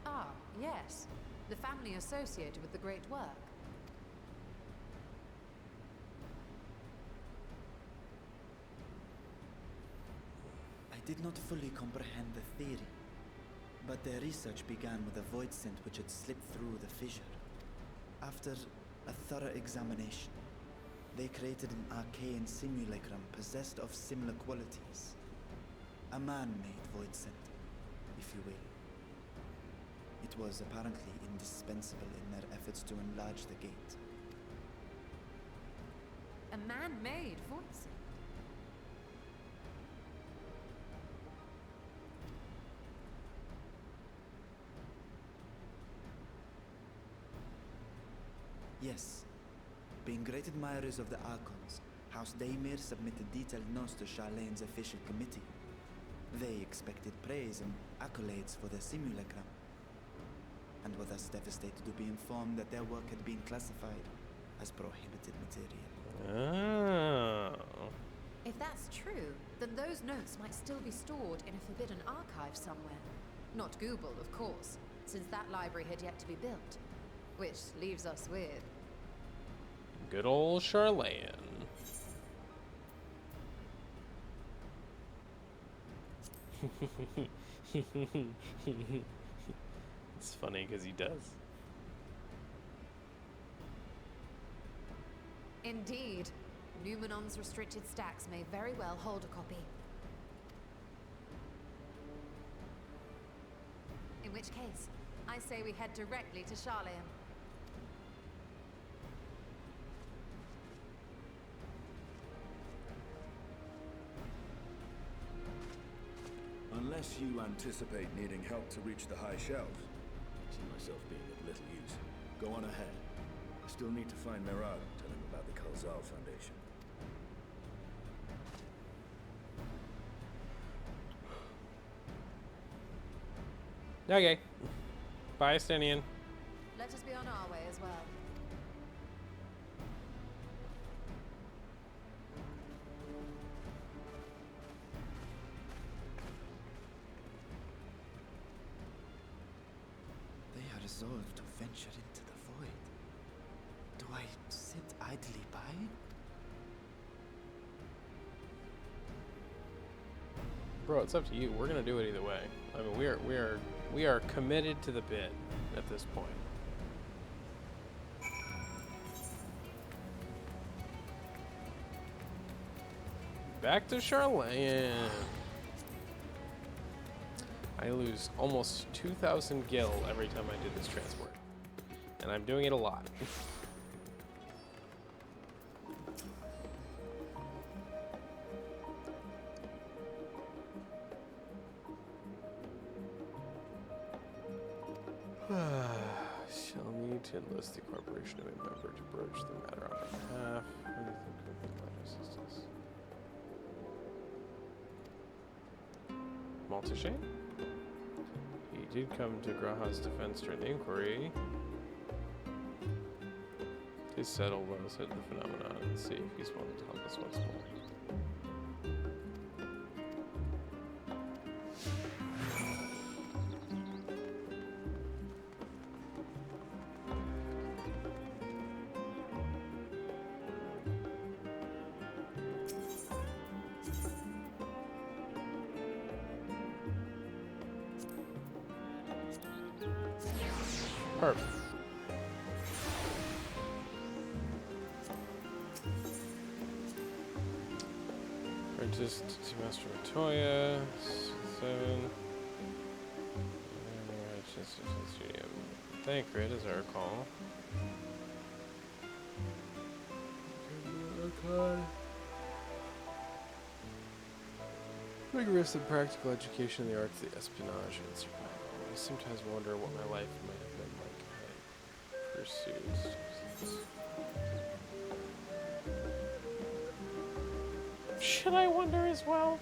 Ah, yes. The family associated with the great work. I did not fully comprehend the theory, but their research began with a void scent which had slipped through the fissure. After a thorough examination, they created an arcane simulacrum possessed of similar qualities. A man-made void scent, if you will. It was apparently indispensable in their efforts to enlarge the gate. a man-made voice. Yes. Being great admirers of the Archons, House Daemir submitted detailed notes to Charlene's official committee. They expected praise and accolades for their simulacrum, and were thus devastated to be informed that their work had been classified as prohibited material. Oh. If that's true, then those notes might still be stored in a forbidden archive somewhere. Not Google, of course, since that library had yet to be built. Which leaves us with... Good old Charlene. It's funny because he does. Indeed. Numenon's restricted stacks may very well hold a copy. In which case, I say we head directly to Charlene. Unless you anticipate needing help to reach the high shelves, I see myself being of little use. Go on ahead. I still need to find Mirad and tell him about the Kalzal Foundation. Okay. Bye, Stenian. Let us be on our way as well. They are resolved to venture into the void. Do I sit idly by? Bro, it's up to you. We're gonna do it either way. I mean, we are committed to the bid at this point. Back to Charlene. I lose almost 2,000 gil every time I do this transport, and I'm doing it a lot. Shall need to enlist the corporation of a member to broach the matter on my behalf. What do you think would be my assistance? Maltashane? He did come to Graha's defense during the inquiry. To settle well said the phenomenon and see if he's willing to help us once more. Perfect. Apprentice to Master Matoya, 7. Thancred, as I recall. Rigorous and practical education in the arts of espionage and survival. I sometimes wonder what my life might have been like had I pursued. Should I wonder as well?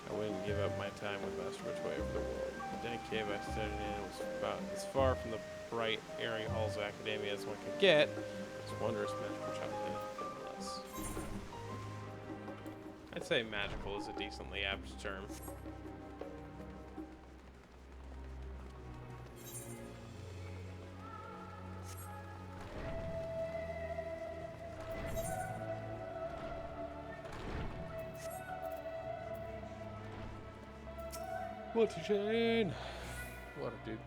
I wouldn't give up my time with Master Matoya for the world. The dank cave I studied in was about as far from the bright, airy halls of academia as one could get. It's wondrous magical childhood, nonetheless. I'd say magical is a decently apt term. What a chain! What a dude.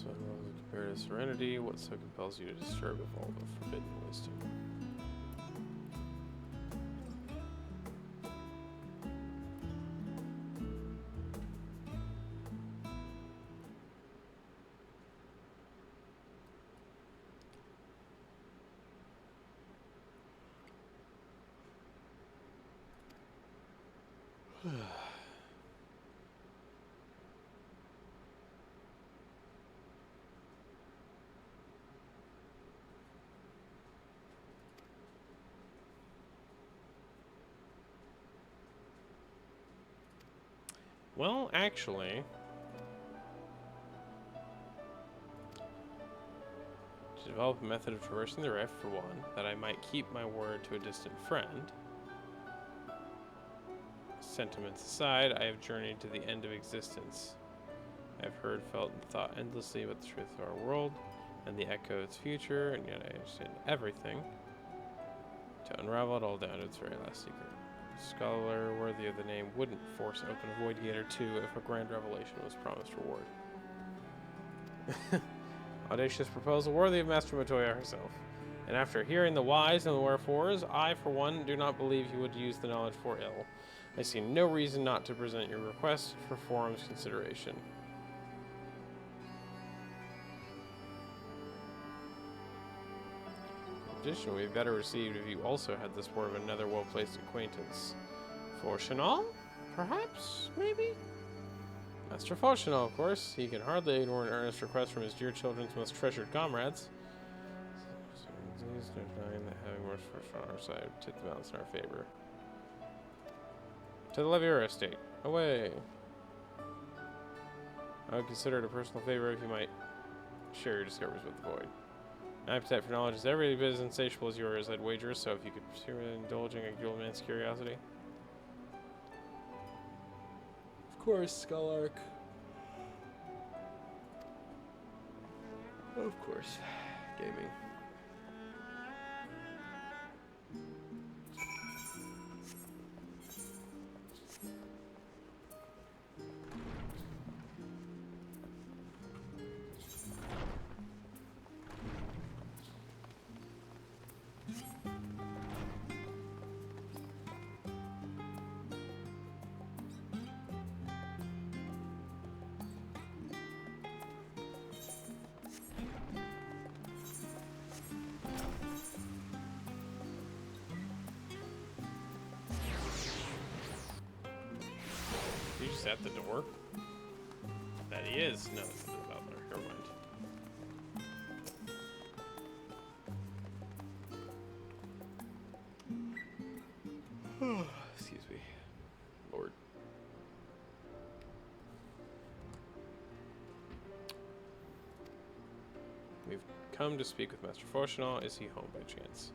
So comparative serenity. What so compels you to disturb of all the forbidden wisdom? Well, actually, to develop a method of traversing the rift, for one, that I might keep my word to a distant friend. Sentiments aside, I have journeyed to the end of existence. I have heard, felt, and thought endlessly about the truth of our world and the echo of its future, and yet I understand everything to unravel it all down to its very last secret. A scholar worthy of the name wouldn't force open a Void Gate or two if a grand revelation was promised reward. Audacious proposal worthy of Master Matoya herself. And after hearing the whys and the wherefores, I, for one, do not believe you would use the knowledge for ill. I see no reason not to present your request for forum's consideration. Additionally, it would be better received if you also had the support of another well-placed acquaintance. Fortunal? Perhaps? Maybe? Master Fortunal, of course. He can hardly ignore an earnest request from his dear children's most treasured comrades. There's no denying that having more Fortunal on our side would tip the balance in our favor. To the Leviura estate. Away! I would consider it a personal favor if you might share your discoveries with the Void. My appetite for knowledge is every bit as insatiable as yours, I'd wager, so if you could pursue indulging a guild man's curiosity. Of course, Skulark. Of course. Gaming. He's just at the door? That he is. No, it's not about there. Never mind. Excuse me. Lord. We've come to speak with Master Fortunal. Is he home by chance?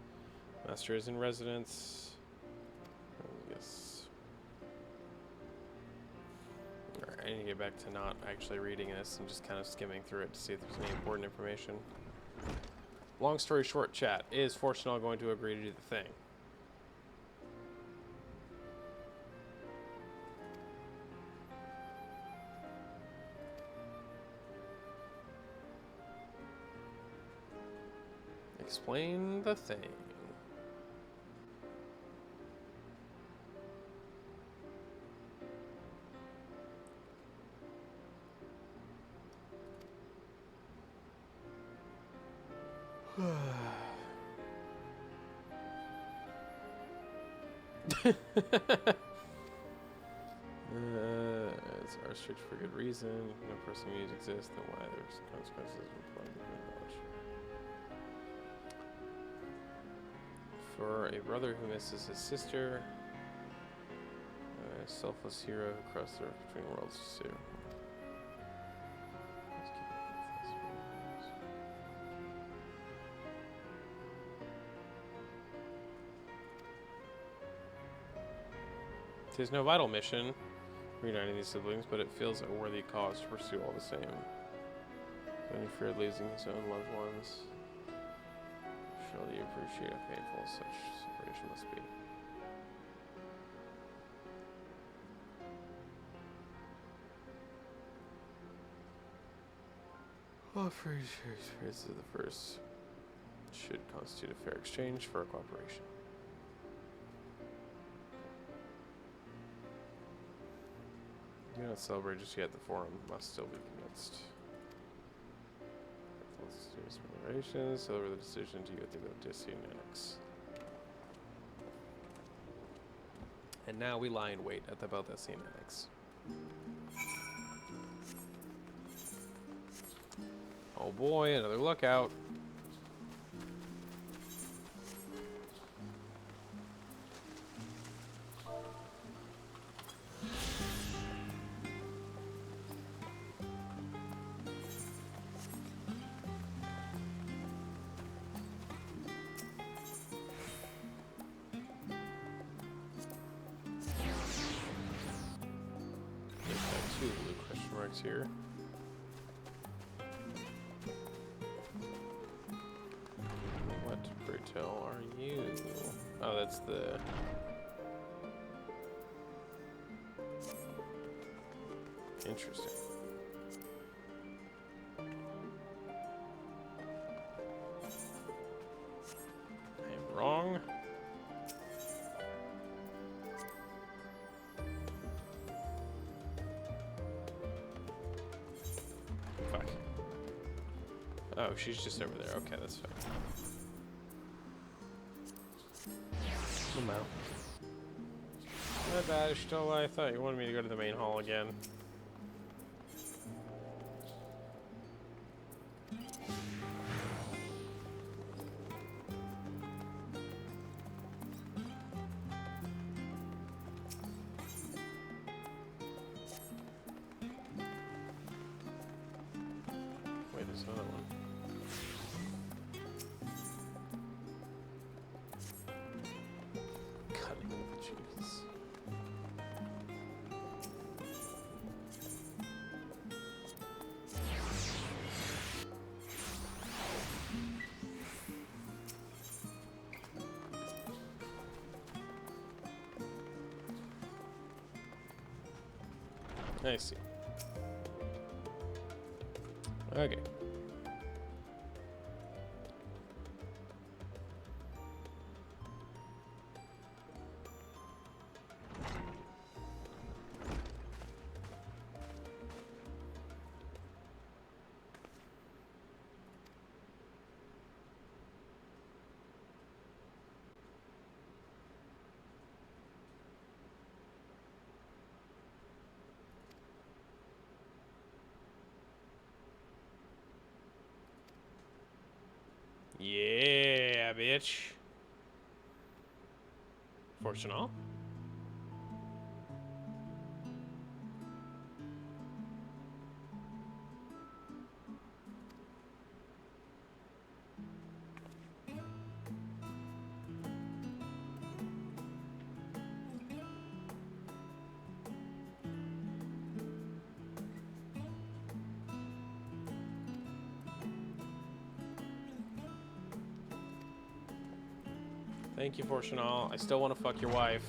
Master is in residence. Yes. Alright, I need to get back to not actually reading this and just kind of skimming through it to see if there's any important information. Long story short, chat. Is Fortunal going to agree to do the thing? Explain the thing. It's our strict for good reason. No personal views exist, then why there's consequences of applying the knowledge. For a brother who misses his sister, a selfless hero who crossed the rift between worlds to sue. There's no vital mission reuniting these siblings, but it feels a worthy cause to pursue all the same. When he feared losing his own loved ones, surely you appreciate how painful such separation must be. All free experiences of the first should constitute a fair exchange for a cooperation. Do not celebrate just yet. The forum must still be commenced. Relations, celebrate the decision to get the Odyssean Annex. And now we lie in wait at the Baldesion Annex. Oh boy, another lookout. Here. What Bertel are you? Oh, that's the... Interesting. I am wrong. Oh, she's just over there. Okay, that's fine. I'm out. My bad, still I thought you wanted me to go to the main hall again. Wait, there's another one. I see. Okay. Yeah, bitch. Fortunal. Thank you, Fortunal. I still want to fuck your wife.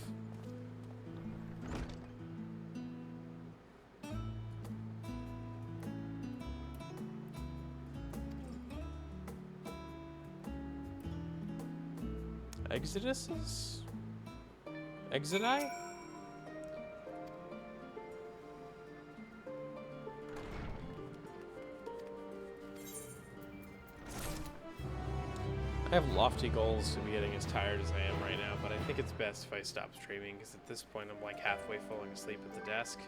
Exoduses? Exodi? I have lofty goals to be getting as tired as I am right now, but I think it's best if I stop streaming, because at this point I'm like halfway falling asleep at the desk.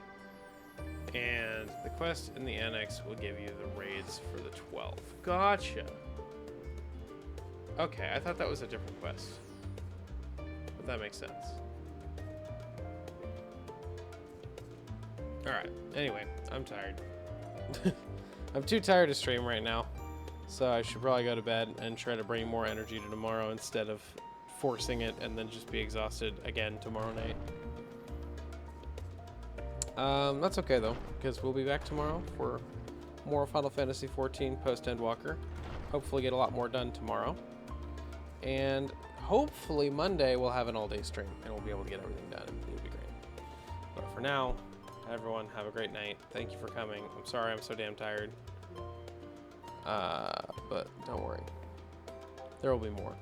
And the quest in the annex will give you the raids for the 12th. Gotcha! Okay, I thought that was a different quest. But that makes sense. Alright, anyway, I'm tired. I'm too tired to stream right now. So I should probably go to bed and try to bring more energy to tomorrow instead of forcing it and then just be exhausted again tomorrow night. That's okay though, because we'll be back tomorrow for more Final Fantasy XIV post Endwalker. Hopefully get a lot more done tomorrow. And hopefully Monday we'll have an all-day stream and we'll be able to get everything done and it'll be great. But for now, everyone have a great night. Thank you for coming. I'm sorry I'm so damn tired. But don't worry. There will be more.